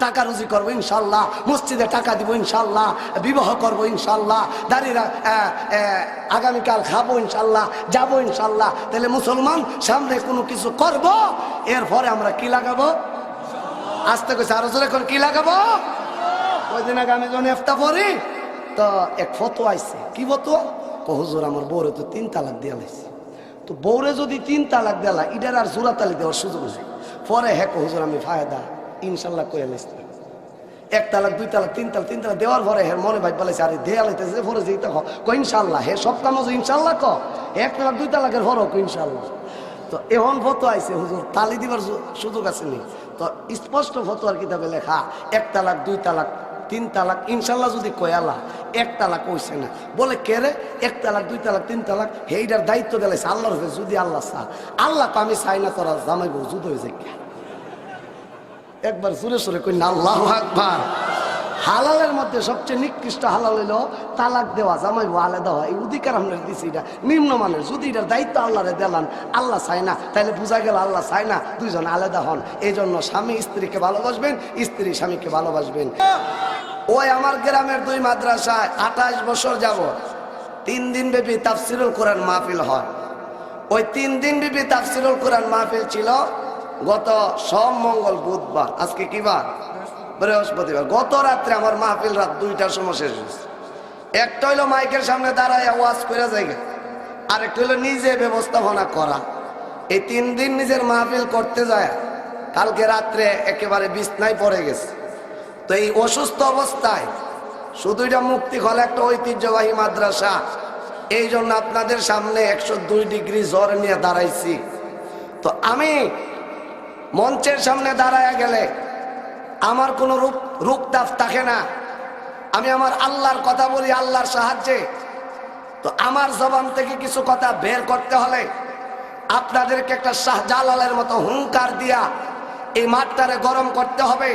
টাকা রুজি করবো ইনশাল্লাহ, মসজিদে টাকা দিব ইনশাল্লাহ, বিবাহ করবো ইনশাল্লাহ, দাঁড়িয়ে আগামীকাল খাবো ইনশাল্লাহ, যাবো ইনশাল্লাহ। তাহলে মুসলমান সামনে কোনো কিছু করব, এরপরে আমরা কি লাগাবো? আসতে কইছে আরো জোরে কোন কি লাগাবো? ওই দিন আগে আমি যখন ইফতার পড়ি তো এক ফটো আইছে। কি ফটো? হুজুর আমার বউরে তো 3 তালাক দিয়া লাইছে, তো বউরে যদি 3 তালাক দেলা ইটার আর জোড়া তালি দেওয়ার সুযোগ আছে। পরে হ্যাঁ হুজুর আমি ফায়দা ইনশাল্লাহ কয়ে লাইছি, 1 তালাক 2 তালাক 3 তালাক 3 তালাক দেওয়ার পরে হ্যাঁ মনে ভাই বলেছে আরে দেয়া লাইতেছে পরে যেতে ইনশাল্লাহ হে সব কাম ইনশাল্লাহ 1 তালাক 2 তালাকের পরও ইনশাল্লাহ। তো এখন ফটো আইছে হুজুর তালি দিবার সুযোগ আছে নি? তো স্পষ্ট ফটো আর কিতাবে লেখা 1 তালাক 2 তালাক 3 তালাক ইনশাল্লাহ যদি কয়ালা 1 তালাক হইছে না। বলে কে রে 1 তালাক 2 তালাক 3 তালাক এইটার দায়িত্ব দিলাইছে আল্লাহর কাছে। যদি আল্লাহ চা, আল্লাহ তো আমি চাই না তোরা জামাই বউ যুদ্ধ হয়ে যায়। একবার সুরে সুরে কই না আল্লাহু আকবার। হালালের মধ্যে সবচেয়ে নিকৃষ্ট হালাল হইল তালাক দেওয়া, জামাই বউ আলাদা হয়। এই অধিকার আমরা দিছি, এটা নিম্নমানের। যদি এটার দায়িত্ব আল্লাহরে দিলাম, আল্লাহ চায় না, তাহলে বোঝা গেল আল্লাহ চায় না দুইজন আলাদা হন। এই জন্য স্বামী স্ত্রীকে ভালোবাসবেন, স্ত্রী স্বামীকে ভালোবাসবেন। ওই আমার গ্রামের 2 মাদ্রাসায় 28 বছর যাব 3 দিন ব্যাপী তাফসিরুল কোরআন মাহফিল হয়। ওই 3 দিন ব্যাপী তাফসিরুল কোরআন মাহফিল ছিল গত সোম মঙ্গল বুধবার, আজকে কি বার? বৃহস্পতিবার। গত রাত্রে আমার মাহফিল রাত 2টার সময় শেষ হয়েছে। একটা হইলো মাইকের সামনে দাঁড়ায় ওয়াজ করে জায়গা, আর একটা হইলো নিজে ব্যবস্থাপনা করা। এই 3 দিন নিজের মাহফিল করতে যায় কালকে রাত্রে একেবারে বিছনায় পড়ে গেছে। তো এই অসুস্থ অবস্থায় শুধু এটা মুক্তি হল একটা ঐতিহ্যবাহী মাদ্রাসা, এই জন্য আপনাদের সামনে 102 ডিগ্রি জ্বর নিয়ে দাঁড়াইছি। তো আমি মঞ্চের সামনে দাঁড়ায় গেলে আমার কোনো রূপতাপ থাকে না। আমি আমার আল্লাহর কথা বলি আল্লাহর সাহায্যে। তো আমার জবান থেকে কিছু কথা বের করতে হলে আপনাদেরকে একটা শাহজালালের মতো হুঙ্কার দিয়া এই মাঠটারে গরম করতে হবে।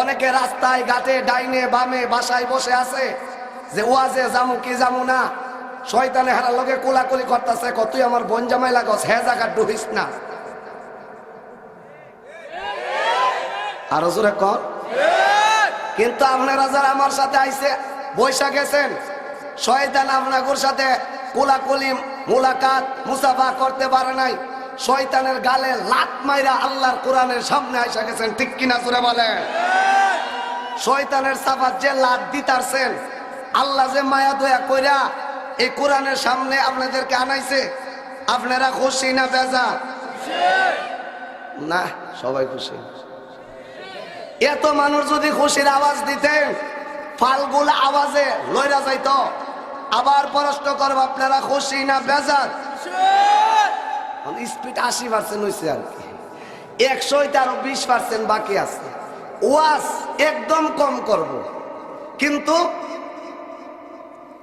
অনেকে রাস্তায় ঘাটে ডাইনে বামে বাসায় বসে আছে যে ওয়াজে জামু কি জামু না, শয়তানে হারা লোকে কোলাকুলি করতেছে, তুই আমার বোন জামাই লাগস, হে জায়গা ডুবিস না। আরো জোরে কর। কিন্তু আপনারা যারা আমার সাথে আইছে বৈশা গেছেন, শয়তান আপনাদের সাথে কোলাকুলি মুলাকাত মুসাফা করতে পারে নাই। শয়তানের গালে লাত মাইরা আল্লাহর কোরআনের সামনে আইসা গেছেন, ঠিক কিনা জোরে বলেন? শয়তানের সাফাত যে লাত দিতারছেন, আল্লাহ যে মায়া দয়া কইরা এই কোরআনের সামনে আপনাদেরকে আনাইছে, আপনারা খুশি না বেজা? না, সবাই খুশি। এত মানুষ যদি খুশির আওয়াজ দিতেন, ফালগুলা আওয়াজে লইরা যাইতো। আবার প্রশ্ন করবো, আপনারা খুশি না বেজার? স্পিড 80% হয়েছে আর কি, 100তে আরো 20% বাকি আছে। ওয়াজ একদম কম করব, কিন্তু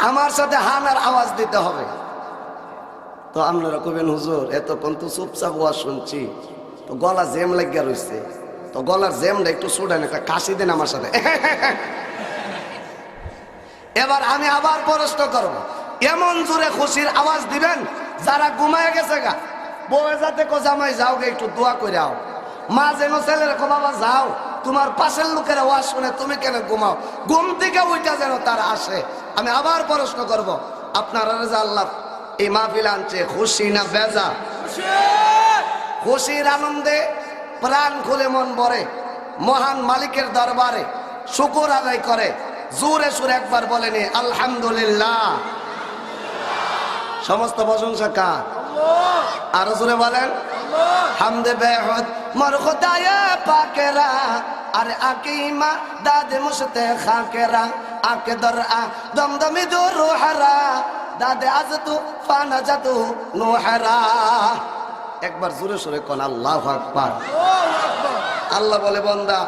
আমার সাথে হানার আওয়াজ দিতে হবে। তো আপনারা কবেন হুজুর এতক্ষণ তো চুপচাপ ওয়াজ শুনছি, তো গলা জ্যাম লাগিয়া রয়েছে, তো গলার জ্যামটা একটু ছুটান, একটা কাশি দেন আমার সাথে। এবার আমি আবার প্রশ্ন করব, এমন জোরে খুশির আওয়াজ দিবেন যারা ঘুমায় গেছে গা, বউয়ে যাতে কো জামাই যাও গে একটু দোয়া করে আও, মা যেন ছেলের কো বাবা যাও, তোমার পাশের লোকের আওয়াজ শুনে তুমি কেন ঘুমাও, ঘুম থেকে ওইটা যেন তারা আসে। আমি আবার প্রশ্ন করব, আপনারা যে আল্লাহ এই মাহফিল আনছে, খুশি না বেজা? খুশির আনন্দে প্রাণ খুলে মন ভরে মহান মালিকের দরবারে শুকর আদায় করে জোরে সুরে একবার বলেনি আলহামদুলিল্লাহ। সমস্ত প্রশংসা কার? আরো জোরে বলেন হামদে বেহুদ মোর খোদায়ে পাকেরা, আরে আকিমা দাদে মুশতে খাকেরা, আকে দরআ দমদমি দো রুহরা, দাদে আজতু ফানাজাতু নুহরা। একবার জোরে সুরে কোন আল্লাহু আকবার। আল্লাহ বলে, বান্দা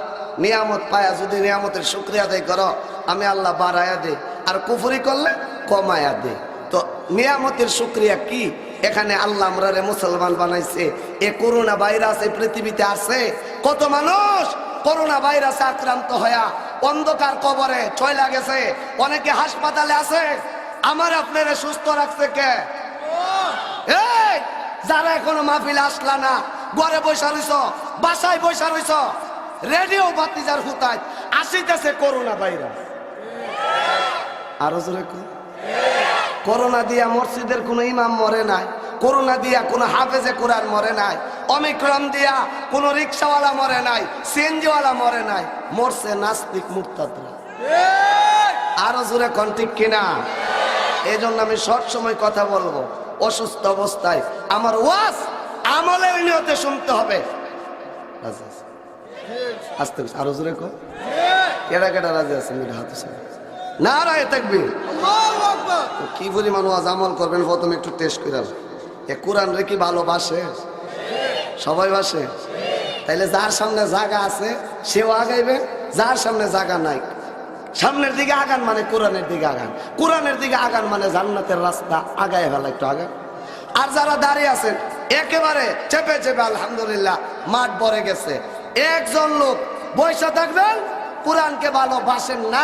নিয়ামত পায়া যদি নিয়ামতের শুকরিয়া আদায় করো, আমি আল্লাহ বাড়ায়া দে, আর কুফরি করলে কমায়া দে। তো নিয়ামতের শুকরিয়া কি? এখানে আল্লাহ আমরারে মুসলমান বানাইছে। এ করোনা ভাইরাস এই পৃথিবীতে আছে, কত মানুষ করোনা ভাইরাসে আক্রান্ত হয়া অন্ধকার কবরে চলে গেছে, অনেকে হাসপাতালে আছে। আমার আপনারা সুস্থ রাখছে কে? এই যারা এখনো মাহফিলে আসলা না, ঘরে বসে রইছ, বাসায় বসে রইছ, রেডিও বাতিজার হুতায় আসিতেছে করোনা ভাইরাস। আরো জোরে করোনা দিয়া মসজিদের কোন ইমাম মরে নাই, করোনা দিয়া কোন হাফেজে কোরআন মরে নাই, অমিক্রম দিয়া কোন রিক্সাওয়ালা মরে নাই, সিএনজিওয়ালা মরে নাই, মরছে নাস্তিক মুরতাদরা। আরো জোরে কোন ঠিক কিনা? এই জন্য আমি সব সময় কথা বলবো, অসুস্থ অবস্থায় আমার ওয়াজ আমলের নিয়তে শুনতে হবে। আস্তে আরো জোরে কো, কেডা কেডা রাজি আছেন? হাতে নারায়ে তাকবীর, আল্লাহু আকবার। কি পরিমাণ ওয়াজ আমল করবেন প্রথমে একটু টেস্ট করে। এ কোরআন রে কি ভালোবাসে? সবাই বাসে? তাইলে যার সামনে জায়গা আছে সেও আগাইবে, যার সামনে জায়গা নাই সামনের দিকে আগান, মানে কোরআনের দিকে আগান। কোরআনের দিকে আগান মানে জান্নাতের রাস্তা আগায় ফেলা, একটু আগান। আর যারা দাঁড়িয়ে আছেন একেবারে চেপে চেপে আলহামদুলিল্লাহ মাঠ ভরে গেছে, একজন লোক বৈশা থাকবেন, কোরআনকে ভালোবাসেন না,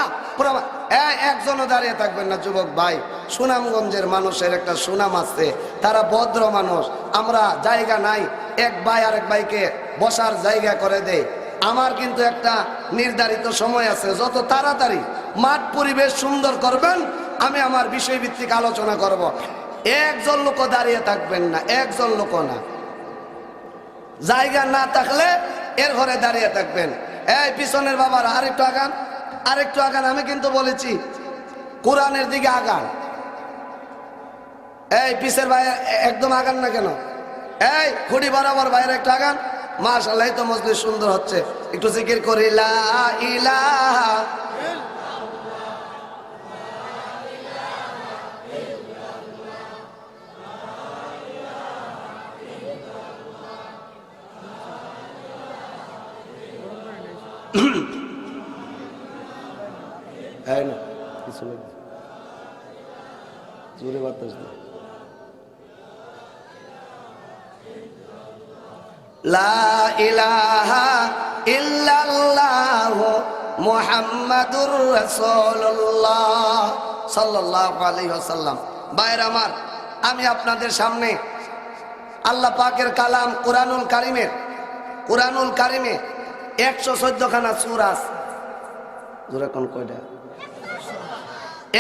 একজনও দাঁড়িয়ে থাকবেন না। যুবক ভাই, সুনামগঞ্জের মানুষের একটা সুনাম আছে, তারা ভদ্র মানুষ। আমরা জায়গা নাই, এক ভাই আরেক ভাইকে বসার জায়গা করে দেয়। আমার কিন্তু একটা নির্ধারিত সময় আছে, যত তাড়াতাড়ি মাঠ পরিবেশ সুন্দর করবেন আমি আমার বিষয়ভিত্তিক আলোচনা করব। একজন লোক দাঁড়িয়ে থাকবেন না, একজন লোক না, জায়গা না থাকলে এর ঘরে দাঁড়িয়ে থাকবেন। এই পিছনের বাবারা আরেকটু আগান, আরেকটু আগান। আমি কিন্তু বলেছি কোরআনের দিকে আগান। এই পিছের ভাই একদম আগান না কেন? এই খুঁড়ি বরাবর বাইরে একটু আগান। মাশাআল্লাহ, এই তো মজলিস সুন্দর হচ্ছে, একটু জিকির করি লা ইলাহা। কিছু জোরে বাতাস না। লা ইলাহা ইল্লাল্লাহু মুহাম্মাদুর রাসূলুল্লাহ সাল্লাল্লাহু আলাইহি ওয়াসাল্লাম। ভাইরা আমার, আমি আপনাদের সামনে আল্লাহ পাকের কালাম কুরআনুল কারিমে 114 খানা সূরা আছে। জোরে কোন কয়টা?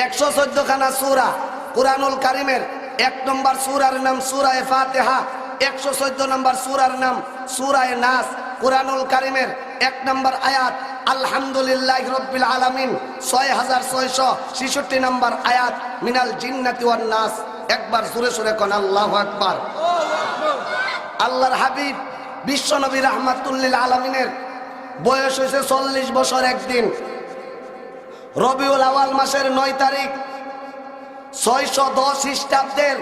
114 খানা সূরা কুরআনুল কারিমের। 1 নম্বর সূরার নাম সূরা ফাতিহা, 114 নম্বর সূরার নাম সূরা নাস। কুরআনুল কারিমের 1 নম্বর আয়াত আলহামদুলিল্লাহি রাব্বিল আলামিন, 6666 নম্বর আয়াত মিনাল জিন্নাতি ওয়ান নাস। একবার জোরে জোরে কোন আল্লাহু আকবার। আল্লাহর হাবিব বিশ্বনবী রাহমাতুল লিল আলামিনের বয়স হয়েছে 40 বছর একদিন। রবিউল আওয়াল মাসের 9 তারিখ 610 খ্রিস্টাব্দের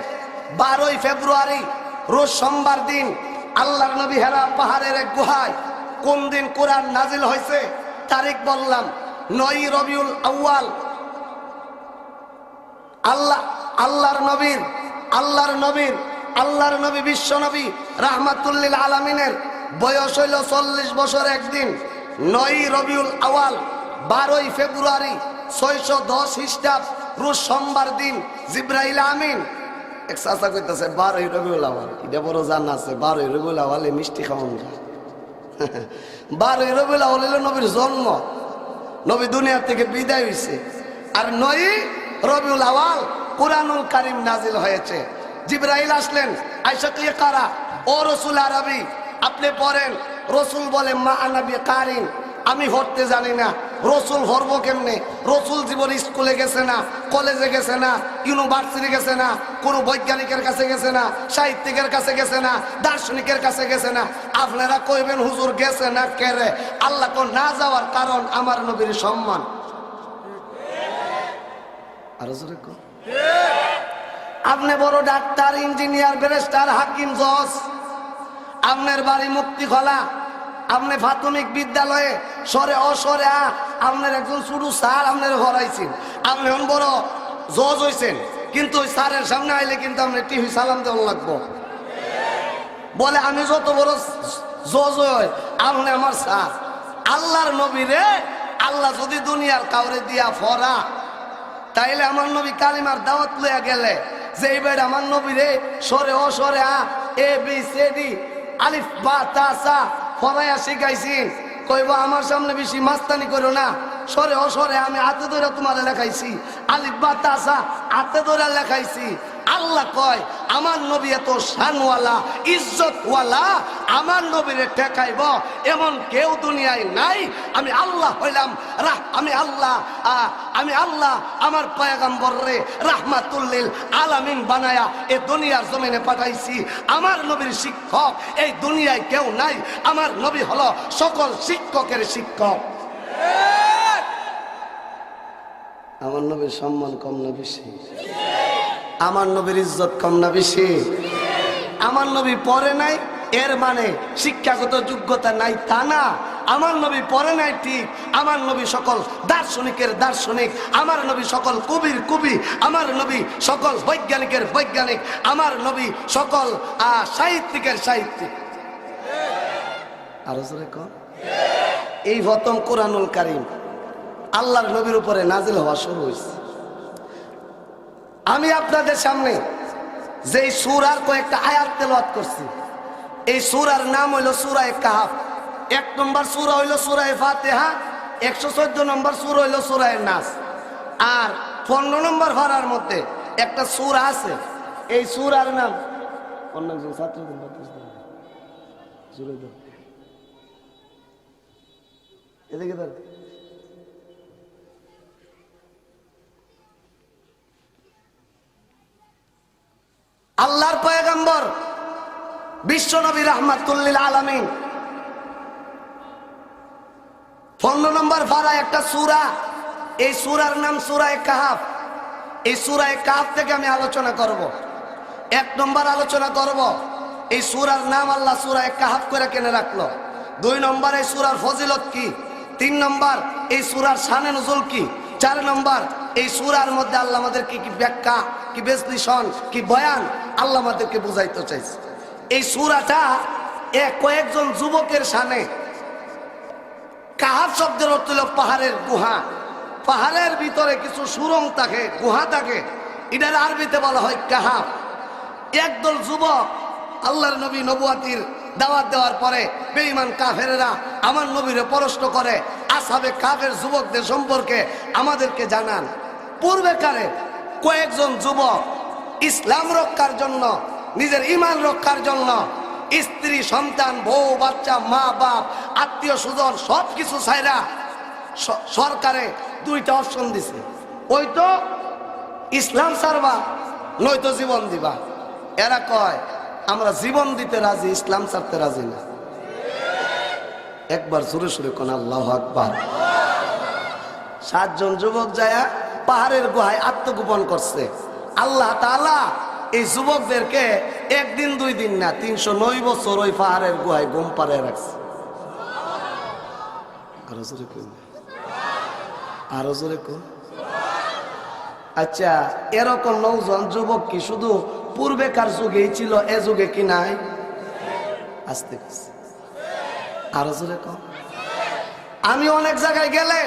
12ই ফেব্রুয়ারি রোজ সোমবার দিন আল্লাহর নবী হেরা পাহাড়ের এক গুহায়। কোন দিন কোরআন নাজিল হয়েছে তারিখ বললাম, 9ই রবিউল আউয়াল। আল্লাহর নবী বিশ্বনবী রাহমাতুল লিল আলামিনের বয়স হইল 40 বছর একদিন। 9ই রবিউল আউয়াল 12ই ফেব্রুয়ারি 610 খ্রিস্টাব্দ রোজ সোমবার দিন জিবরাইল আমিন এক চাচা কইতাছে 12ই রবিউল আউয়াল। এটা বড় জানা আছে, 12ই রবিউল আউয়ালে মিষ্টি খাওয়ান যায়। 12ই রবিউল আউয়াল হলো নবীর জন্ম, নবী দুনিয়া থেকে বিদায় হয়েছে। আর 9ই রবিউল আউয়াল কুরআনুল কারীম নাজিল হয়েছে। জিবরাইল আসলেন, আয়েশা কে কারা, ও রাসূল আরবি আপনি পড়েন। রাসূল বলে মা আনা বিকারিন, আমি পড়তে জানি না। রসুল হরবো কেমনে? রসুল জীবন স্কুলে গেছে না, কলেজে গেছে না, ইউনিভার্সিটি গেছে না, কোনো বৈজ্ঞানিকের কাছে গেছে না, সাহিত্যিকের কাছে গেছে না, দার্শনিকের কাছে গেছে না। আপনারা কইবেন হুজুর গেছে না কেরে? আল্লাহ তো না যাওয়ার কারণ আমার নবীর সম্মান। আরো জোরে কও। আপনি বড় ডাক্তার, ইঞ্জিনিয়ার, ব্যারিস্টার, হাকিম, জজ, আপনার বাড়ি মুক্তি খোলা, আপনি প্রাথমিক বিদ্যালয়ে সরে অসরে আপনার একজন ছোট স্যার আপনার হরাইছেন, আপনি বড় জজ হয়েছেন, কিন্তু ওই স্যারের সামনে আইলে কিন্তু আপনি টিভি সালাম দেওয়া লাগবো। বলে আমি যত বড় জজ হই আপনি আমার স্যার। আল্লাহর নবীরে আল্লাহ যদি দুনিয়ার কাউরে দিয়া ফরা, তাইলে আমার নবী কালিমার দাওয়াত লইয়া গেলে যে এইবার আমার নবীরে সরে অসরে এ বি সি ডি আলিফ বা তা সা ফরাইয়া শিখাইছেন, কইব আমার সামনে বেশি মাস্তানি করো না, সরে অসরে আমি হাতে ধরে তোমার লেখাইছি, আলিফ বা তাসা হাতে ধরে লেখাইছি। আল্লাহ কয় আমার নবী এত শানওয়ালা ইজ্জতওয়ালা, আমার নবীরে ঠেকাইব এমন কেউ দুনিয়ায় নাই। আমি আল্লাহ হইলাম আমি আল্লাহ আমার পয়গম্বর রে রাহমাতুল্লিল আলামিন বানায়া এ দুনিয়ার জমিনে পাঠাইছি। আমার নবীর শিক্ষক এই দুনিয়ায় কেউ নাই। আমার নবী হলো সকল শিক্ষকের শিক্ষক। আমার নবীর সম্মান কম না বেশি? আমার নবীর ইজ্জত কম না বেশি? আমার নবী পড়ে নাই এর মানে শিক্ষাগত যোগ্যতা নাই তা না। আমার নবী পড়ে নাই ঠিক, আমার নবী সকল দার্শনিকের দার্শনিক, আমার নবী সকল কবির কবি, আমার নবী সকল বৈজ্ঞানিকের বৈজ্ঞানিক, আমার নবী সকল সাহিত্যিকের সাহিত্যিক। আরো জোরে কর। এই প্রথম কোরআনুল কারীম আল্লাহর নবীর উপরে নাজিল হওয়া শুরু হয়েছে। আমি আপনাদের সামনে যেই সূরার কয়েকটা আয়াত তেলাওয়াত করছি, এই সূরার নাম হইল সূরা কাহফ। 1 নম্বর সূরা হইল সূরা ফাতিহা, 114 নম্বর সূরা হইল সূরা নাস। আর 15 নম্বর পারার মধ্যে একটা সূরা আছে, এই সূরার নাম অন্যজন ছাত্রদের এদিকে ধর। আল্লাহর পয়গম্বর বিশ্ব নবী রাহমাতুল্লিল আলামিন 15 নম্বর পারা একটা সূরা, এই সূরার নাম সূরা কাহফ। এই সূরা কাহফ থেকে আমি আলোচনা করব। 1 নম্বর আলোচনা করব এই সূরার নাম আল্লাহ সূরা কাহফ করে কেন রাখলো। 2 নম্বর এই সূরার ফজিলত কি। 3 নম্বর এই সূরার শানে নুজুল কি। 4 নম্বর এই সূরার মধ্যে আল্লাহ আমাদেরকে কি ব্যাখ্যা, কি বিশ্লেষণ, কি বয়ান আল্লাহ আমাদেরকে বুঝাইতে চাইছে। এই সূরাটা কয়েকজন যুবকের শানে। কাহফ শব্দের অর্থ হলো পাহাড়ের গুহা। পাহাড়ের ভিতরে কিছু সুরং থাকে, গুহা থাকে, এটার আরবিতে বলা হয় কাহফ। একদল যুবক আল্লাহর নবী নবুয়াতির দাওয়াত দেওয়ার পরে বেঈমান কাফেরেরা আমার নবীরে প্রশ্ন করে, আসহাবে কাফের যুবকদের সম্পর্কে আমাদেরকে জানান। পূর্বেকারে কয়েকজন যুবক ইসলাম রক্ষার জন্য, নিজের ঈমান রক্ষার জন্য স্ত্রী সন্তান বউ বাচ্চা মা বাপ আত্মীয় স্বজন সবকিছু ছাইরা সরকারে 2টা অপশন দিছে, ওই তো ইসলাম ছাড়বা নয়তো জীবন দিবা। এরা কয় আমরা জীবন দিতে রাজি, ইসলাম ছাড়তে রাজি না। একবার জোরে সুরে কোন আল্লাহু আকবার। 7 জন যুবক যায়া পাহাড়ের গুহায় আত্মগোপন করছে। আল্লাহ তাআলা এই যুবকদেরকে 1 দিন 2 দিন না 309 বছর ওই পাহাড়ের গুহায় ঘুম পাড়ায় রাখছে। আরো জোরে কোন। আচ্ছা, এরকম 9 জন যুবক কি শুধু পূর্বেকার যুগেই ছিল, এ যুগে কি নাই? আস্তে আস্তে আরো জোরে কোন। আমি অনেক জায়গায় গেলে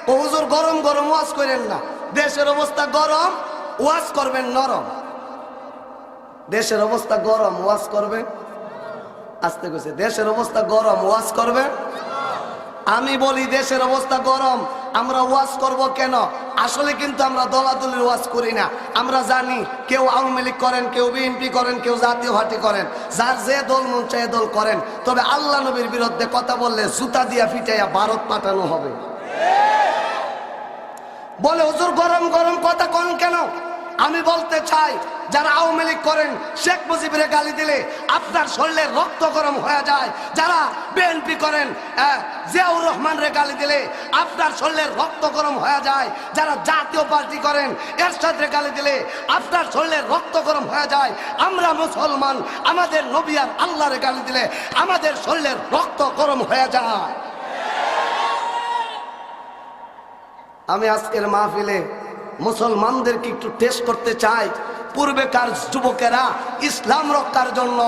ও হুজুর গরম গরম ওয়াজ করেন না, দেশের অবস্থা গরম, ওয়াজ করবেন নরম। দেশের অবস্থা গরম, ওয়াজ করবেন আস্তে কইছে, দেশের অবস্থা গরম, ওয়াজ করবেন। আমি বলি দেশের অবস্থা গরম, আমরা ওয়াজ করব কেন? আসলে কিন্তু আমরা দলাদলির ওয়াজ করি না। আমরা জানি কেউ আওয়ামী লীগ করেন, কেউ বিএনপি করেন, কেউ জাতীয় পার্টি করেন, যার যে দল মন চায় দল করেন। তবে আল্লাহ নবীর বিরুদ্ধে কথা বললে জুতা দিয়া ফিটাইয়া ভারত পাঠানো হবে। বলে হুজুর গরম গরম কথা কোন কেন? আমি বলতে চাই, যারা আওয়ামী লীগ করেন শেখ মুজিবের গালি দিলে আপনার শরীরের রক্ত গরম হয়ে যায়। যারা বিএনপি করেন জিয়াউর রহমানের গালি দিলে আপনার শরীরের রক্ত গরম হয়ে যায়। যারা জাতীয় পার্টি করেন এরশাদের গালি দিলে আপনার শরীরের রক্ত গরম হয়ে যায়। আমরা মুসলমান, আমাদের নবী আর আল্লাহর গালি দিলে আমাদের শরীরের রক্ত গরম হয়ে যায়। আমি আজকের মাহফিলে মুসলমানদেরকে একটু টেস্ট করতে চাই। পূর্বেকার যুবকেরা ইসলাম রক্ষার জন্য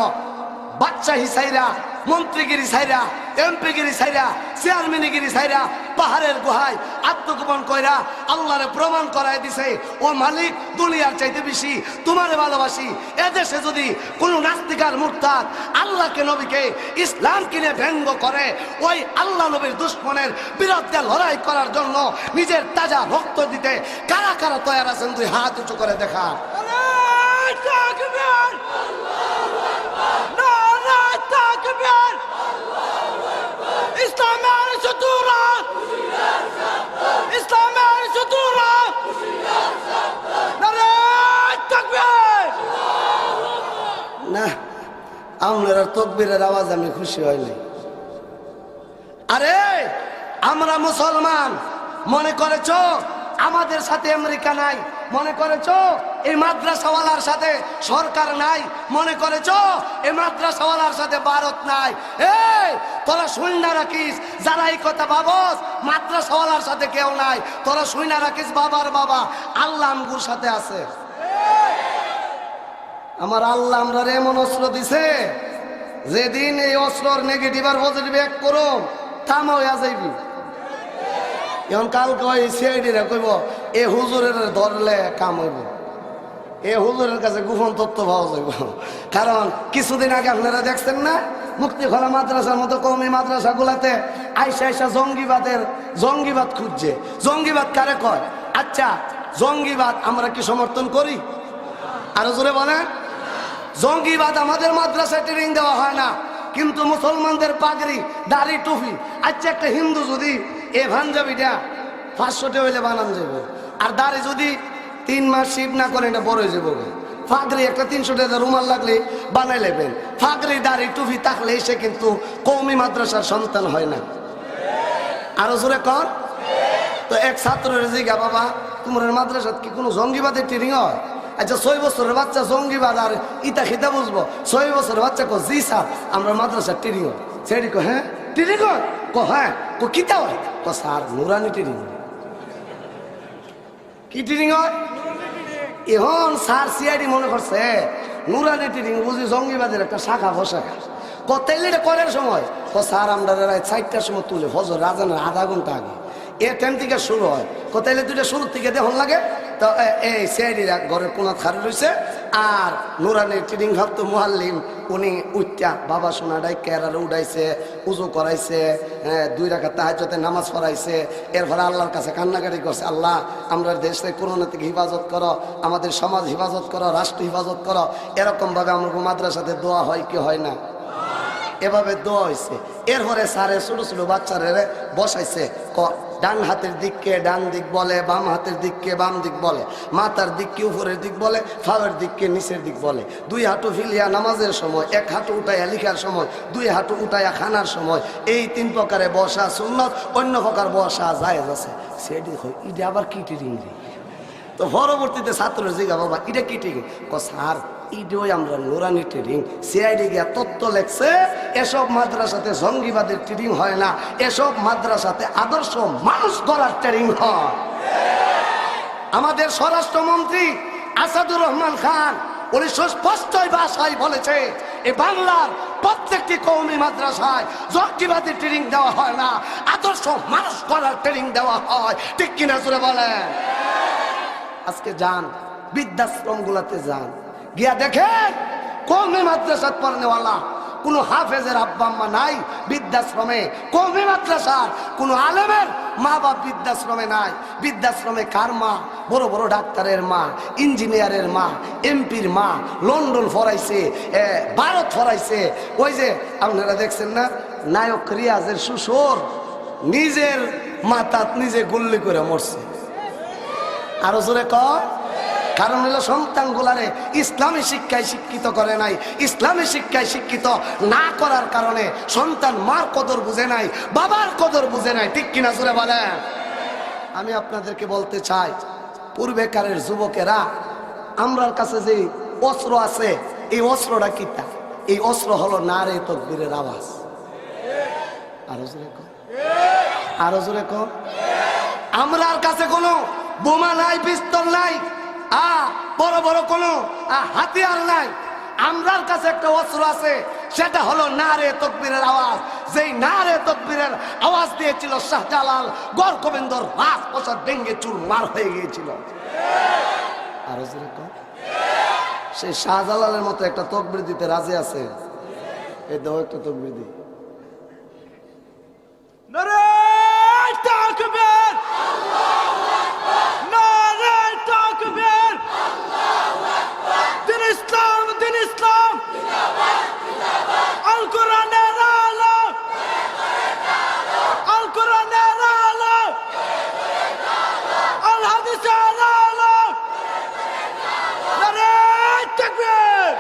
বাচ্চা হিসাইরা, মন্ত্রীগিরি সাইরা, এমপিগিরি সাইরা, চেয়ারম্যানগিরি সাইরা পাহাড়ের গুহায় আত্মগোপন কইরা আল্লাহরে প্রমাণ করায় দিছে, ও মালিক দুনিয়ার চাইতে বেশি তোমারে ভালোবাসি। এদেশে যদি কোনো নাস্তিক আর মুরতাদ আল্লাহকে নবীকে ইসলাম কিনে ব্যঙ্গ করে, ওই আল্লাহ নবীর দুশ্মনের বিরুদ্ধে লড়াই করার জন্য নিজের তাজা রক্ত দিতে কারা কারা তৈরি আছেন? দুই হাত উঁচু করে দেখা। ইসলামের শত্রুরা, ইসলামের শত্রুরা, নারায়ে তাকবীর। না, আপনার তকবীরের আওয়াজ আমি খুশি হইনি। আরে আমরা মুসলমান, মনে করেছো আমাদের সাথে আমেরিকা নাই? মনে করেছো এই মাদ্রাসাওয়ালার সাথে সরকার নাই? মনে করেছো এই মাদ্রাসাওয়ালার সাথে ভারত নাই? এই তোরা শুইনা রাখিস, যারা এই কথা ভাবস মাদ্রাসাওয়ালার সাথে কেউ নাই, তোরা শুইনা রাখিস বাবার বাবা আল্লাহ আমগুর সাথে আছে। আমার আল্লাহ আমরা এমন অস্ত্র দিছে, যেদিন এই অস্ত্রর নেগেটিভ আর পজিটিভ এক করো থাম হইয়া যাইবি। এখন কালকে ওই সিআইডিরা কইব এ হুজুরের ধরলে কাম হইব, এ হুজুরের কাছে গোপন তথ্য পাওয়া যাইব। কারণ কিছুদিন আগে আপনারা দেখছেন না, মুক্তিখোলা মাদ্রাসার মতো কওমি মাদ্রাসা গুলাতে আইসা আইসা জঙ্গিবাদ খুঁজছে। জঙ্গিবাদ কারে কয়? আচ্ছা, জঙ্গিবাদ আমরা কি সমর্থন করি? আরো জোরে বলেন। জঙ্গিবাদ আমাদের মাদ্রাসায় ট্রেনিং দেওয়া হয় না, কিন্তু মুসলমানদের পাগড়ি দাড়ি টুপি। আচ্ছা, একটা হিন্দু যদি এ পাঞ্জাবিটা 500 হইলে বানান যাবো, আর দাড়ি যদি 3 মাস শিব না করে এটা বড় হয়ে যাবো। ফাগরি একটা 300 টাকা রুমাল লাগলে বানাই নেবেন। ফাগরি দাড়ি টুপি থাকলে সে কিন্তু কওমি মাদ্রাসার সন্তান হয় না। আরো জোরে কর। তো এক ছাত্রের জিজ্ঞা, বাবা তোমার মাদ্রাসাত কি কোনো জঙ্গিবাদের ট্রেনিং হয়? আচ্ছা, 6 বছরের বাচ্চা জঙ্গিবাদ আর ইতা খিতা বুঝবো? 6 বছরের বাচ্চা কো জি স্যার আমরা মাদ্রাসার ট্রেনিং হয়। সেটি কো হ্যাঁ ট্রেনিং হয়? কো হ্যাঁ। কো কিতা হয়? কো স্যার নুরানি ট্রেনিং। কি ট্রেনিং হয়? এখন স্যার সিআইডি মনে করছে নুরানি ট্রেনিং বুঝি জঙ্গিবাদের একটা শাখা পোশাখা। কতাইলে এটা করার সময় কো স্যার আমরা 4টার সময় তুলে ফজর রাজানের আধা ঘন্টা আগে এ টাইম থেকে শুরু হয়। কোথাইলে দুইটা শুরুর থেকে দেখুন লাগে। তো এই সিআইডিরা ঘরের কোনা খারে রয়েছে, আর নুরানি ট্রেনিং ভাবত মুহাল্লিম উনি উঠটা বাবা সোনা কেরারে উঠাইছে, উজু করাইছে, 2 রাকাত তাহাজ্জুদের নামাজ পড়াইছে। এরপরে আল্লাহর কাছে কান্নাকাটি করছে, আল্লাহ আমরা দেশে করোনা থেকে হিফাজত করো, আমাদের সমাজ হিফাজত করো, রাষ্ট্র হিফাজত করো। এরকমভাবে আমার মাদ্রাসাতে দোয়া হয় কি হয় না? এভাবে দোয়া হয়েছে। এরপরে স্যারে ছোট ছোট বাচ্চারে বসাইছে, ডান হাতের দিককে ডান দিক বলে, বাম হাতের দিককে বাম দিক বলে, মাথার দিককে উপরের দিক বলে, ফাওয়ের দিককে নিচের দিক বলে। 2 হাঁটু ফিলিয়া নামাজের সময়, 1 হাঁটু উঠাইয়া লিখার সময়, 2 হাঁটু উঠাইয়া খানার সময়, এই 3 প্রকারে বসা সুন্নত, অন্য প্রকার বসা জায়েজ আছে। সেটি এটা আবার কি ট্রেনিং রে? তো পরবর্তীতে ছাত্রের জিজ্ঞা, বাবা এটা কি ট্রেনিং? ক স্যার ইডোই আমরা নুরানি ট্রেনিং। সিআইডি গিয়া তত্ত্ব লেখছে, এসব মাদ্রাসাতে জঙ্গিবাদের ট্রেনিং হয় না, এসব মাদ্রাসাতে আদর্শ মানুষ গড়ার ট্রেনিং হয়। আমাদের স্বরাষ্ট্রমন্ত্রী আসাদুর রহমান খান উনি সুস্পষ্ট ভাষায় বলেছে, এই বাংলার প্রত্যেকটি কওমি মাদ্রাসায় জঙ্গিবাদের ট্রেনিং দেওয়া হয় না, আদর্শ মানুষ গড়ার ট্রেনিং দেওয়া হয়। ঠিক কিনা জোরে বলেন। আজকে যান বৃদ্ধাশ্রম গুলাতে, যান গিয়া দেখেন কওমি মাদ্রাসাত পড়নেওয়ালা কোনো হাফেজের আব্বা আম্মা নাই বৃদ্ধাশ্রমে। কওমি মাদ্রাসার কোনো আলেমের মা বাপ বৃদ্ধাশ্রমে নাই। বৃদ্ধাশ্রমে কার মা? বড় বড় ডাক্তারের মা, ইঞ্জিনিয়ারের মা, এমপির মা, লন্ডন ফরাইছে, ভারত ফরাইছে। ওই যে আপনারা দেখছেন না, নায়ক রিয়াজের শ্বশুর নিজের মাথাত নিজে গুল্লি করে মরছে। আরো জোরে কয়। কারণ হলো সন্তান গুলারে ইসলামী শিক্ষায় শিক্ষিত করে নাই। ইসলামী শিক্ষায় শিক্ষিত না করার কারণে সন্তান মার কদর বুঝে নাই, বাবার কদর বুঝে নাই। ঠিক কিনা জোরে বলেন। আমি আপনাদেরকে বলতে চাই, পূর্বেকারের যুবকেরা আমরার কাছে যে অস্ত্র আছে, এই অস্ত্রটা কিতা? এই অস্ত্র হলো নারে তাকবীরের আওয়াজ। আরো জোরে কর, আরো জোরে কর। আমরার কাছে কোনো বোমা নাই, পিস্তল নাই, বড় বড় কোনো হাতিয়ার নাই। আমরার কাছে একটা অস্ত্র আছে, সেটা হলো নারে তাকবীরের আওয়াজ। যেই নারে তাকবীরের আওয়াজ দিয়েছিল শাহজালাল গড় গোবিন্দর রাজপ্রাসাদ ভেঙে চুরমার হয়ে গিয়েছিল। আরো জোরে কও। সেই শাহজালালের মতো একটা তাকবীর দিতে রাজি আছে? এই দাও একটা তাকবীর দি। নারে তাকবীর, নারে তাকবীর, দিন ইসলাম, দিন ইসলাম, আল কোরআনের আলো, আল কোরআনের আলো, আল হাদিসের আলো, নারে তাকবীর।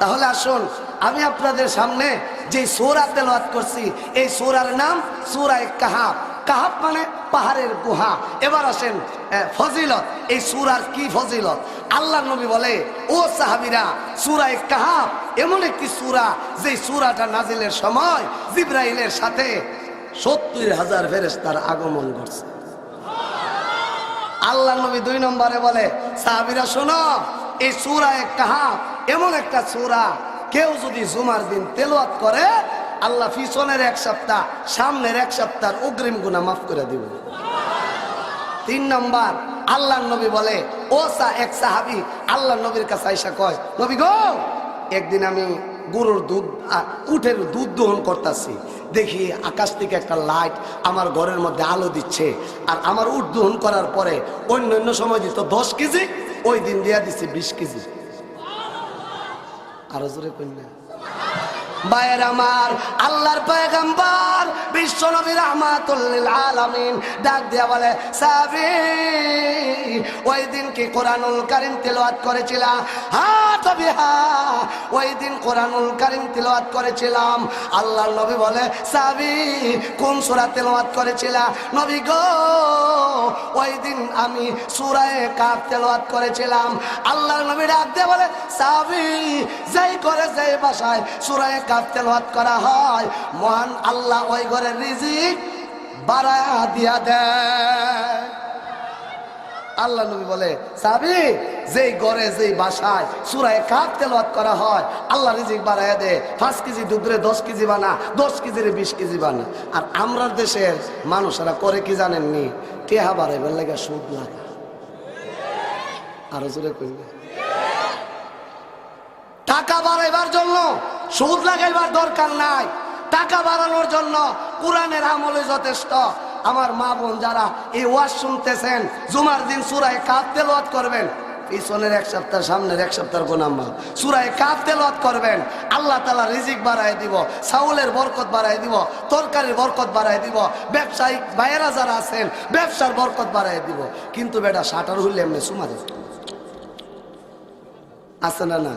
তাহলে আসুন আমি আপনাদের সামনে যে সূরা তেলাওয়াত করছি এই সূরার নাম সূরা কাহাফ। কাহাফ মানে পাহাড়ের গুহা। এবার আসেন ফজিলত, এই সূরার কি ফজিলত। আল্লাহর নবী বলে, ও সাহাবীরা, সূরা কাহাফ এমন একটি সূরা যে সূরাটা নাজিলের সময় জিবরাইলের সাথে ৭০,০০০ ফেরেশতার আগমন করছে। আল্লাহর নবী ২ নম্বরে বলে, সাহাবীরা শোনো, এই সূরা কাহাফ এমন একটা সূরা কেউ যদি জুমার দিন তেলাওয়াত করে আল্লাহ পিছনের 1 সপ্তাহ সামনের 1 সপ্তাহের অগ্রিম গুনাহ মাফ করে দিব। ৩ নম্বর আল্লাহর নবী বলে, ও এক সাহাবী আল্লাহর নবীর কাছে আইসা কয়, নবী গো, একদিন আমি গরুর দুধ উটের দুধ দহন করতেছি, দেখি আকাশ থেকে একটা লাইট আমার ঘরের মধ্যে আলো দিচ্ছে। আর আমার উট দহন করার পরে অন্য সময় দিত 10 কেজি, ওই দিন দিয়া দিচ্ছে 20 কেজি। আরো জোরে কন্যা ভাইয়ের আমার, আল্লাহর পয়গম্বর বিশ্ব নবী রাহমাতুল লিল আলামিন ডাক দিয়া বলে, সাহাবী ওই দিন কি কোরআনুল কারীম তেলাওয়াত করেছিলা? হ্যাঁ তবে হ্যাঁ, ওই দিন কোরআনুল কারীম তেলাওয়াত করেছিলাম। আল্লাহর নবী বলে, সাহাবী কোন সূরা তেলাওয়াত করেছিলা? নবী গো, ওই দিন আমি সূরা কাহফ তেলাওয়াত করেছিলাম। আল্লাহর নবী ডাক দিয়া বলে, সাহাবী যেই করে যেই ভাষায় সূরা কাহফ তেলাওয়াত করা হয়, মহান আল্লাহ ওই ঘরের রিজিক বাড়ায়া দিয়া দেয়। আল্লাহ নবী বলে, সাহাবী যেই ঘরে যেই ভাষায় সূরা কাহফ তেলাওয়াত করা হয় আল্লাহ রিজিক বাড়ায়া দেয়। 5 কেজি দুধরে 10 কেজি বানা, 10 কেজিরে 20 কেজি বানা। আর আমরা দেশের মানুষেরা করে কি জানেননি? টেহা বাড়াইবার লাগে সুদ লাগা। আরো জোরে কইবে, টাকা বাড়াইবার জন্য সুদ লাগাইবার দরকার নাই, টাকা বাড়ানোর জন্য কোরআনের আমলে যথেষ্ট। আমার মা বোন যারা এই ওয়াজ শুনতেছেন, জুমার দিন সূরা কাহফ তেলাওয়াত করবেন, পিছনের 1 সপ্তাহ সামনের 1 সপ্তাহের গুনাহ মাফ। সূরা কাহফ তেলাওয়াত করবেন, আল্লাহ তাআলা রিজিক বাড়ায় দিব, চাউলের বরকত বাড়ায় দিব, তরকারির বরকত বাড়ায় দিব, ব্যবসায়িক ভাইয়েরা যারা আছেন ব্যবসার বরকত বাড়ায় দিব। কিন্তু বেটা শাটার হইলে এমনি সুমা দেয় আছে না? না,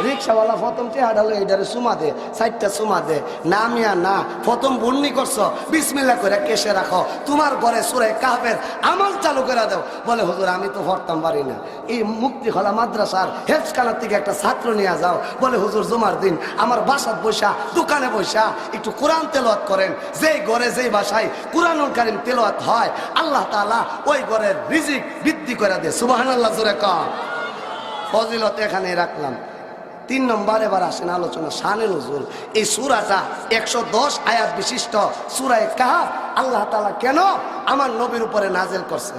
রিক্সাওয়ালা প্রথম চেহারা হলো এইটারে সুমা দে, 4টা সুমা দে, নামিয়া না প্রথম বন্নি করছো বিসমিল্লাহ করে কেসে রাখো, তোমার ঘরে সূরা কাহফের আমল চালু করে দাও। বলে হুজুর আমি তো পড়তাম পারি না। এই মুক্তিখলা মাদ্রাসার হেফজখানার থেকে একটা ছাত্র নিয়ে যাও। বলে হুজুর জুমার দিন আমার বাসাত বসা দোকানে বসা একটু কোরআন তেলাওয়াত করেন। যেই ঘরে যেই ভাষায় কোরআনুল কারীম তেলাওয়াত হয় আল্লাহ তাআলা ওই ঘরের রিজিক বৃদ্ধি করে দেয়। সুবহানাল্লাহ জোরে কও। ফজিলত এখানে রাখলাম। 3 নম্বর এবার আসেন আলোচনা শানে নুজুল। এই সূরাটা 110 আয়াত বিশিষ্ট সূরা কাহফ আল্লাহ তাআলা কেন আমার নবীর উপরে নাজিল করছে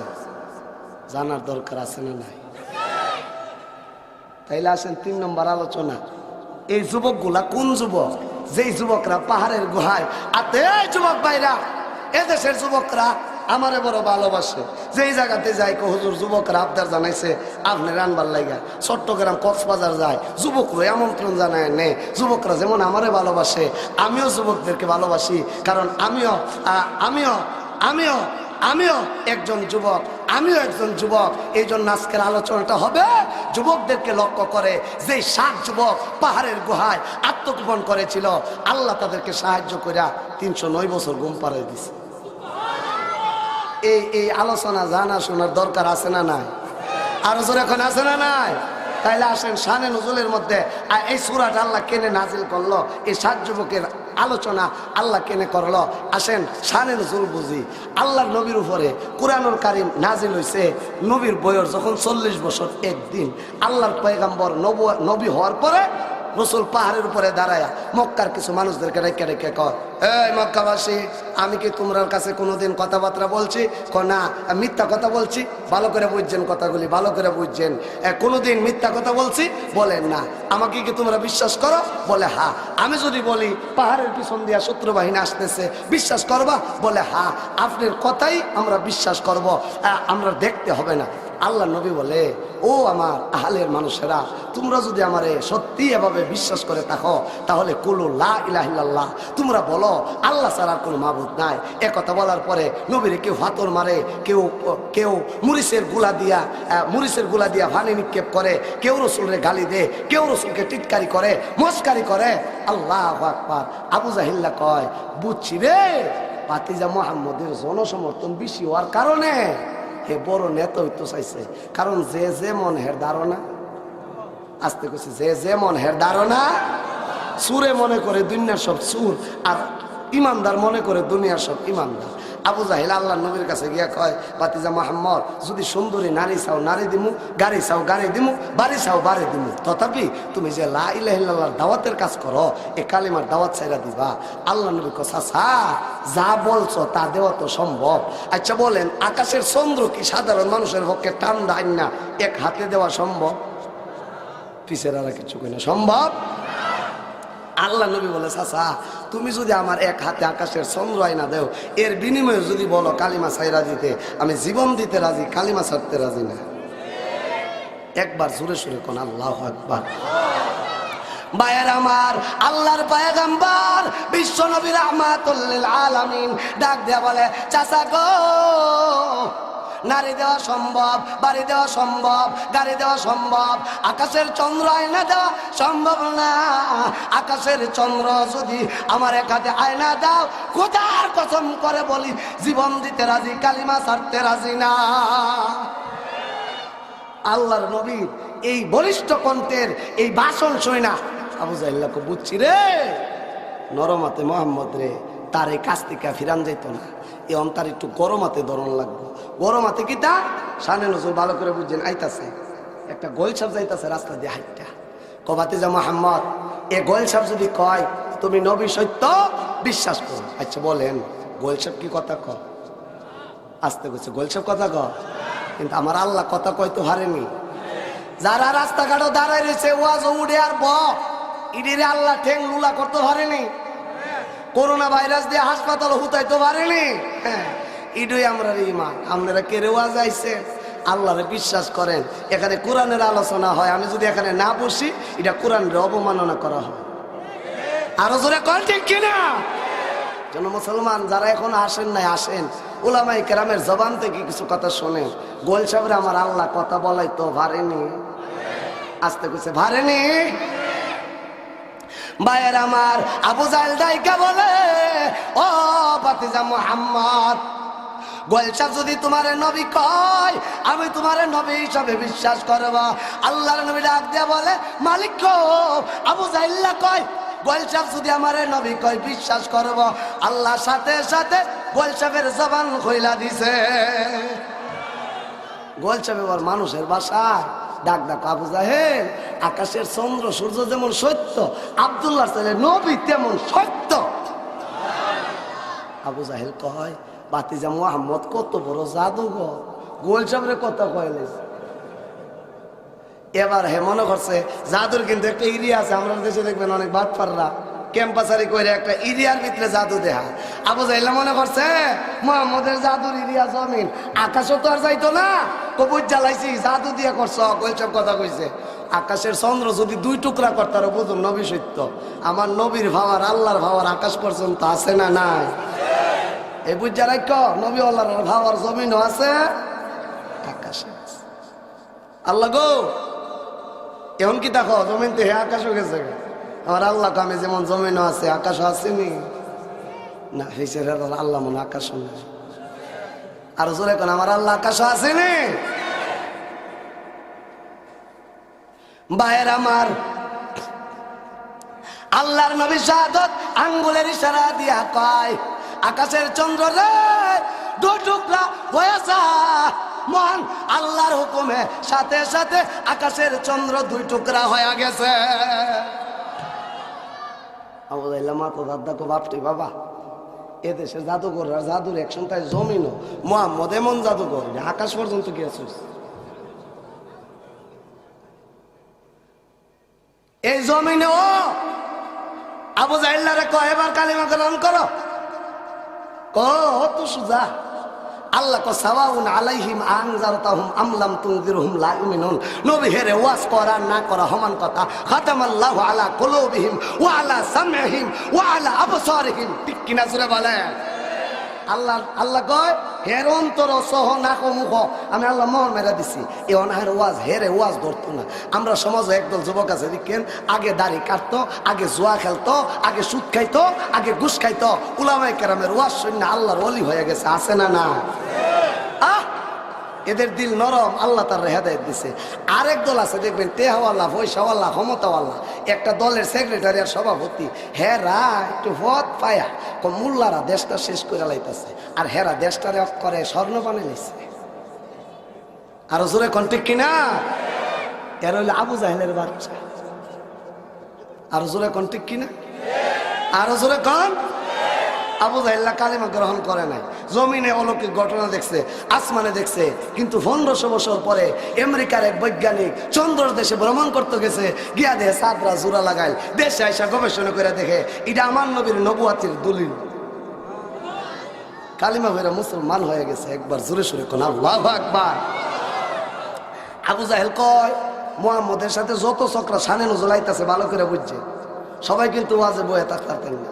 জানার দরকার আছে না নাই? তাইলে আসেন 3 নম্বর আলোচনা। এই যুবকগুলা কোন যুবক? যেই যুবকরা পাহাড়ের গুহায় আতে, যুবক ভাইরা এদেশের যুবকরা আমারে বড় ভালোবাসে। যেই জায়গাতে যাই হুজুর যুবকরা আবদার জানাইছে আপনি রানবার লাগা, চট্টগ্রাম কক্সবাজার যায় যুবকরা আমন্ত্রণ জানায় নে। যুবকরা যেমন আমারে ভালোবাসে আমিও যুবকদেরকে ভালোবাসি, কারণ আমিও একজন যুবক, আমিও একজন যুবক। এই জন্য আজকের আলোচনাটা হবে যুবকদেরকে লক্ষ্য করে। যে 7 যুবক পাহাড়ের গুহায় আত্মগোপন করেছিল আল্লাহ তাদেরকে সাহায্য করে 309 বছর ঘুম পাড়ায় দিছে। এই আলোচনা জানা শোনার দরকার আছে না নাই? আরো জোরে এখন আছে না নাই? তাইলে আসেন শানে নুজুলের মধ্যে এই সূরাটা আল্লাহ কেনে নাজিল করলো, এই 7 যুবকের আলোচনা আল্লাহ কেনে করলো। আসেন শানে নুজুল বুঝি। আল্লাহর নবীর উপরে কোরআনুল কারীম নাজিল হয়েছে নবীর বয়স যখন 40 বছর 1 দিন। আল্লাহর পয়গম্বর নবী হওয়ার পরে রসুল পাহাড়ের উপরে দাঁড়ায়া মক্কার কিছু মানুষদেরকে রেখে রেখে কয়, এই মক্কাবাসী, আমি কি তোমার কাছে কোনোদিন কথাবার্তা বলছি? না, মিথ্যা কথা বলছি? ভালো করে বুঝছেন কথাগুলি, ভালো করে বুঝছেন। কোনোদিন মিথ্যা কথা বলছি? বলেন না। আমাকে কি তোমরা বিশ্বাস করো? বলে হ্যাঁ। আমি যদি বলি পাহাড়ের পিছন দিয়া শত্রু বাহিনী আসতেছে, বিশ্বাস করবা? বলে হ্যাঁ। আপনার কথাই আমরা বিশ্বাস করব, আমরা দেখতে হবে না। আল্লাহ নবী বলে, ও আমার আহলের মানুষেরা, তোমরা যদি আমারে সত্যি এভাবে বিশ্বাস করে থাকো, তাহলে কুলু লা ইলাহা ইল্লাল্লাহ, তোমরা বলো আল্লাহ ছাড়া কোনো মাবুদ নাই। এ কথা বলার পরে নবীরে কেউ হাতর মারে, কেউ কেউ মরিচের গুলা দিয়া পানি নিক্ষেপ করে, কেউ রসুলরে গালি দে, কেউ রসুলকে টিটকারি করে, মস্কারি করে। আল্লাহু আকবার। আবু জাহিল্লা কয়, বুঝছি রে, ভাতিজা মুহাম্মদের জনসমর্থন বেশি হওয়ার কারণে হে বড় নেতা হইতে চাইছে। কারণ যে যে মন হের ধারণা, আসতে কইছে, যে যে মন হের ধারণা, সুরে মনে করে দুনিয়ার সব সুর, আর ইমানদার মনে করে দুনিয়ার সব ইমানদার। আবু জাহিল আল্লাহ নবীর কাছে গিয়া কয়, ভাতিজা মুহাম্মদ, যদি সুন্দরী নারী চাও নারী দিমু, গাড়ি চাও গাড়ি দিমু, বাড়ি চাও বাড়ি দিমু, তথাপি তুমি যে লা ইলাহা ইল্লাল্লাহর দাওয়াতের কাজ করো, এ কালিমার দাওয়াত ছাইরা দিবা। আল্লাহ নবী কয়, চাচা যা বলছো তা দেওয়া তো সম্ভব। আচ্ছা বলেন, আকাশের চন্দ্র কি সাধারণ মানুষের পক্ষে টান দেয় না এক হাতে দেওয়া সম্ভব? পিছের আর কিছু কই না, সম্ভব? আল্লাহ নবী বলে, চাচা তুমি যদি আমার এক হাতে আকাশের চন্দ্র আইনা দেও, এর বিনিময়ে যদি বলো কালিমা ছাইরা দিতে, আমি জীবন দিতে রাজি, কালিমা ছাড়তে রাজি না। একবার জোরে সুরে কোন আল্লাহু আকবার। ভাইয়ের আমার, আল্লাহর পয়গম্বর বিশ্ব নবী রাহমাতুল লিল আলামিন ডাক দেয়া বলে, চাচা গো, নারী দেওয়া সম্ভব, বাড়ি দেওয়া সম্ভব, গাড়ি দেওয়া সম্ভব, আকাশের চন্দ্র আয়না দেওয়া সম্ভব না। আকাশের চন্দ্র যদি আমার এক হাতে আয়না দাও, খোদার কসম করে বলি, জীবন দিতে রাজি, কালিমা ছাড়তে রাজি না। আল্লাহর নবীর এই বলিষ্ঠ কণ্ঠের এই ভাষণ শুই না আবু জাহিল্লাকে বুঝছি রে, নরমাতে মোহাম্মদ রে, তার এই কাছ থেকে ফিরান যাইত না। এই অন্তার একটু গরমাতে ধরন লাগবো। গরমাতে কি তা সানে নজর ভালো করে বুঝছেন, আইতাছে একটা গোল সাপ যাইতাছে রাস্তা দিয়ে হাইটটা, কবাতে যা মোহাম্মদ, এ গোল সাপ যদি কয় তুমি নবী সত্য, বিশ্বাস করো। আচ্ছা বলেন, গোল সাপ কি কথা কয়? আসতে করছে, গোল সাপ কথা কয়, কিন্তু আমার আল্লাহ কথা কইতে পারেনি। যারা রাস্তাঘাটও দাঁড়ায় রয়েছে, ওয়াজ উড়ে আর ইডিরে আল্লাহ ঠেং লুলা করতে পারেনি। করোনা ভাইরাস দিয়ে হাসপাতাল হুতাইতে পারেনি। হ্যাঁ, ইডুই আমরা ইমান। আপনারা কেড়ে ওয়াজ আইছে, আল্লাহরে বিশ্বাস করেন। এখানে কোরআনের আলোচনা হয়, আমি যদি এখানে না বসি, এটা কোরআনের অবমাননা করা হয়। আরো জোরে কল ঠিক কিনা? জন মুসলমান যারা এখন আসেন নাই, আসেন, উলামায়ে কেরামের জবান থেকে কিছু কথা শোনেন। গোল সাহেবের আমার আল্লাহ কথা বলাই তো পারেনি, আসতে কইছে পারেনি। ভাইয়ের আমার, আবু জাহেল ডাইকা বলে, ও ভাতিজা মুহাম্মদ, গোল সাহেব যদি তোমার নবী কয়, আমি তোমার নবী হিসাবে বিশ্বাস করব। আল্লাহর নবী ডাক দিয়া বলে, মালিক গো, আবু জাহেল কয় গোল সাহেব যদি আমার নবী কয় বিশ্বাস করব। আল্লাহ সাথে সাথে গোল সাহেবের জবান খুইলা দিছে। গোল সাহেব এবার মানুষের ভাষায় ডাক ডাক, আবু জাহেল, আকাশের চন্দ্র সূর্য যেমন সত্য, আব্দুল্লাহর ছেলে নবী তেমন সত্য। আবু জাহেল কয়, ভাতিজা মুহাম্মদ কত বড় জাদুঘর, গোল সাহেবের কথা কইলে। এবার হে মনে করছে জাদুর কিন্তু একটা এরিয়া আছে, আমরা দেশে দেখবেন অনেক বাটপাররা ক্যাম্পাসারি করে একটা এরিয়ার ভিতরে জাদু দেখা। আবু জাহেল মনে করছে মুহাম্মদের জাদুর এরিয়া জমিন, আকাশও তো আর যাইতো না, কবুজ জ্বালাইছি জাদু দিয়ে করছ। গোলসব কথা কইছে, আকাশের চন্দ্র যদি দুই টুকরা করতারও বুঝুন নবী সত্য। আমার নবীর ভাবার, আল্লাহর ভাবার আকাশ পর্যন্ত আছে না নাই? এই বুঝ জ্বালাই নবী আল্লাহর ভাবার জমিনও আছে, আকাশে আছে। আল্লাহ গো, এখন কি দেখো জমিন তো হে আকাশও গেছে। আমার আল্লাহ কামে যেমন জমিনও আছে, আকাশও আসেনি না, হিসেবে আল্লাহ মনে আকাশ নেই। আর জোরে এখন আমার আল্লাহ আকাশও আসেনি। ভাইয়ের আমার, আল্লাহর নবী শাহাদত আঙ্গুলের ইশারা দিয়া কয়, আকাশের চন্দ্র রে দু টুকরা হয়ে যা। মহান আল্লাহর হুকুমে সাথে সাথে আকাশের চন্দ্র দুই টুকরা হয়ে গেছে। আবু জাহেল মা তো দাদা কো বাপটি বাবা এদেশের জাদুঘর আর জাদুর একসঙ্গে জমিনও মোহাম্মদ এমন জাদুঘর যে আকাশ পর্যন্ত গিয়েছিস। এই জমিনে ও আবু জাহেলারে কয় এবার কালিমা গ্রহণ করো, কত সুজা। আল্লাহ কো সাওয়াউন আলাইহিম আনজারতাহুম আম লাম তুনজিরহুম লা ইউমিনুন। নবী হেরে ওয়াজ করা না করা সমান কথা। খাতামাল্লাহু আলা কুলুবিহিম ওয়া আলা সামইহিম ওয়া আলা আবসারিহিম। ঠিক কিনা জোরে বলেন? আল্লাহ কয় হের অন্তর সহ নাক মুখ আমি আল্লাহ মোহর মেরা দিছি। এই অনাহের ওয়াজ হেরে ওয়াজ ধরতো না। আমরা সমাজে একদল যুবক আছে দেখেন, আগে দাড়ি কাটতো, আগে জুয়া খেলতো, আগে সুদ খাইতো, আগে ঘুষ খাইতো। উলামায়ে কেরামের ওয়াজ শুনে আল্লাহর ওলি হয়ে গেছে, আছে না? না। এদের দিল নরম, আল্লাহ তার হেদায়েত দিছে। আরেক দল আছে দেখবেন টেহাওয়ালা, পয়সাওয়ালা, ক্ষমতাওয়ালা। একটা দলের সেক্রেটারি আর সভাপতি, হেরা একটু ভদ পায়া মোল্লারা দেশটা শেষ করে লাইতেছে, আর হেরা দেশটারে করে স্বর্ণ বানিয়ে নিচ্ছে। আরো জোরে কোন ঠিক কিনা? এর হইলে আবু জাহেলের বাচ্চা। আরো জোরে কোন ঠিক কিনা? আরো জোরে কোন? আবু জাহেল কালিমা গ্রহণ করে নাই। জমিনে অলৌকিক ঘটনা দেখছে, আসমানে দেখছে, কিন্তু 1500 বছর পরে আমেরিকার এক বৈজ্ঞানিক চন্দ্র দেশে ভ্রমণ করতে গেছে, গিয়া দেহে সাদরা জোড়া লাগাইল, দেশে আইসা গবেষণা করে দেখে এটা আমার নবীর নবুয়াতির দলিল। কালিমা হয়ে মুসলমান হয়ে গেছে। একবার জোরে সোরে কোন আল্লাহু আকবার। আবু জাহেল কয় মুহাম্মদের সাথে যত চক্র সানে নজর আইতাছে ভালো করে বুঝছে। সবাই কিন্তু ওয়াজে বয়ে থাকতেন না।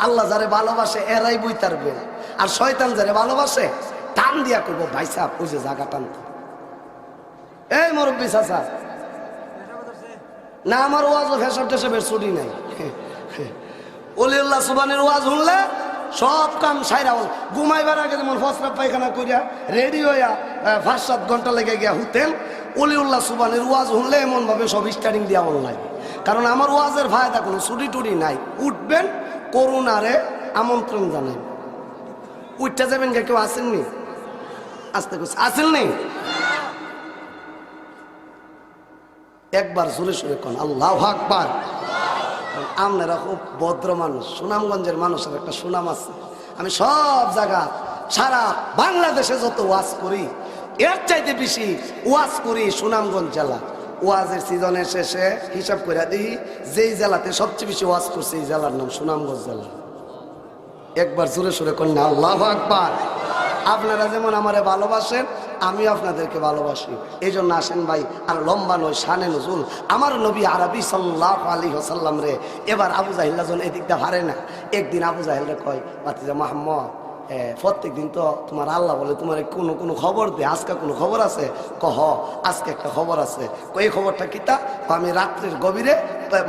আল্লাহ যারে ভালোবাসে এরাই বই তারবে, আর শয়তান যারে ভালোবাসে টান দিয়া করবো ভাই সাহেব ওই যে জায়গা টানতো। এই মুরব্বী চাচা না, আমার ওয়াজও ফেসব টেসবের ছুটি নাই। ওলিউল্লাহ সুবহানের ওয়াজ শুনলে সব কাম সাইরা হল। ঘুমাইবার আগে যেমন ফসরা পায়খানা করিয়া রেডি হইয়া 5-7 ঘন্টা লেগে গিয়া হুতেন, ওলিউল্লাহ সুবহানের ওয়াজ শুনলে এমন ভাবে সব স্টার্টিং দিয়া অনলাইন। কারণ আমার ওয়াজের ফায়দা কোনো ছুটি টুটি নাই। উঠবেন, করুণারে আমন্ত্রণ জানাই, উঠতে যাবেন। কেউ আসেননি? আসতে আসেননি? একবার জোরে সোরে কোন আল্লাহু আকবার। আপনারা খুব ভদ্র মানুষ, সুনামগঞ্জের মানুষের একটা সুনাম আছে। আমি সব জায়গা সারা বাংলাদেশে যত ওয়াজ করি এর চাইতে বেশি ওয়াজ করি সুনামগঞ্জ জেলা। ওয়াজের সিজনের শেষে হিসাব করে দিই যেই জেলাতে সবচেয়ে বেশি ওয়াজ করছে এই জেলার নাম সুনামগঞ্জ জেলা। একবার জোরে সোরে কোন আল্লাহু আকবার। আপনারা যেমন আমারে ভালোবাসেন আমি আপনাদেরকে ভালোবাসি, এই জন্য আসেন ভাই আর লম্বা নয়, শানে নজুল আমার নবী আরবি সাল্লাল্লাহু আলাইহি ওয়াসাল্লাম রে। এবার আবু জাহেল যখন এদিকটা হারে না, একদিন আবু জাহেল রে কয় ভাতিজা মুহাম্মদ, প্রত্যেক দিন তো তোমার আল্লাহ বলে তোমার কোনো খবর দে, আজকে কোনো খবর আছে? কহ আজকে একটা খবর আছে। এই খবরটা কিতা? আমি রাত্রের গভীরে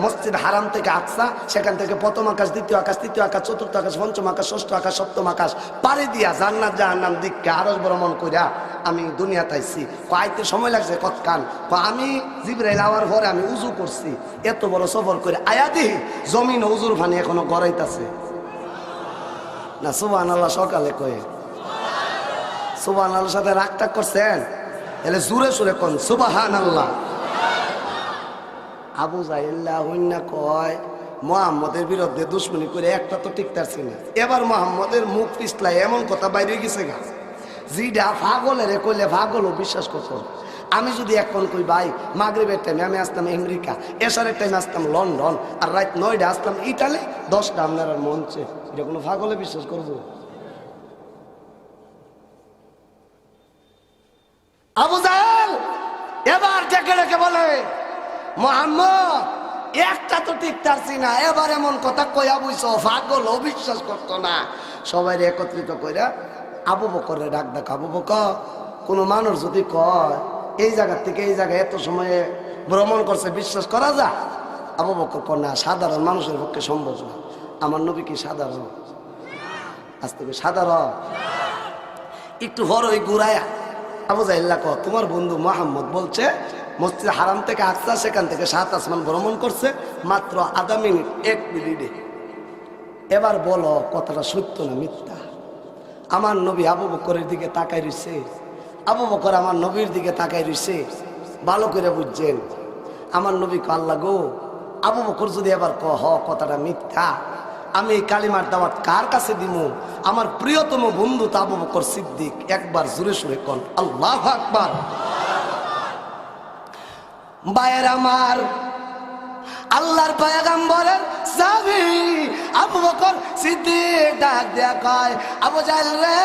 মসজিদ হারাম থেকে আকসা, সেখান থেকে প্রথম আকাশ, দ্বিতীয় আকাশ, তৃতীয় আকাশ, চতুর্থ আকাশ, পঞ্চম আকাশ, ষষ্ঠ আকাশ, সপ্তম আকাশ পাড়ি দিয়া জান্নাত জাহান্নাম দিককে আরজ ভ্রমণ কইরা আমি দুনিয়াতে আইছি। আইতে সময় লাগছে কতক্ষণ? আমি জিবরাইল আওয়ার পরে আমি উজু করছি, এত বড় সফর করে আয়া দিহি জমিন উজুর পানি এখনো গড়াইতাছে না। সুবহানাল্লাহ সকালে কয়ে সুবহানাল্লাহর সাথে রাগ টাগ করছেন? এলে জোরে সুরে কোন সুবহানাল্লাহ। আবু জাহেল হইনা কয় মুহাম্মদের বিরুদ্ধে দুশ্মনী করে একটা তো টিকতারছি না। এবার মুহাম্মদের মুখ পিছলাই এমন কথা বাইরে গেছে গা, যেটা পাগলের কইলে পাগলও বিশ্বাস করতো। আমি যদি এখন কই ভাই মাগরিবের টাইমে আমি আসতাম আমেরিকা, এশারের টাইমে আসতাম লন্ডন, আর রাত 9টা আসতাম ইটালি, 10টা আপনার মঞ্চে, এটা কোনো পাগলে বিশ্বাস করবো? আবু জাহেল এবার ডেকে ডেকে বলে মুহাম্মদ একটা তো টিকতারছি না, এবার এমন কথা কইয়া বুঝছো পাগল অবিশ্বাস করতো না। সবাই একত্রিত কইরা আবু বকরে ডাক ডাক, আবু বকর কোনো মানুষ যদি কয় এই জায়গার থেকে এই জায়গায় এত সময়ে ভ্রমণ করছে বিশ্বাস করা যায়? আবু বকর কয় না, সাধারণ মানুষের পক্ষে সম্ভব না। আমার নবী কি সাধারণ? আজ থেকে সাধারণ একটু বড় ওই ঘুরায়া আবু জাহেল কয় তোমার বন্ধু মুহাম্মদ বলছে মসজিদ হারাম থেকে আকসা, সেখান থেকে 7 আসমান ভ্রমণ করছে মাত্র আধা মিনিট, 1 মিনিটে। এবার বলো কথাটা সত্য না মিথ্যা? আমার নবী আবু বকরের দিকে তাকাই রইছে, আবু বকর আমার নবীর দিকে তাকাই রইছে। ভালো করে বুঝছেন আমার নবী আল্লাহ গো আবু বকর যদি এবার কথাটা মিথ্যা, আমি এই কালিমার দাওয়াত কার কাছে দিমু? আমার প্রিয়তম বন্ধু তো আবু বকর সিদ্দিক। একবার জোরে সুরে কোন আল্লাহু আকবার। ভাইয়ের আমার, আল্লাহর পয়গম্বরের সাহাবী আবু বকর সিদ্দিক ডাক দেয়া কয়, আবু জাহেল রে,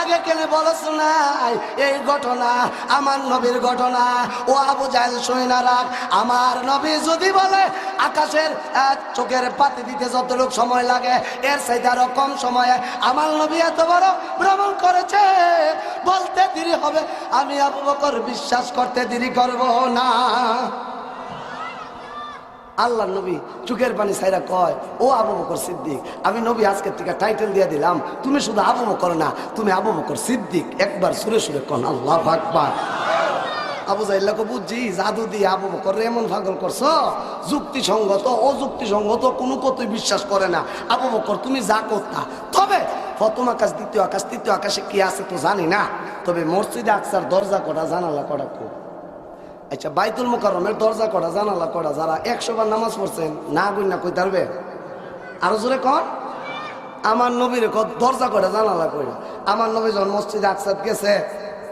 আগে কেন বলছ নাই এই ঘটনা, আমার নবীর ঘটনা? ও আবু জাহেল শুনে না রাখ, আমার নবী যদি বলে আকাশের চোখের পাতি দিতে যতটুক সময় লাগে এর চাইতে আরো কম সময়ে আমার নবী এত বড় ভ্রমণ করেছে, বলতে দেরি হবে, আমি আবু বকর বিশ্বাস করতে দেরি করব না। আল্লাহ নবী চোখের পানি ছাইরা কয়, ও আবু বকর সিদ্দিক, আমি নবী আজকের থেকে টাইটেল দিয়ে দিলাম, তুমি শুধু আবু বকর না, তুমি আবু বকর সিদ্দিক। একবার সুরে সুরে কোন আল্লাহু আকবার। আবু জাহেলকে বুঝছি জাদু দিয়ে আবু বকর এমন পাগল করছো, যুক্তিসঙ্গত অযুক্তিসঙ্গত কোনো কথাই বিশ্বাস করে না। আবু বকর তুমি যা করতা, তবে প্রথম আকাশ, দ্বিতীয় আকাশ, তৃতীয় আকাশে কি আছে তো জানি না, তবে মসজিদে আকসার দরজা কটা, জানালা কটা খুব। আচ্ছা, বাইতুল মুকাররমের দরজা কটা, জানালা কটা? যারা 100 বার নামাজ পড়ছেন না গুণ না কইতে পারবে? আরো জোরে কর। আমার নবীর দরজা কটা, জানালা কটা? আমার নবী যখন মসজিদে আকসাদ গেছে,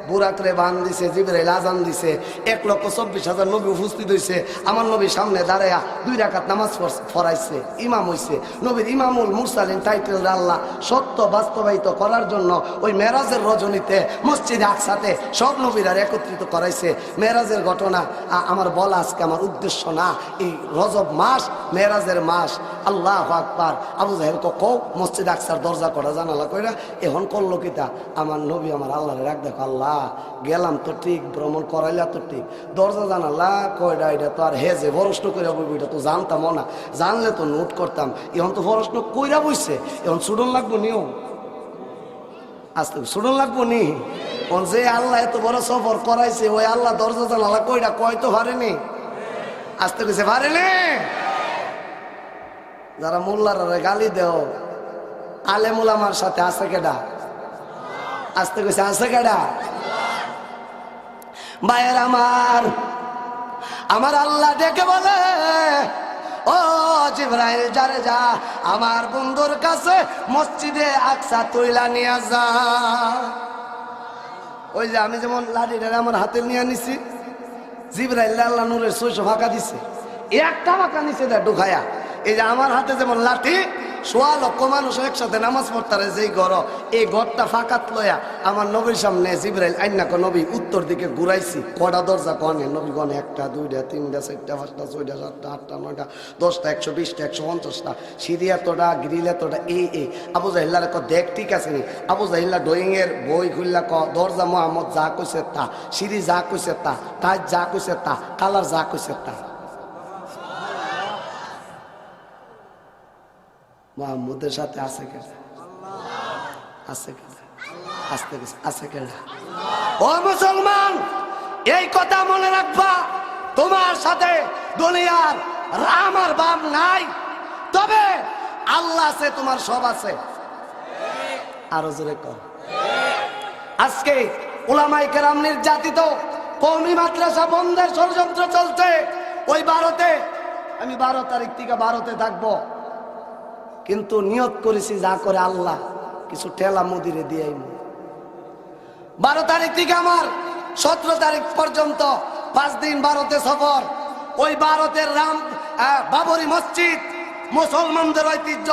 বুরাকরে বান দিছে, জিবরাইল আজান দিছে, 1,24,000 নবী উপস্থিত হয়েছে। আমার নবীর সামনে দাঁড়ায়া 2 রাকাত নামাজ পড়াইছে, ইমাম হইছে। নবীর ইমামুল মুরসালিন টাইটেল আল্লাহ সত্য বাস্তবায়িত করার জন্য ওই মেরাজের রজনীতে মসজিদে আকসাতে সব নবীরা একত্রিত করাইছে। মেরাজের ঘটনা আমার বলা আজকে আমার উদ্দেশ্য না। এই রজব মাস মেরাজের মাস। আল্লাহু আকবার। আবু জাহেল কও মসজিদ আকসার দরজা করা, জানালা কইরা এখন করলো কিতা? আমার নবী আমার আল্লাহরে রাখ দেখো, আল্লাহ গেলাম তো ঠিক, ভ্রমণ করাইলা তো ঠিক, দরজা জানালা কয়টা, এটা তো আর হেজে প্রশ্ন করে বইব, এটা তো জানতাম না, জানলে তো নোট করতাম। এখন তো প্রশ্ন কইরা বইছে, এখন ছুটন লাগবো নিও, আস্তে ছুটন লাগবো নি। যে আল্লাহ এত বড় সফর করাইছে, ওই আল্লাহ দরজা জানালা কয়টা কয় তো পারেনি, আসতে কইছে পারেনি। যারা মোল্লারে গালি দেও, আলেমুল আমার সাথে আছে কেডা? আসতে কইছে আছে কেডা? ভাইয়ের আমার, আমার আল্লাহ ডেকে বলে, ও জিবরাইল যারে যা আমার বন্ধুর কাছে মসজিদে আকসা তুইলা নিয়ে যা। ওই যে আমি যেমন লাঠিটা আমার হাতে নিয়ে নিছি, জিবরাইল আল্লাহ নূরের 600 ফাঁকা দিছে, একটা ফাঁকা নিছে দা ঢুকায়া। এই যে আমার হাতে যেমন লাঠি, 1.25 লক্ষ মানুষ একসাথে নামাজ পড়তারে যেই ঘর, এই ঘরটা ফাঁকাত লয়া আমার নবীর সামনে জিবরাইল আইনা নবী উত্তর দিকে ঘুরাইছি। কটা দরজা কনে? নবী গনে 1টা 2টা 3টা 4টা 5টা 6টা 7টা 8টা 9টা 10টা 120টা 150টা সিঁড়ি এতটা, গ্রিল এতটা। এই আবু জাহিল্লার দেখ ঠিক আছে নি? আবু জাহিল্লা ড্রয়িং এর বই খুললা দরজা মোহাম্মদ যা কইছে তা, সিঁড়ি যা কইছে তা, টাইজ যা কইছে তা, কালার যা কইছে তা। মোহাম্মদের সাথে আছে কেডা? আছে কেডা? আসতে গেছে আছে কেডা? ও মুসলমান, এই কথা মনে রাখবা, তোমার সাথে দুনিয়ার রাম আর বাম নাই, তবে আল্লাহ আছে, তোমার সব আছে। আরো জোরে কর। আজকে উলামায়ে কেরাম নির্যাতিত, কওমি মাদ্রাসা বন্ধের ষড়যন্ত্র চলছে। ওই ভারতে, আমি 12 তারিখ থেকে ভারতে থাকবো, কিন্তু নিয়ত করেছি যা করে আল্লাহ কিছু ঠেলা মুদিরে দিয়ে 12 তারিখ থেকে আমার 17 তারিখ পর্যন্ত 5 দিন ভারতে সফর। ওই ভারতের বাবরি মসজিদ মুসলমানদের ঐতিহ্য,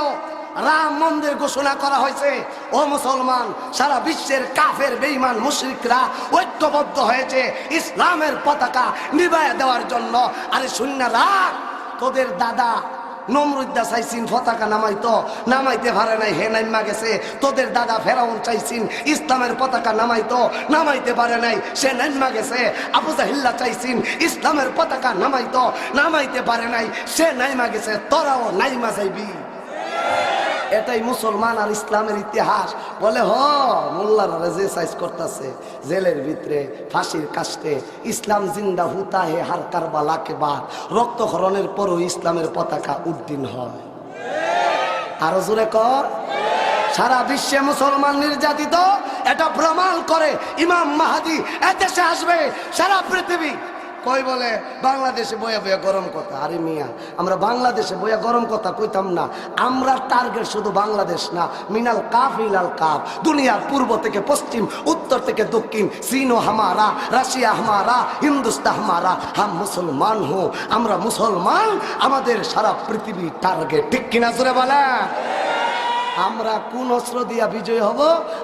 রাম মন্দির ঘোষণা করা হয়েছে। ও মুসলমান, সারা বিশ্বের কাফের বেঈমান মুশরিকরা ঐক্যবদ্ধ হয়েছে ইসলামের পতাকা নিভাইয়া দেওয়ার জন্য। আরে শূন্য রাখ, তোদের দাদা নমরুদ্দা চাইছিন পতাকা নামাইতে পারে নাই, হে নাইমা গেছে। তোদের দাদা ফেরাউন চাইছিন ইসলামের পতাকা নামাইতে পারে নাই, সে নাইমা গেছে। আবু জাহিল্লা চাইছিন ইসলামের পতাকা নামাইতে পারে নাই, সে নাইমা গেছে। তোরাও নাইমা যাইবি। এটাই মুসলমান আর ইসলামের ইতিহাস। বলে মোল্লারা যে সাইজ করতেছে জেলের ভিতরে, ফাঁসির কাস্টে, ইসলাম জিন্দা হুতা হে হার কারবালা কে বাদ, রক্তক্ষরণের পরও ইসলামের পতাকা উড্ডীন হয়। আরো জোরে কর। সারা বিশ্বে মুসলমান নির্যাতিত, এটা প্রমাণ করে ইমাম মাহাদি এদেশে আসবে। সারা পৃথিবী ওই বলে বাংলাদেশে বইয়া বইয়া গরম কথা। আরে মিয়া, আমরা বাংলাদেশে বইয়া গরম কথা কইতাম না। আমরা টার্গেট শুধু বাংলাদেশ না, মিনাল কাফ ইলাল কাফ, দুনিয়ার পূর্ব থেকে পশ্চিম, উত্তর থেকে দক্ষিণ। চীন হামারা, রাশিয়া হামারা, হিন্দুস্তান হামারা, হাম মুসলমান হো, আমরা মুসলমান, আমাদের সারা পৃথিবী টার্গেট। ঠিক কিনা জোরে বলে? আমরা কোন অস্ত্র দিয়া বিজয় হব?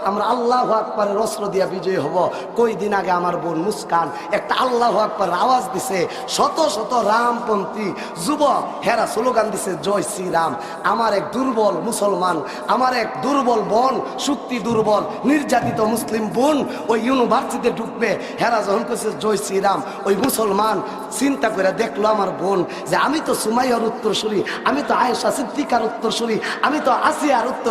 আমরা আল্লাহু আকবারের অস্ত্র দিয়া বিজয় হব। কয়দিন আগে আমার বোন মুস্কান একটা আল্লাহু আকবার আওয়াজ দিছে, শত শত রামপন্থী যুবক হেরা স্লোগান দিছে জয় শ্রীরাম। আমার এক দুর্বল মুসলমান, আমার এক দুর্বল বোন, শক্তি দুর্বল নির্যাতিত মুসলিম বোন ওই ইউনিভার্সিটিতে ঢুকবে, হেরা যখন কইছে জয় শ্রীরাম, ওই মুসলমান চিন্তা করে দেখলো আমার বোন যে আমি তো সুমাইয়ার উত্তরসূরি, আমি তো আয়েশা সিদ্দিকার উত্তরসূরি, আমি তো আসিয়ার উত্তরসূরি।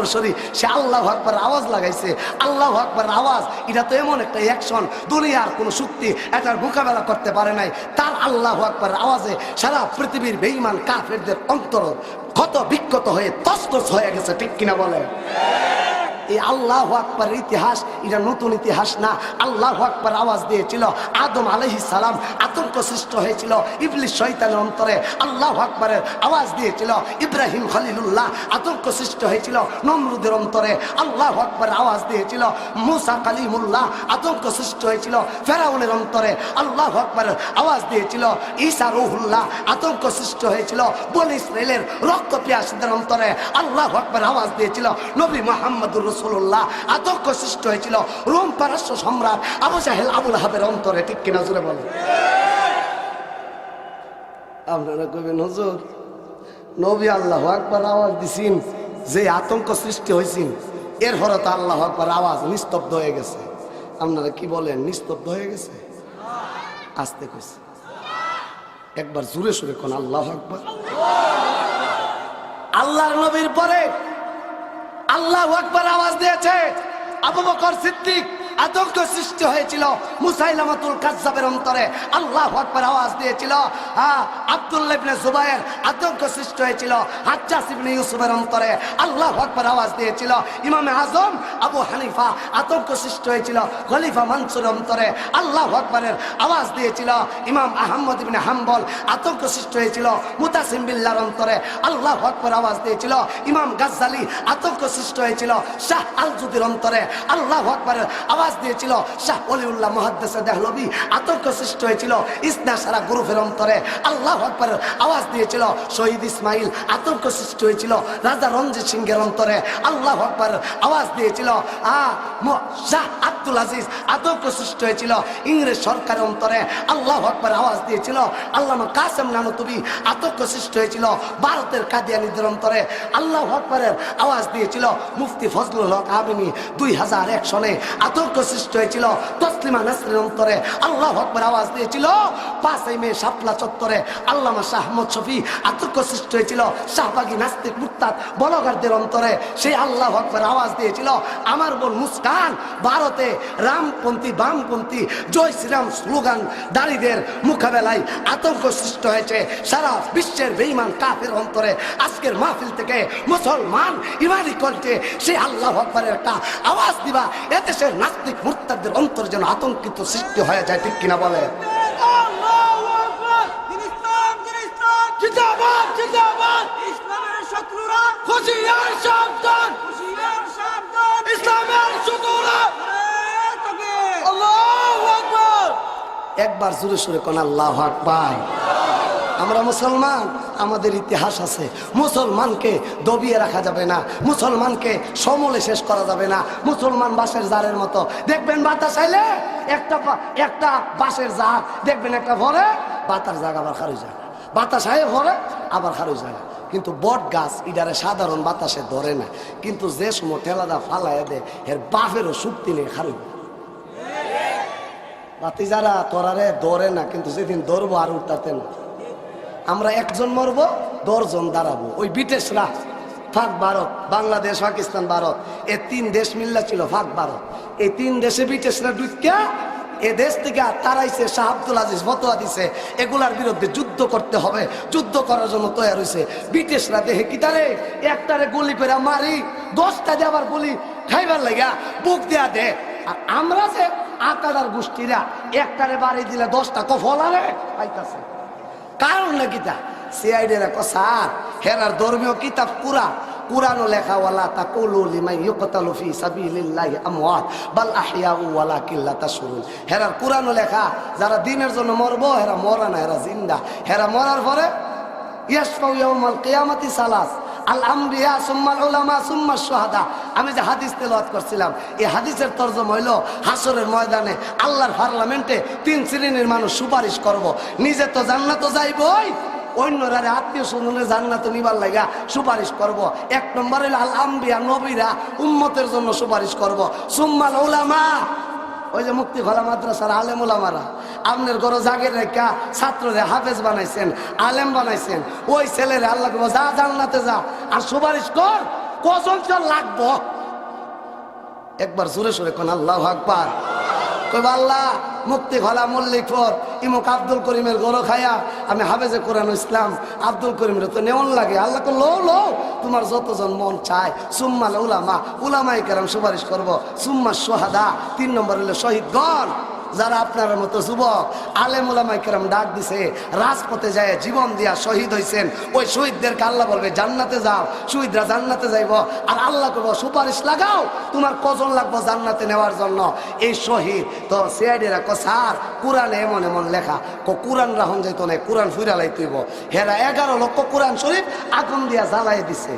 সে আল্লাহু আকবার আওয়াজ লাগাইছে। আল্লাহু আকবার আওয়াজ, এটা তো এমন একটা অ্যাকশন, দুনিয়ার কোনো শক্তি এটার মোকাবেলা করতে পারে নাই। তার আল্লাহু আকবার আওয়াজে সারা পৃথিবীর বেঈমান কাফেরদের অন্তর ক্ষত বিক্ষত হয়ে তছনছ হয়ে গেছে। ঠিক কিনা বলে? এই আল্লাহু আকবারের ইতিহাস এটা নতুন ইতিহাস না। আল্লাহু আকবার আওয়াজ দিয়েছিল আদম আলাইহিস সালাম, আতঙ্ক সৃষ্ট হয়েছিল ইবলিস শয়তানের অন্তরে। আল্লাহু আকবারের আওয়াজ দিয়েছিল ইব্রাহিম খলিলুল্লাহ, আতঙ্ক সৃষ্ট হয়েছিল নমরুদের অন্তরে। আল্লাহু আকবার আওয়াজ দিয়েছিল মুসা কালিমুল্লাহ, আতঙ্ক সৃষ্ট হয়েছিল ফেরাউনের অন্তরে। আল্লাহু আকবারের আওয়াজ দিয়েছিল ঈসা রূহুল্লাহ, আতঙ্ক সৃষ্ট হয়েছিল বনী ইসরাইলের রক্ত পিয়াসীদের অন্তরে। আল্লাহু আকবার আওয়াজ দিয়েছিল নবী মুহাম্মদুর রাসূলুল্লাহ, আতঙ্ক সৃষ্টি হয়েছিল রোম পারস্য সম্রাট আবু জাহেল আবুল আহাবের অন্তরে। ঠিক কিনা জোরে বলেন? আপনারা কইবেন হুজুর নবী আল্লাহু আকবার আওয়াজ দিছেন, যে আতঙ্ক সৃষ্টি হয়েছেন এর পরে তো আল্লাহু আকবার আওয়াজ নিস্তব্ধ হয়ে গেছে। আপনারা কি বলেন নিস্তব্ধ হয়ে গেছে? আস্তে কইছে, একবার জোরে সোরে কোন আল্লাহু আকবার। আল্লাহর নবীর পরে আল্লাহু আকবার আওয়াজ দিয়েছে আবু বকর সিদ্দিক, আতঙ্ক সৃষ্টি হয়েছিল মুসাইলামাতুল কাজ্জাবের অন্তরে। আল্লাহু আকবার আওয়াজ দিয়েছিল আব্দুল্লাহ ইবনে জুবায়ের, আতঙ্ক সৃষ্টি হয়েছিল হাজ্জাজ ইবনে ইউসুফের অন্তরে। আল্লাহু আকবার আওয়াজ দিয়েছিল ইমামে আজম আবু হানিফা, আতঙ্ক সৃষ্টি হয়েছিল খলিফা মানসুরের অন্তরে। আল্লাহু আকবারের আওয়াজ দিয়েছিল ইমাম আহমদ ইবনে হাম্বল, আতঙ্ক সৃষ্টি হয়েছিল মুতাসিম বিল্লাহর অন্তরে। আল্লাহু আকবার আওয়াজ দিয়েছিল ইমাম গাজ্জালি, আতঙ্ক সৃষ্টি হয়েছিল শাহ আল-জুদির অন্তরে। আল্লাহু আকবারের আওয়াজ দিয়েছিল শাহ ওলিউল্লাহ মুহাদ্দিস দেহলভী, আতঙ্ক সৃষ্টি হয়েছিল ইসনা সারা গ্রুপের অন্তরে। আল্লাহু আকবারের আওয়াজ দিয়েছিল শহীদ ইসমাইল, আতঙ্ক সৃষ্টি হয়েছিল রাজা রঞ্জিত সিংহের অন্তরে। আল্লাহু আকবারের আওয়াজ দিয়েছিল শাহ আব্দুল আজিজ, আতঙ্ক সৃষ্টি হয়েছিল ইংরেজ সরকারের অন্তরে। আল্লাহু আকবার আওয়াজ দিয়েছিল আল্লামা কাসেম নানুতুবি, আতঙ্ক সৃষ্টি হয়েছিল ভারতের কাদিয়ানীদের অন্তরে। আল্লাহু আকবারের আওয়াজ দিয়েছিল মুফতি ফজলুল হক আমিনী 2001 সনে, আতঙ্ক সৃষ্টি হয়েছিল তসলিমা নাসরিনের অন্তরে। আল্লাহু আকবার আওয়াজ দিয়েছিল 5 মে শাপলা চত্বরে আল্লামা শাহ আহমদ শফি, আতঙ্ক সৃষ্টি হয়েছিল শাহবাগী নাস্তিক মুরতাদ বলগারদের অন্তরে। সেই আল্লাহু আকবার আওয়াজ দিয়েছিল আমার বোন মুস্কান ভারতে রামপন্থী বামপন্থী জয় শ্রীরাম স্লোগান দাঁড়িদের মোকাবেলায় আতঙ্ক সৃষ্টি হয়েছে সারা বিশ্বের বেঈমান কাফের অন্তরে। আজকের মাহফিল থেকে মুসলমান ইমানি কণ্ঠে সেই আল্লাহু আকবারের একটা আওয়াজ দিবা, এদেশের নাস্তিক মুরতাদদের অন্তরে যেন আতঙ্কিত সৃষ্টি হয়ে যায়। ঠিক কিনা বলে? আল্লাহু আকবার। দিন ইসলাম জিন্দাবাদ জিন্দাবাদ। ইসলামের শত্রুরা হুঁশিয়ার সাবধান, হুঁশিয়ার সাবধান। ইসলামের শত্রুরা তাকবীর। আল্লাহু আকবার। একবার জোরে সোরে কোন আল্লাহু আকবার। আমরা মুসলমান, আমাদের ইতিহাস আছে। মুসলমানকে দবিয়ে রাখা যাবে না, মুসলমানকে সমূলে শেষ করা যাবে না। মুসলমান বাঁশের জারের মতো, দেখবেন বাতাস আইলে একটা বাঁশের জার দেখবেন একটা ভরে বাতার জায়গা আবার খারুই যায়, বাতাস আয়ে ভরে আবার খারুই যায়। কিন্তু বট গাছ ইডারে সাধারণ বাতাসে ধরে না, কিন্তু যে সময় ঠেলাদা ফালাইয়া দেয় এর বাপেরও শক্তি নেই খারুই। বাতি যারা তোরারে ধরে না, কিন্তু যেদিন ধরবো আর উঠতে না। আমরা একজন মরবো 10 জন দাঁড়াবো। ওই ব্রিটিশরা ফাঁক ভারত, বাংলাদেশ পাকিস্তান ভারত, এই 3 দেশ মিল্লা ছিল ফাঁক ভারত। এই 3 দেশে ব্রিটিশরা ঢুকিয়া এ দেশ থেকে তারাইছে। শাহ আব্দুল আজিজ ফতোয়া দিছে এগুলার বিরুদ্ধে যুদ্ধ করতে হবে, যুদ্ধ করার জন্য তৈরি হয়েছে। ব্রিটিশরা দেখে কি তারে একটারে গুলি করে মারি, 10টা দিয়ে আবার গুলি খাইবার লাগা বুক দেয়া দে আর আমরা যে আকাদার গোষ্ঠীরা একটারে বাড়ি দিলে 10টা কফলারে পাইতাছে। কারণ নাকি তা সিআইডিরা স্যার হেরার ধর্মীয় কিতাব কুরআনও লেখা ওয়ালা তাকুলু লিমান ইউকতালু ফি সাবিলিল্লাহি আমওয়াত বাল আহইয়াউ ওয়ালাকিন লা তাশউরুন। হেরার কুরআনও লেখা যারা দ্বীনের জন্য মরবো হেরা মরা না, হেরা জিন্দা। হেরা মরার পরে ইয়াশফাউ ইয়াউমাল কিয়ামাতি সালাস আল আমবিয়া সুম্মাল উলামা সুম্মাশ শুহাদা। আমি যে হাদিস তেলাওয়াত করছিলাম এই হাদিসের তরজমা হইল হাসরের ময়দানে আল্লাহর পার্লামেন্টে 3 শ্রেণীর মানুষ সুপারিশ করব। নিজে তো জান্নাতে যাইবই, অন্যরা আত্মীয় স্বজনের জান্নাতে নিবার লাগা সুপারিশ করব। 1 নম্বর হইল আল আম্বিয়া নবীরা উম্মতের জন্য সুপারিশ করব। সুম্মাল উলামা ওই যে মুক্তি খোলা মাদ্রাসার আলেম উলামারা আপনার ঘরে জাগের রেখা ছাত্ররে হাফেজ বানাইছেন, আলেম বানাইছেন, ওই ছেলেরে আল্লাহ যা জান্নাতে যা আর সুপারিশ কর। কজন লাগবো একবার জোরে সোরে কোন আল্লাহু আকবার। কইবা আল্লাহ মুক্তি খোলা মল্লিকপুর ইমুক আব্দুল করিমের গরো খায়া আমি হাফেজে কোরআন ইসলাম আব্দুল করিমের তো নেওয়ান লাগে। আল্লাহ লো তোমার যতজন মন চায়। সুম্মাল উলামা উলামায়ে কেরাম সুপারিশ করব। সুম্মা শুহাদা 3 নম্বর হলো শহীদগণ, যারা আপনার মতো যুবক আলেম উলামায়ে কেরাম ডাক দিছে রাজপথে যায় জীবন দিয়া শহীদ হইছেন, ওই শহীদদেরকে আল্লাহ বলবে জান্নাতে যাও। শহীদরা জান্নাতে যাইব আর আল্লাহ করবো সুপারিশ লাগাও তোমার কজন লাগবো জান্নাতে নেওয়ার জন্য। এই শহীদ তো সিআইডিরা স্যার কোরআনে এমন এমন লেখা কোরআন রাহন যাইতো না, কোরআন ফুইরালাই তুইব। হেরা 11 লক্ষ কোরআন শরীফ আগুন দিয়া জ্বালাই দিছে।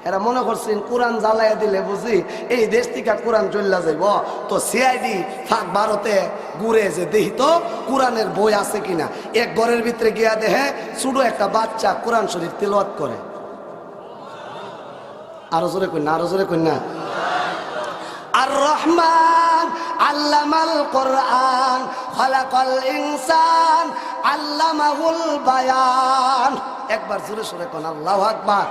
এরা মনে করছেন কোরআন জ্বালাইয়া দিলে বুঝি এই দেশ থেকে কোরআন চল্লা যাইব। তো সিআইডি ফাঁক ভারতে ঘুরে যে দেখি তো কোরআনের বই আছে কিনা। এক ঘরের ভিতরে গিয়া দেখে ছোট একটা বাচ্চা কোরআন শরীফ তিলাওয়াত করে। আরো জোরে কই না, আরো জোরে কই না। আর রহমান আল্লামাল কোরআন খালাকাল ইনসান আল্লামাহুল বায়ান। একবার জোরে সোরে কোন আল্লাহু আকবার।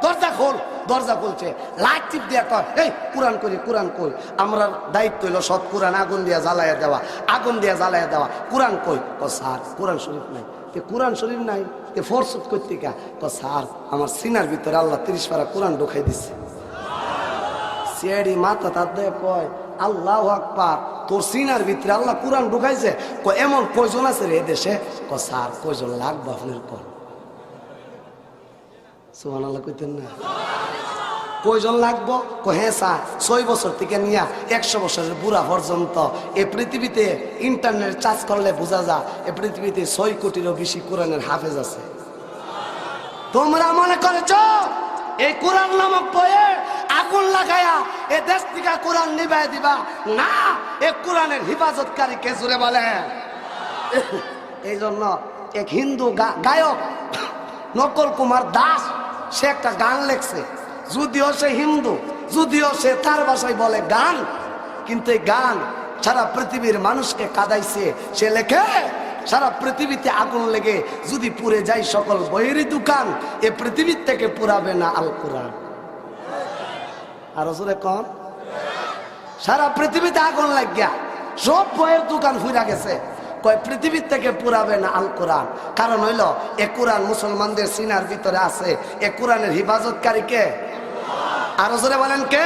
দরজা খোল, দরজা খুলছে লাইট টিপ দিয়া কর এই কোরআন করি কোরআন কই। আমরা দায়িত্ব হইলো সব কোরআন আগুন দিয়া জ্বালাইয়া দেওয়া, আগুন দিয়া জ্বালাইয়া দেওয়া। কোরআন কই? স্যার কোরআন শরীফ নাই। কোরআন শরীফ নাই ফোরসুট করতে কা? স্যার আমার সিনার ভিতরে আল্লাহ 30 পারা কোরআন ঢুকাই দিচ্ছে। সিআইডি মাথা তার দেয় কয় আল্লাহু আকবার, তোর সিনার ভিতরে আল্লাহ কোরআন ঢুকাইছে। এমন কয়জন আছে রে দেশে? স্যার কয়জন লাগবে আপনার কর? সুবহানাল্লাহ কইতেন না? কয়জন লাগবো? হ্যাঁ স্যার 6 বছর থেকে নিয়ে 100 বছরের বুড়া পর্যন্ত এই পৃথিবীতে ইন্টারনেট চার্জ করলে বোঝা যায় এই পৃথিবীতে 6 কোটিরও বেশি কোরআনের হাফেজ আছে। তোমরা মনে করেছ এই কোরআন নামক বইয়ে আগুন লাগায়া এ দেশ থেকে কোরআন নিভাই দিবা? না, এ কোরআনের হিফাজতকারী কে জুড়ে বলে। এই জন্য এক হিন্দু গায়ক নকল কুমার দাস সে একটা গান লেখছে। যদিও সে হিন্দু, যদিও সে তার ভাষায় বলে গান, কিন্তু এই গান সারা পৃথিবীর মানুষকে কাঁদাইছে। সে লেখে সারা পৃথিবীতে আগুন লেগে যদি পুড়ে যায় সকল বইয়েরই দোকান, এ পৃথিবীর থেকে পুরাবে না আল কোরআন। আরো জোরে কন। সারা পৃথিবীতে আগুন লাগিয়া সব বইয়ের দোকান ফুরা গেছে, কয় পৃথিবীর থেকে পুরাবে না আল কোরআন। কারণ হইল এ কোরআন মুসলমানদের সিনার ভিতরে আছে। এ কোরআনের হিফাজতকারী কে? আরো জোরে বলেন কে?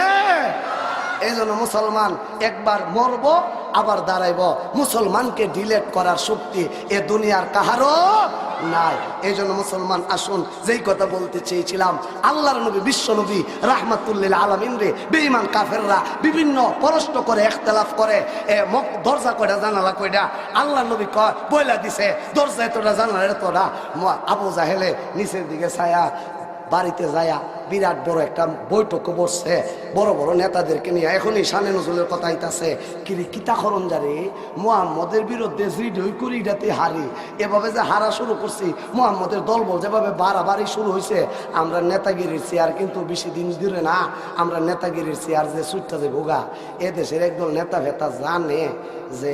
এই জন্য মুসলমান একবার মরবো আবার দাঁড়াইব। মুসলমানকে ডিলেট করার শক্তি এ দুনিয়ার কাহারও নাই। এই জন্য মুসলমান আসুন, যেই কথা বলতে চেয়েছিলাম, আল্লাহর নবী বিশ্ব নবী রাহমাতুল্লিল আলামিন রে বেঈমান কাফেররা বিভিন্ন প্রশ্ন করে ইখতিলাফ করে দরজা কয়টা জানালা কয়টা আল্লাহ নবী কয় বইলা দিছে দরজা এতটা জানালা এতটা। আবু জাহেলে নিচের দিকে ছায়া বাড়িতে যায়া বিরাট বড় একটা বৈঠক বসছে বড় বড় নেতাদেরকে নিয়ে। এখনই শানে নজরুলের কথা আইতাছে কিতা খরণ যারে মুহাম্মদের বিরুদ্ধে জিডই করি এটাতে হারি। এভাবে যে হারা শুরু করছি, মুহাম্মদের দলবল যেভাবে বাড়াবাড়ি শুরু হয়েছে, আমরা নেতাগিরির চেয়ার কিন্তু বেশি দিন ধরে না, আমরা নেতাগিরির চেয়ার যে সুটটা যে ভোগা। এ দেশের একদল নেতা ভেতা জানে যে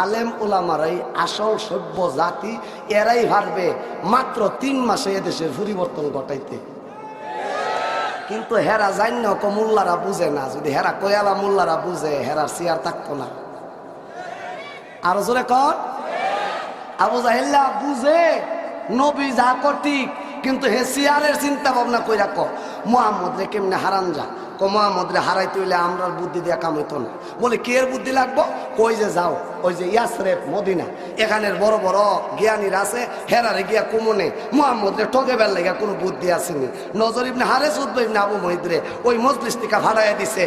আলেম ওলামারাই আসল সভ্য জাতি, এরাই পারবে মাত্র 3 মাসে এদেশের পরিবর্তন ঘটাইতে। কিন্তু হেরা জান না মোল্লারা বুঝে না। যদি হেরা কয়ালা মোল্লারা বুঝে হেরার চেয়ার থাকতো না। আরো জোরে কর। আবু জাহেল্লা বুঝে নবী যা ঠিক, কিন্তু হে চেয়ারের চিন্তা ভাবনা কইরা ক মুহাম্মদ রে কেমনে হারান যা। মোহাম্মদরে হারাইতে হইলে আমরা বুদ্ধি দিয়ে কামাইতো না। বলে কে এর বুদ্ধি লাগবো? কই যে যাও ওই যে ইয়াসরেফ মদিনা, এখানের বড় বড় জ্ঞানীরা আছে, হেরারে গিয়া কুমনে মোহাম্মদরে ঠকে বেল লেগে কোনো বুদ্ধি আসেনি। নজর ইবনে হারেস উতবা ইবনে আবু মুহিদরে ওই মজলিস থেকে ভাড়াইয়া দিছে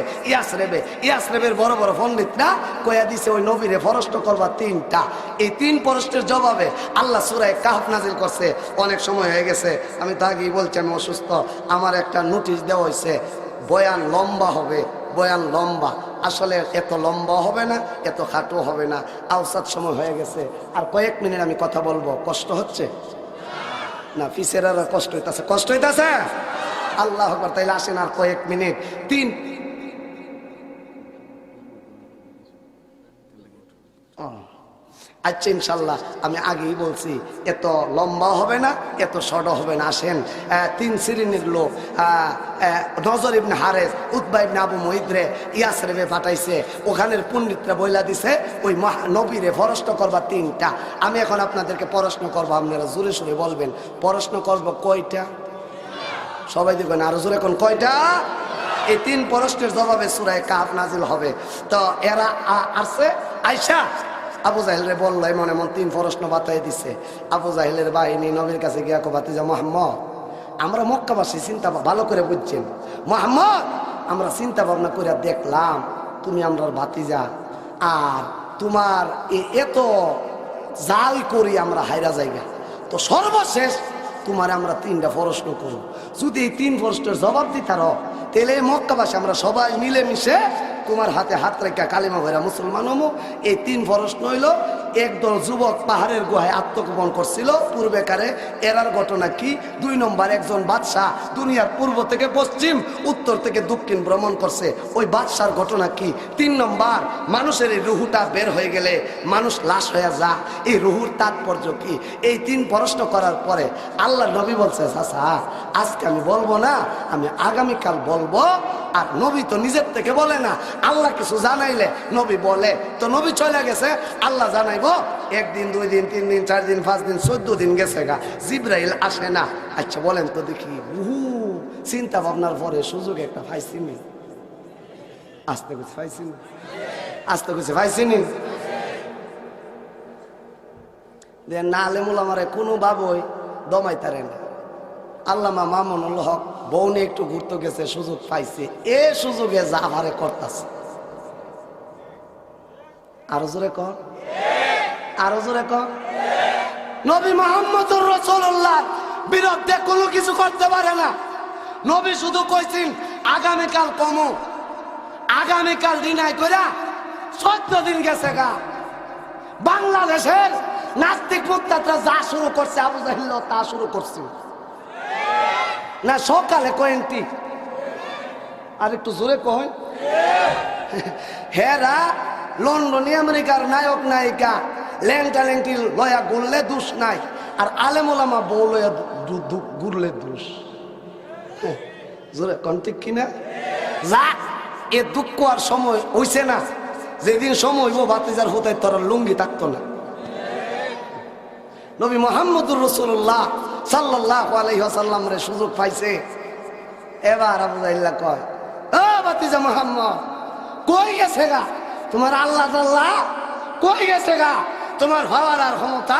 ইয়াসরেবের বড় বড় পণ্ডিতরা কইয়া দিছে ওই নবীরে ফরষ্ট করবা তিনটা। এই তিন প্রশ্নের জবাবে আল্লাহ সূরা কাহফ নাজিল করছে। অনেক সময় হয়ে গেছে, আমি তো আগেই বলছি আমি অসুস্থ। আমার একটা নোটিশ দেওয়া হয়েছে, বয়ান লম্বা হবে, বয়ান লম্বা। আসলে এত লম্বা হবে না, এত খাটো হবে না, আওসাত সময় হয়ে গেছে। আর কয়েক মিনিট আমি কথা বলবো। কষ্ট হচ্ছে না? পিছের কষ্ট হইতাছে? কষ্ট হইতাছে? আল্লাহ আকবার। তাইলে আসেন আর কয়েক মিনিট। আচ্ছা ইনশাল্লাহ আমি আগেই বলছি এত লম্বা হবে না, এত শর্ট হবে না। আসেন তিন শ্রেণীর লোক নজর ইবনে হারেস উতবা ইবনে আবু মুহিদরে ইয়াসরেবে পাঠাইছে। ওখানের পণ্ডিতরা বইলা দিছে ওই নবীরে ফরষ্ট করবা তিনটা। আমি এখন আপনাদেরকে প্রশ্ন করবো, আপনারা জোরে সোরে বলবেন। প্রশ্ন করবো কয়টা? সবাই দেখবেন আরো জোরে, এখন কয়টা? এই তিন প্রশ্নের জবাবে সূরা কাহফ নাজিল হবে। তো এরা আসছে আয়সা আবু জাহেলরে বললো, এমন এমন তিন প্রশ্ন বাতাই দিছে। আবু জাহেলের বাহিনী নবীর কাছে গিয়া কো, ভাতিজা মুহাম্মদ, আমরা মক্কাবাসী চিন্তা ভালো করে বুঝছেন, মুহাম্মদ আমরা চিন্তা ভাবনা করে দেখলাম তুমি আমরার ভাতিজা, আর তোমার এত জাল করি আমরা হাইরা জায়গা, তো সর্বশেষ তোমার আমরা তিনটা প্রশ্ন করব। যদি এই তিন প্রশ্নের জবাব দিতার তাহলে মক্কাবাসী আমরা সবাই মিলেমিশে তোমার হাতে হাত রেখা কালিমা ভরা মুসলমান হমো। এই তিন প্রশ্ন হইল, একদল যুবক পাহাড়ের গুহায় আত্মগোপন করছিল পূর্বেকারে, এরার ঘটনা কি? 2 নম্বর, একজন বাদশাহ দুনিয়ার পূর্ব থেকে পশ্চিম, উত্তর থেকে দক্ষিণ ভ্রমণ করছে, ওই বাদশার ঘটনা কি? 3 নম্বর, মানুষের এই রুহুটা বের হয়ে গেলে মানুষ লাশ হয়ে যা, এই রুহুর তাৎপর্য কি? এই 3 প্রশ্ন করার পরে আল্লাহ নবী বলছে, চাচা আজকে আমি বলবো না, আমি আগামীকাল বলবো। আর নবী তো নিজের থেকে বলে না, আল্লাহ কিছু জানাইলে নবী বলে। তো নবী চলে গেছে, আল্লাহ জানাইবো। 1 দিন 2 দিন 3 দিন 4 দিন 5 দিন 14 দিন গেছে গা, জিবরাইল আসে না। আচ্ছা বলেন তো দেখি, বহু চিন্তা ভাবনার পরে সুযোগ একটা পাইছিনি? আসতে কিছু পাইছিনি? আসতে কিছু পাইছিনি? না আলেমুল আমারে কোনো ভাবই দমাইতারে না। আল্লামা মামুনুল হক বউনে একটু ঘুরতে গেছে, সুযোগ পাইছে, এ সুযোগে যা আমারে করতেছে। আরো জোরে কর, আরো জোরে কর। নবী মুহাম্মদুর রাসূলুল্লাহ বিরুদ্ধে কোনো কিছু করতে পারে না। নবী শুধু কইছেন আগামীকাল কমো, আগামীকাল দিনাই কইরা 14 দিন গেছে গা। বাংলাদেশের নাস্তিক মুক্তাত্রা যা শুরু করছে, আবু জাহেল তা শুরু করছে না। সকালে কয়েনটি আর একটু জোরে কয়, হেরা লন্ডনে আমেরিকার নায়ক নায়িকা ল্যাংটা ল্যাংটি লয়া গুললে দোষ নাই, আর আলেম ওলামা বউ লয়া গুরলে দোষ। জোরে কন ঠিক কিনা? যাক, এ দুঃখ আর সময় হইছে না। যেদিন সময় হইব ভাতিজার হুতায় তোর লুঙ্গি থাকতো না। নবী মুহাম্মদুর রাসূলুল্লাহ সাল্লাল্লাহু আলাইহি ওয়াসাল্লাম রে সুযোগ পাইছে। এবার আবু জাহেল কয়, ও ভাতিজা মুহাম্মদ, কই গেছে গা তোমার আল্লাহ তাআলা? কই গেছে গা তোমার হওয়ার আর ক্ষমতা?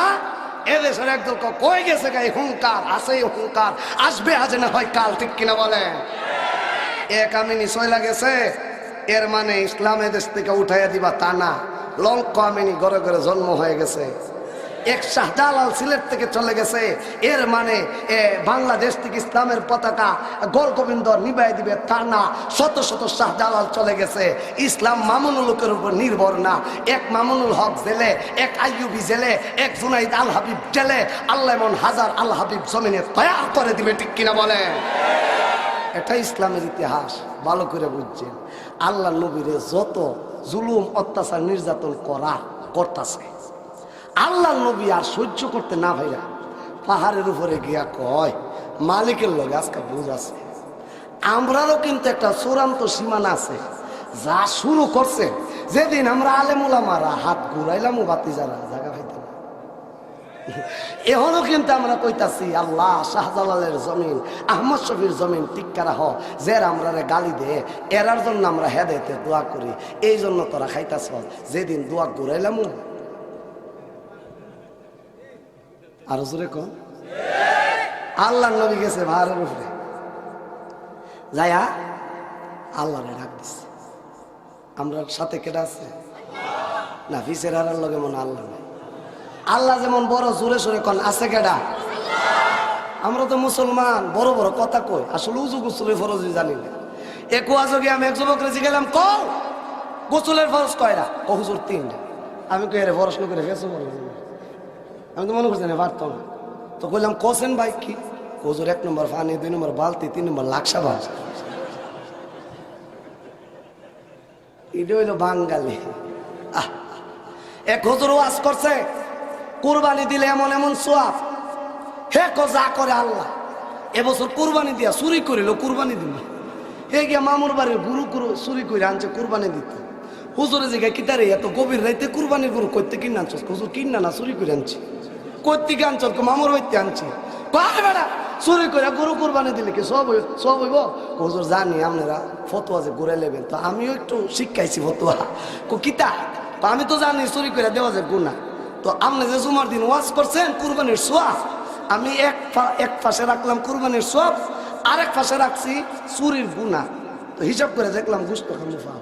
এদেশের একদল কই গেছে গা? এই হুঙ্কার আছে, হুঙ্কার আসবে আজ না হয় কাল, ঠিক কিনা বলেন? এক আমিনি চইলা গেছে, এর মানে ইসলাম এদেশ থেকে উঠাইয়া দিবা তা না। লঙ্ক আমিনি ঘরে ঘরে জন্ম হয়ে গেছে। এক শাহজালাল সিলেট থেকে চলে গেছে, এর মানে বাংলাদেশ থেকে ইসলামের পতাকা গোলগোবিন্দ নিবাই দিবে তা না। শত শত শাহজালাল চলে গেছে। ইসলাম মামুনুল হকের উপর নির্ভর না। এক মামুনুল হক জেলে, এক আইয়ুবি জেলে, এক জুনাইদ আল হাবিব জেলে, আল্লাহ এমন হাজার আল হাবিব জমিনে তৈরি করে দিবে, ঠিক কিনা বলে? এটা ইসলামের ইতিহাস, ভালো করে বুঝছেন। আল্লাহ নবীরে যত জুলুম অত্যাচার নির্যাতন করতেছে, আল্লাহ নবী আর সহ্য করতে না ভাইরা পাহাড়ের উপরে গিয়া কয়, মালিকের লগে আজকে বুঝ আছে। আমরারও কিন্তু একটা চূড়ান্ত সীমানা আছে। যা শুরু করছে, যেদিন আমরা আলেম ওলামারা হাত ঘুরাইলাম ও বাতিজারা জায়গা পাইতাম। এখনো কিন্তু আমরা কইতাছি আল্লাহ শাহজালালের জমিন আহমদ শফির জমিন টিক্কা রাখ, যে আমরা গালি দে এরার জন্য আমরা হেদায়েতে দোয়া করি। এই জন্য তোরা খাইতাছ। যেদিন দোয়া ঘুরাইলাম আর জোরে কোন আল্লাহ নবী গেছে ভাড়ের উপরে যাইয়া আল্লাহরে ডাক দিচ্ছে। আমরা সাথে কেটা আছে না ফিসের হারার লগে মনে আল্লাহ নাই। আল্লাহ যেমন বড় জোরে সোরে কন আছে কেডা? আমরা তো মুসলমান বড় বড় কথা কই, আসলে উজু গোসলের ফরজ জানি না। একুয়া যোগে আমি এক যুবক রেজি গেলাম ক গোসলের ফরজ কয়টা? ক হুজুর 3টা। আমি কই আরে প্রশ্ন করে গেছো বড়, আমি তো মনে করছি না পারতাম না। তো কইলাম কোসেন ভাই কি? হুজুর 1 নম্বর পানি, 2 নম্বর বালতি, 3 নম্বর লাকসা ভাজ। এটা হইলো বাঙালি। এক হুজুর ওয়াজ করছে কুরবানি দিলে এমন এমন সোয়াব, হে কো যা করে আল্লাহ। এবছর কুরবানি দিয়া চুরি করিল, কুরবানি দিল। হে গিয়া মামুর বাড়ির গুরু চুরি করে আনছে কুরবানি দিত। হুজুরে জিগা কিতারে এত গভীর রাইতে কুরবানি গরু করতে কিনে আনছ? হুজুর কিনা না চুরি করে আনছি। করতে কি আনছ? মামুর বাড়িতে আনছি। কয় বেড়া চুরি করে গরু কুরবানি দিলে কি সব হইব? হুজুর জানি আপনারা ফতোয়া যে ঘুরে নেবেন, তো আমিও একটু শিক্ষাইছি ফতোয়া। কিতা আমি তো জানি চুরি করে দেওয়া যায় গুণা। তো আপনি যে জুমার দিন ওয়াজ করছেন কুরবানির সোয়াব, আমি এক পাশে রাখলাম কুরবানির সোয়াব, আরেক পাশে রাখছি চুরির গুণা। তো হিসাব করে দেখলাম গুস্ত খামু পাও।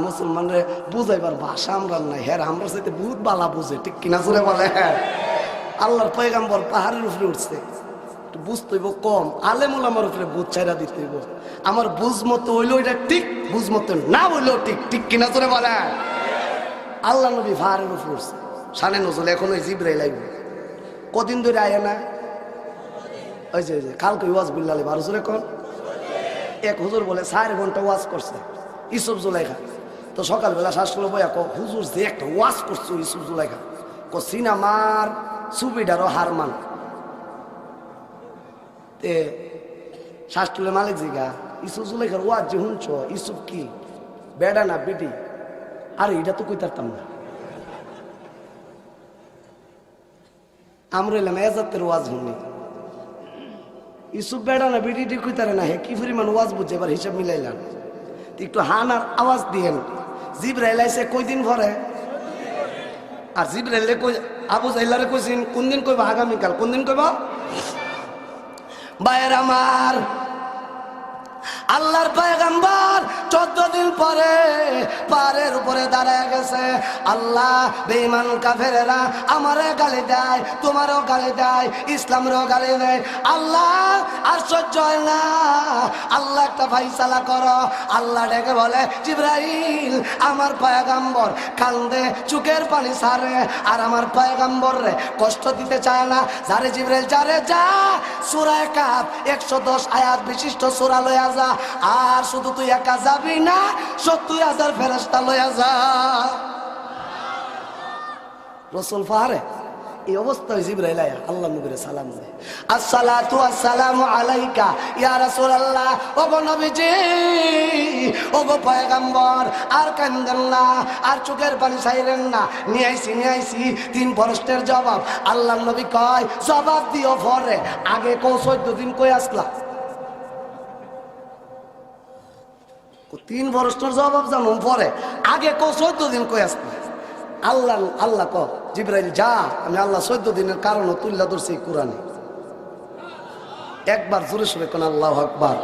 মুসলমানরে বুঝাইবার ভাষা আমরা নাই। হ্যাঁ আমরা সাথে বহুত বালা বুঝে, ঠিক কিনা চলে বলে। হ্যাঁ আল্লাহর পয়গাম্বর পাহাড়ের উপরে উঠছে, বুঝতে হইব কম। আলেমুল আমার উপরে বুঝ চাইরা দিতে হইব। আমার বুঝ মতো হইলো এটা ঠিক, বুঝ মতো না হইলো ঠিক, ঠিক কিনা চলে বলে। আল্লাহ নবী পাহাড়ের উপরে উঠছে, সানে নজল এখন ওই জিব্রাইল আইব। কদিন ধরে আয় না? ওই যে কালকে ওয়াজ বিল্লালে 12 জোরে কন। এক হুজুর বলে 4 ঘন্টা ওয়াজ করছে ইউসুফ জুলাইখা। তো সকালবেলা শ্বাসগুলো বইয়া হুজুর যে একটা ওয়াজ করছো ইউসুফ জুলাইখা, সিনেমার সুবিধারও হারমান। তে শাস্তুলের মালিক জিগা ইউসুফ জুলাইখার ওয়াজ যে শুনছ, ইউসুফ কি বেডা না বেটি? আর এটা তো কইতারতাম না। আমরা এলাম এজাতের ওয়াজ শুনি, ইউসুফ বেডা না বেটি কইতারে না। হে কি পরিমাণ ওয়াজ বুঝছে, এবার হিসাব মিলাইলাম। একটু হানার আওয়াজ দিয়েন। জিবরাইল আইছে কয়দিন পরে? আর জিবরাইলে কই আবু জাইলারে কইছেন কোন দিন কইবা? আগামীকাল। কোন দিন কইবা? ভাইয়ের আমার, আল্লাহর পয়গম্বর 14 দিন পরে পাহাড়ের উপরে দাঁড়ায় গেছে। আল্লাহ বেঈমান কাফেরেরা আমারে গালি দেয়, তোমারও গালি দেয়, ইসলামেরও গালি দেয়। আল্লাহ আর সহ্য হয় না, আল্লাহ একটা ফাইসালা করো। আল্লাহ ডেকে বলে জিবরাইল, আমার পয়গম্বর কান্দে, চোখের পানি ছাড়ে, আর আমার পয়গম্বর রে কষ্ট দিতে চায় না। যারে জিবরাইল যারে যা সূরা কাফ 110 আয়াত বিশিষ্ট সূরা লয়া যা। আর শুধু তুই একা যাবি না, 70,000 ফেরেশতা লয়া যা। রাসূল পাহাড়ে এই অবস্থায় জিবরাইল আয়া আল্লাহ নবীরে সালাম দেয়, আসসালাতু আসসালামু আলাইকা ইয়া রাসূলুল্লাহ। ও গো নবীজি, ও গো পয়গম্বর, আর কান্দেন না, আর চোখের পানি ছাইরেন না। নিয়ে আইছি 3 প্রশ্নের জবাব। আল্লাহ নবী কয় জবাব দিও পরে, আগে কো 14 দিন কই আসলা? 3 প্রশ্নের জবাব জানো পরে, আগে কো 14 দিন কই আসলা? আল্লাহ ক জিবরাইল যা, আমি আল্লাহ 14 দিনের কারণ তুল্লা ধরছি কোরআনে। একবার জোরে সরে কোন আল্লাহু আকবার।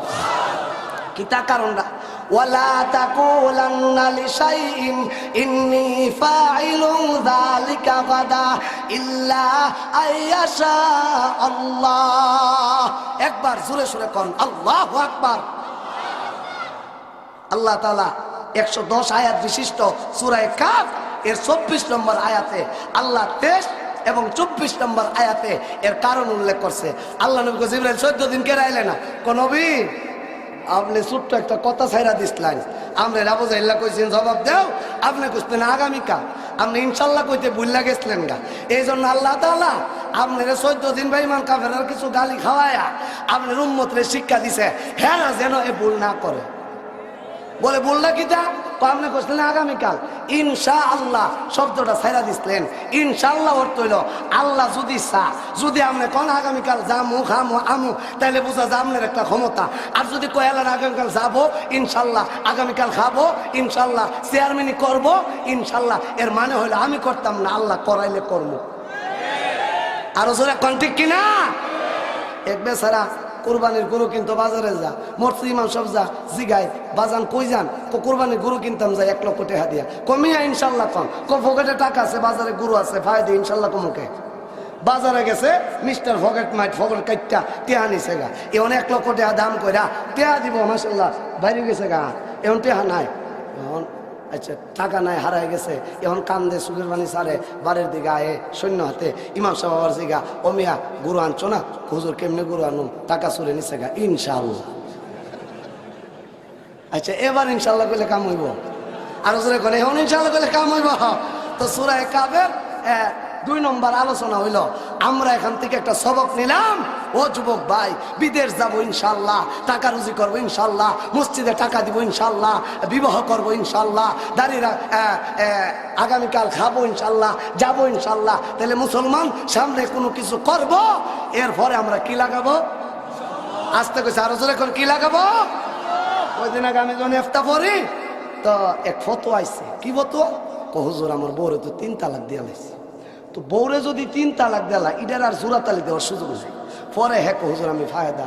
কিতা কারণটা? ওয়ালা তাকুলান্না লিশাইইন ইন্নী ফাইলু যালিকা গাদা ইল্লা আইয়াশা আল্লাহ। একবার জোরে সরে কোন আল্লাহু আকবার। আল্লাহ তাআলা 110 আয়াত বিশিষ্ট সূরা কাফ এর 24 নম্বর আয়াতে আল্লাহ 23 এবং 24 নম্বর আয়াতে এর কারণ উল্লেখ করছে। আল্লাহ নবী জিবরাইল 14 দিন কে রাইলে না? কোন নবী আপনি ছোট্ট একটা কথা ছাইরা দিছিলেন, আমরা আবু জাইল্লা কইছেন জবাব দাও, আপনি কইছেন আগামীকাল, আপনি ইনশাআল্লাহ কইতে ভুললা গেছিলেন গা। এই জন্য আল্লাহ তাআলা আপনারা 14 দিন বেঈমান কাফেররা কিছু গালি খাওয়ায়া আপনার উম্মতরে শিক্ষা দিছে, হ্যাঁ যেন এ ভুল না করে। বলে বললা কিতা? আপনি করছিলেন আগামীকাল, ইনশাআল্লাহ শব্দটা ছাইরা দিচ্ছিলেন। ইনশাআল্লাহ অর্থ হইল আল্লাহ যদি চা, যদি আপনি কোন আগামীকাল যামু খামু আমু, তাহলে বোঝা যায় আপনার একটা ক্ষমতা। আর যদি কয়ালার আগামীকাল যাবো ইনশাল্লাহ, আগামীকাল খাবো ইনশাল্লাহ, চেয়ারম্যানই করবো ইনশাল্লাহ, এর মানে হইলো আমি করতাম না, আল্লাহ করাইলে করবো। আরো জোরে কোন ঠিক কিনা? এক বেচারা কোরবানির গরু কিনতো বাজারে, যা মরসি ইমাম সব যা জিগায় বাজান কই যান, কোরবানির গরু কিনতাম যাই 1 লক্ষ টাকা দিয়া। কমিয়া ইনশাল্লাহ কম, পকেটে টাকা আছে, বাজারে গরু আছে, ফায়দে ইনশাল্লাহ কমুকে। বাজারে গেছে মিস্টার ফকেট মাইট ফকেট কাইটটা টেহা নিছে গা, এখন 1 লক্ষ টাকা দাম কইরা টেহা দিব মাসাল্লাহ, বাইরে গেছে গা, এখন টেহা নাই, এখন আচ্ছা টাকা নাই, হারাই গেছে, এখন কান্দে সুখের বাণী সারে বাড়ির দিকে আয়ে সৈন্য হাতে। ইমাম সাহেব আবার জিগা, ও মিয়া গরু আনছো না? হুজুর কেমনে গরু আনুম, টাকা চুরে নিছে গা। ইনশাআল্লাহ, আচ্ছা এবার ইনশাআল্লাহ কইলে কাম হইব? আর জোরে কোন এখন ইনশাআল্লাহ কইলে কাম হইব? তো সূরা কাফের 2 নম্বর আলোচনা হইল। আমরা এখান থেকে একটা সবক নিলাম, ও যুবক ভাই, বিদেশ যাবো ইনশাল্লাহ, টাকা রুজি করবো ইনশাল্লাহ, মসজিদে টাকা দিব ইনশাল্লাহ, বিবাহ করবো ইনশাল্লাহ, দাঁড়িয়ে আগামীকাল খাবো ইনশাল্লাহ, যাবো ইনশাল্লাহ। তাহলে মুসলমান সামনে কোনো কিছু করব, এরপরে আমরা কি লাগাবো? আস্তে কইছে আরো জোরে কোন কি লাগাবো? ওই দিন আগে আমি যখন ইফতার পড়ি তো এক ফতোয়া আইছে। কি ফতোয়া? হুজুর আমার বউরে তো 3 তালাক দিয়া লাইছে, তো বউরে যদি 3 তালাক দেলা ইডার আর জোড়া তালি দেওয়ার সুযোগ আছে। পরে হ্যাঁ হুজুর আমি ফায়দা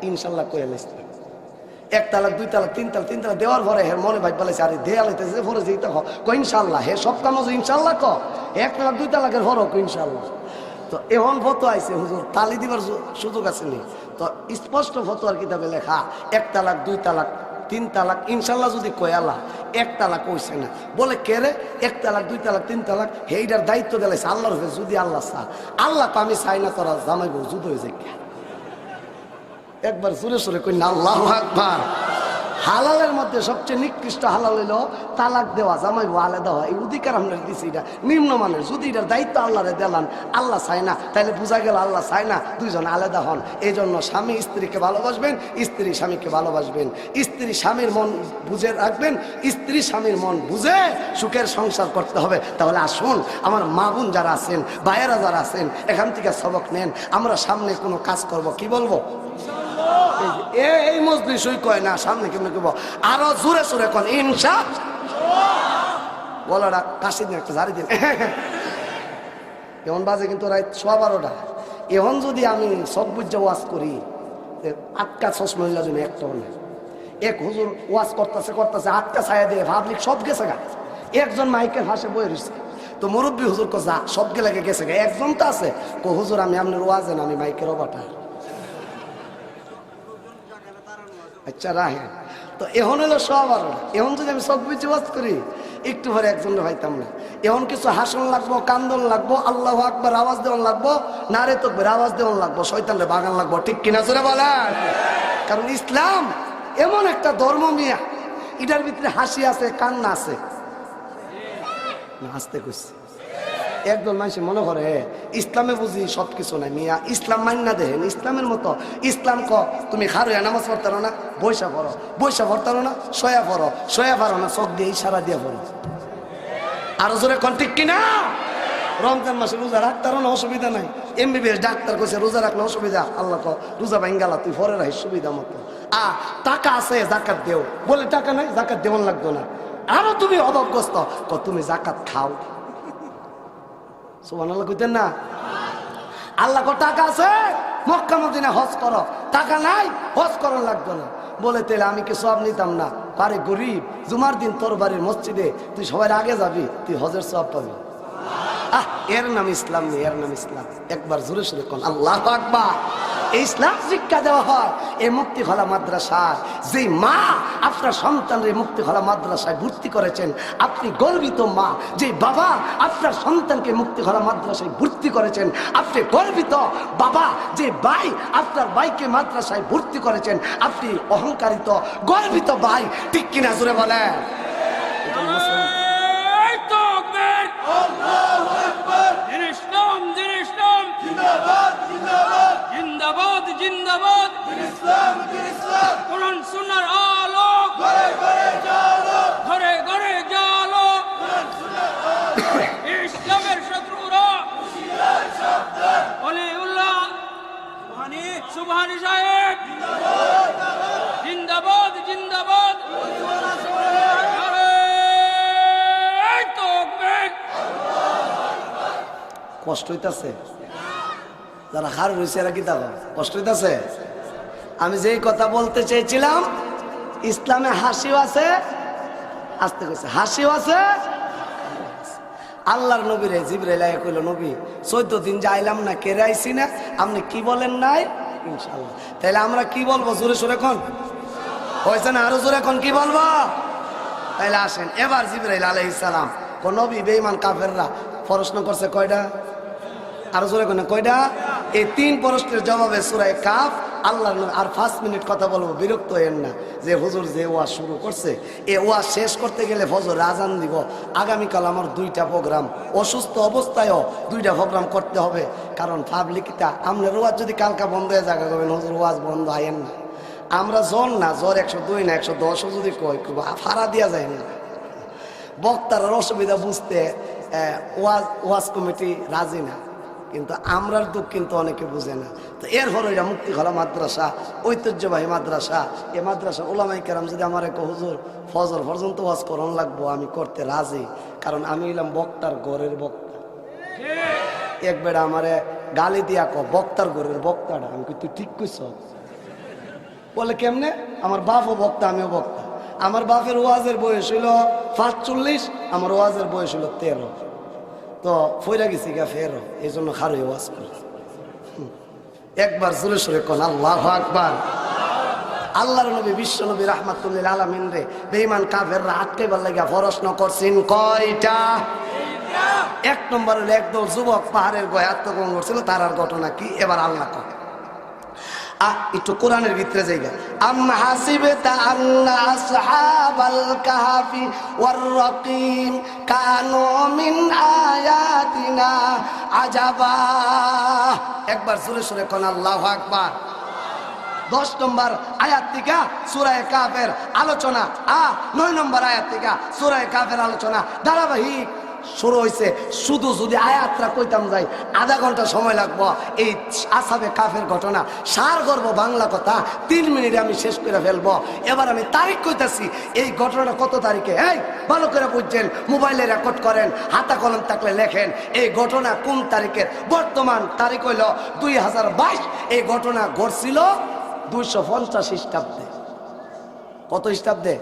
ইনশাল্লাহ করে লাইছি, 1 তালাক 2 তালাক 3 তালাক 3 তালাক দেওয়ার পরে হ্যাঁ মনে ভাই বলেছে আরে দেয়া লাইতেছে পরে যেতে ক ইনশাল্লাহ, হে সব কাম ইনশাল্লাহ ক 1 তালাক 2 তালাকের পর ইনশাল্লাহ। তো এখন ফটো আইছে হুজুর তালি দিবার সুযোগ আছে নি? তো স্পষ্ট ফতোয়ার কিতাবে লেখা 1 তালাক 2 তালাক 3 তালাক ইনশাল্লাহ যদি কয়ালা 1 তালাক কইছে না, বলে কে রে 1 তালাক 2 তালাক 3 তালাক এইটার দায়িত্ব দিলাইছে আল্লাহর উপরে। যদি আল্লাহ চা, আল্লাহ তো আমি চাই না তোরা জামাই বউ যুদ্ধ হয়ে যায়। একবার জোরে সোরে কই না আল্লাহু আকবার। হালালের মধ্যে সবচেয়ে নিকৃষ্ট হালাল হইল তালাক দেওয়া, জামাই বউ আলাদা হয়, এই অধিকার আমরা দিচ্ছি, এটা নিম্নমানের। যদি এটার দায়িত্ব আল্লাহরে দিলাম, আল্লাহ চায় না, তাহলে বোঝা গেল আল্লাহ চায় না 2 জন আলাদা হন। এই জন্য স্বামী স্ত্রীকে ভালোবাসবেন, স্ত্রী স্বামীকে ভালোবাসবেন, স্ত্রী স্বামীর মন বুঝে রাখবেন, স্ত্রী স্বামীর মন বুঝে সুখের সংসার করতে হবে। তাহলে আসুন আমার মা বোন যারা আছেন, ভাইয়েরা যারা আছেন, এখান থেকে সবক নেন। আমরা সামনে কোনো কাজ করব, কি বলবো? এই মজলিসই কয় না, সামনে কেমন কব আরো জোরে সোরে কোন ইনশাআল্লাহ। বলাটা কাশি দিন একটা ঝাড়ি দিন। এখন বাজে কিন্তু রাত 12:15। এখন যদি আমি সব বুঝে ওয়াজ করি, 8টা চশমা হইলা জন্য একটা নেই। এক হুজুর ওয়াজ করতেছে 8টা ছায়া দিয়ে পাবলিক সব গেছে গা, একজন মাইকের ফাঁসে বয়ে রয়েছে। তো মুরব্বী হুজুর যা সব গেলে গেছে গা, একজন তো আছে হুজুর আমি আপনার ওয়াজেন, আমি মাইকের অবাটা। আচ্ছা রাহেন। তো এখন হলো সব আর এখন যদি আমি সব কিছু ওয়াজ করি একটু পরে একজনের ভাইতাম না। এখন কিছু হাসন লাগবো, কান্দন লাগবো, আল্লাহু আকবার আওয়াজ দেওয়ান লাগবো, নারে তাকবীর আওয়াজ দেওয়ান লাগবো, শয়তানরে বাগান লাগবো। ঠিক কিনা জোরে বলেন? কারণ ইসলাম এমন একটা ধর্ম মিয়া, এটার ভিতরে হাসি আছে, কান্না আছে। হাসতে কইছি একদম মানুষ মনে করে ইসলামে বুঝি সবকিছু নাই মিয়া। ইসলাম মান্না দেখেন ইসলামের মতো। ইসলাম তুমি খারুয়া নামাজ পড়তারো না, বৈশা পড়ো, বৈশা পড়তারো না, সয়া পড়ো, সয়া পারো না, চোখ দিয়ে ইশারা দিয়ে পড়ো। আরো জোরে কোন ঠিক কিনা? রমজান মাসে রোজা রাখতারও না, অসুবিধা নাই। MBBS ডাক্তার কইছে রোজা রাখলে অসুবিধা, আল্লাহ রোজা ভাঙ্গালা তুই পরে রাখিস সুবিধা মতো। টাকা আছে জাকাত দেও, বলে টাকা নাই জাকাত দেওয়ান লাগতো না। আরো তুমি অভাবগ্রস্ত, তুমি জাকাত খাও। সুবহানাল্লাহ কইতেন না? আল্লাহ টাকা আছে মক্কা মদিনা হজ করো, টাকা নাই হজ করার লাগতো না। বলে তাহলে আমি কি সব নিতাম না? পারে গরিব, জুমার দিন তোর বাড়ির মসজিদে তুই সবার আগে যাবি, তুই হজের সওয়াব পাবি। এর নাম ইসলাম নেই, এর নাম ইসলাম। একবার জোরে সোরে কোন আল্লাহু আকবার। ইসলাম শিক্ষা দেওয়া হয় এই মুক্তিখলা মাদ্রাসায়। যে মা আপনার সন্তানের মুক্তিখলা মাদ্রাসায় ভর্তি করেছেন, আপনি গর্বিত মা। যে বাবা আপনার সন্তানকে মুক্তিখলা মাদ্রাসায় ভর্তি করেছেন, আপনি গর্বিত বাবা। যে ভাই আপনার ভাইকে মাদ্রাসায় ভর্তি করেছেন, আপনি অহংকারিত গর্বিত ভাই। ঠিক কিনা জোরে বলেন? জিন্দাবাদ জিন্দাবাদ, ইসলাম ইসলাম, কোরআন সুন্নাহর আলো ঘরে ঘরে জ্বালো, ঘরে ঘরে কষ্ট হইতাছে? যারা হার রয়েছে এরা কি দেখো কষ্ট হইতাছে? আমি যেই কথা বলতে চেয়েছিলাম, ইসলামে হাসিও আছে, আসতে কইছে হাসিও আছে। আল্লাহর নবীরে জিবরাইল আইয়া কইল, নবী 14 দিন যাইলাম না, কেড়ে আইছি না, আপনি কি বলেন নাই? ইনশাআল্লাহ। তাইলে আমরা কি বলবো? জোরে সোরে কোন হয়েছে না? আরো জোরে কোন কি বলবো? তাইলে আসেন এবার জিবরাইল আলাইহিস সালাম কোন নবী বেঈমান কাফেররা প্রশ্ন করছে কয়টা? আরো জোরে কোন কয়টা? এই 3 প্রশ্নের জবাবে সূরা কাফ আল্লাহর নবী। আর 5 মিনিট কথা বলবো, বিরক্ত হয়েন না যে হুজুর যে ওয়াজ শুরু করছে, এই ওয়াজ শেষ করতে গেলে ফজর আজান দিব। আগামীকাল আমার 2টা প্রোগ্রাম, অসুস্থ অবস্থায়ও 2টা প্রোগ্রাম করতে হবে, কারণ পাবলিকটা আপনার ওয়াজ যদি কালকা বন্ধ হয়ে জায়গা করবেন, হুজুর ওয়াজ বন্ধ আইয়েন না। আমরা জ্বর না, জ্বর 102 না 110 যদি কই ফাড়া দিয়া যায় না। বক্তার অসুবিধা বুঝতে ওয়াজ কমিটি রাজি না, কিন্তু আমরার দুঃখ কিন্তু অনেকে বুঝে না। তো এরপর ওইটা মুক্তিখলা মাদ্রাসা, ঐতিহ্যবাহী মাদ্রাসা, এই মাদ্রাসা ওলামাই কেরাম যদি আমার এক হুজুর ফজর পর্যন্ত ওয়াজ করন লাগবো, আমি করতে রাজি, কারণ আমি হইলাম বক্তার ঘরের বক্তা। এক বেড়া আমারে গালি দিয়া বক্তার ঘরের বক্তাটা, আমি তুই ঠিক কইছ? বলে কেমনে? আমার বাপও বক্তা, আমিও বক্তা। আমার বাপের ওয়াজের বয়স হইল 45, আমার ওয়াজের বয়স হইল 13। তো ফইরা গেছি গা ফেরো, এই জন্য খারুই ওয়াজ করি। একবার জোরে সোরে কোন আল্লাহু আকবার। আল্লাহর নবী বিশ্ব নবী রাহমাতুল্লিল আলামিন রে বেঈমান কাফেররা আটকাইবার লাগিয়া প্রশ্ন করছেন কয়টা? 1 নম্বর হলো একদল যুবক পাহাড়ের গায়ে আত্মগোপন করছিল, তার আর ঘটনা কি? এবার আল্লাহ কয়, একটু কোরআনের ভিতরে যাইগা। আম হাসিবতা আন্না আসহাবাল কাহফি ওয়ার রাকিম কানু মিন আয়াতিনা আজাবা। একবার জোরে সোরে কোন আল্লাহু আকবার। 10 নম্বর আয়াত থেকে সূরা কাফের আলোচনা, 9 নম্বর আয়াত থেকে সূরা কাফের আলোচনা ধারাবাহিক শুরু হয়েছে। শুধু যদি আয়াতটা কইতাম যাই আধা ঘন্টা সময় লাগবো। এই আসহাবে কাফের ঘটনা সার গর্ব বাংলা কথা 3 মিনিটে আমি শেষ করে ফেলবো। এবার আমি তারিখ কইতাছি, এই ঘটনাটা কত তারিখে, এই ভালো করে বুঝছেন, মোবাইলে রেকর্ড করেন, হাতা কলম থাকলে লেখেন এই ঘটনা কোন তারিখের। বর্তমান তারিখ হইল 2022। এই ঘটনা ঘটছিল 250 খ্রিস্টাব্দে। কত খ্রিস্টাব্দে?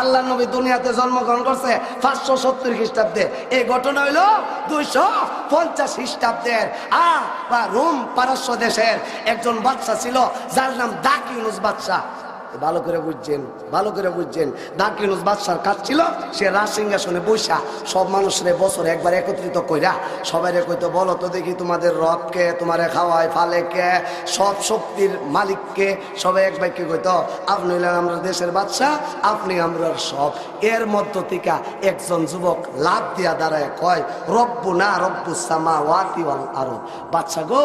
আল্লাহ নবী দুনিয়াতে জন্মগ্রহণ করছে 570 খ্রিস্টাব্দে। এই ঘটনা হইল 250 খ্রিস্টাব্দের। বা রোম পারস্য দেশের একজন বাদশা ছিল, যার নাম দাকিয়ানুস বাদশা। ভালো করে বুঝছেন, ভালো করে বুঝছেন। দাকিয়ানুস বাদশার কাজ ছিল, সে রাজসিংহাসনে বৈশা সব মানুষরে বছরে একবার একত্রিত কইরা সবাইরে কইতো, বলো তো দেখি তোমাদের রবকে, তোমারে খাওয়ায় ফালে কে, সব শক্তির মালিককে। সবাই এক বাক্যে কইতো, আপনি হইলেন আমরা দেশের বাদশা, আপনি আমরা সব। এর মধ্য থেকে একজন যুবক লাভ দিয়া দাঁড়ায় কয়, রব্বুনা রব্বুস সামাওয়াতি ওয়াল আরদ। বাদশা গো,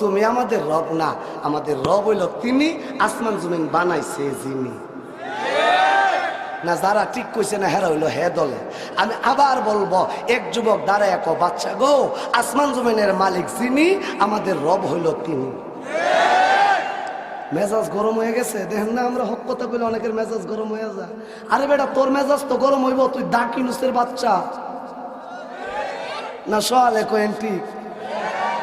তুমি আমাদের রব না, আমাদের রব হইল তিনি, আসমান জমিন বানাইছে যিনি। না যারা ঠিক কইছে না হেরা হইলো হে দলে। আমি আবার বলবো, এক যুবক দাঁড়ায় কো, বাচ্চা গো, আসমান জমিনের মালিক যিনি, আমাদের রব হইল তিনি। মেজাজ গরম হয়ে গেছে, দেখেন না আমরা হক কথা বলে অনেকের মেজাজ গরম হয়ে যায়। আরে বেটা, তোর মেজাজ তো গরম হইব, তুই দাকিয়ানুসের বাচ্চা না। সোয়ালে কোয়েন ঠিক,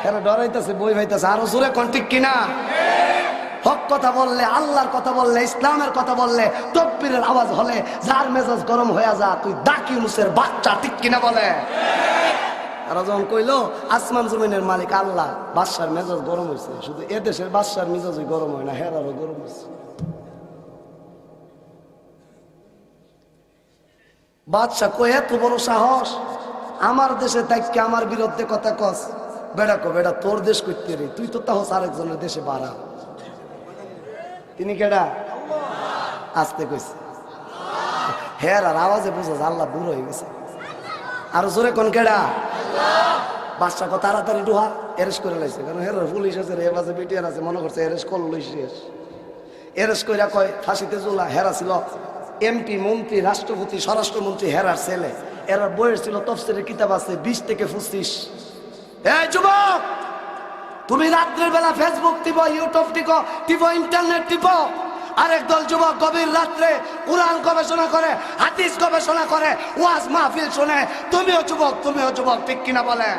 এরা ডরাইতেছে, বই ভাইতেছে। আরো জোরে কোন ঠিক কিনা? হক কথা বললে, আল্লাহর কথা বললে, ইসলামের কথা বললে, তাকবীরের আওয়াজ হলে যার মেজাজ গরম হয়ে যা, তুই দাকিয়ানুসের বাচ্চা, ঠিক কিনা বলে? আর যখন কইলো আসমান জমিনের মালিক আল্লাহ, বাদশার মেজাজ গরম হয়েছে। শুধু এদেশের বাদশার মেজাজই গরম হয় না, হেরারও গরম হয়েছে। বাদশা কই, এত বড় সাহস আমার দেশে থাকি আমার বিরুদ্ধে কথা কস? বেড়া কো, বেড়া তোর দেশ করতে রে, তুই তো তাহস আরেকজনের দেশে বাড়া। তিনি কেডা? আসতে কইছে। হের আর আওয়াজে বুঝা আল্লাহ দূর হয়ে গেছে। আরো জোরে কোন কেডা? বাদশা কো তাড়াতাড়ি ডুহা এরেস্ট করে লাইছে, কারণ হের পুলিশ আছে, রেবাজে বিটিআর আছে, মনে করছে এরেস্ট করলই শেষ। এরেস্ট কইরা কয় ফাঁসিতে ঝুলা। হেরা ছিল এমপি, মন্ত্রী, রাষ্ট্রপতি, স্বরাষ্ট্রমন্ত্রী, হেরার ছেলে। এরার বয়স ছিল, তফসিরের কিতাব আছে, 20 থেকে 25। এই যুবক, তুমি রাত্রের বেলা ফেসবুক টিপো, ইউটিউব টিপো, ইন্টারনেট টিপো। আরেক দল যুবক গভীর রাত্রে কোরআন গবেষণা করে, হাদিস গবেষণা করে, ওয়াজ মাহফিল শোনে। তুমিও যুবক, তুমিও যুবক, ঠিক কিনা বলেন?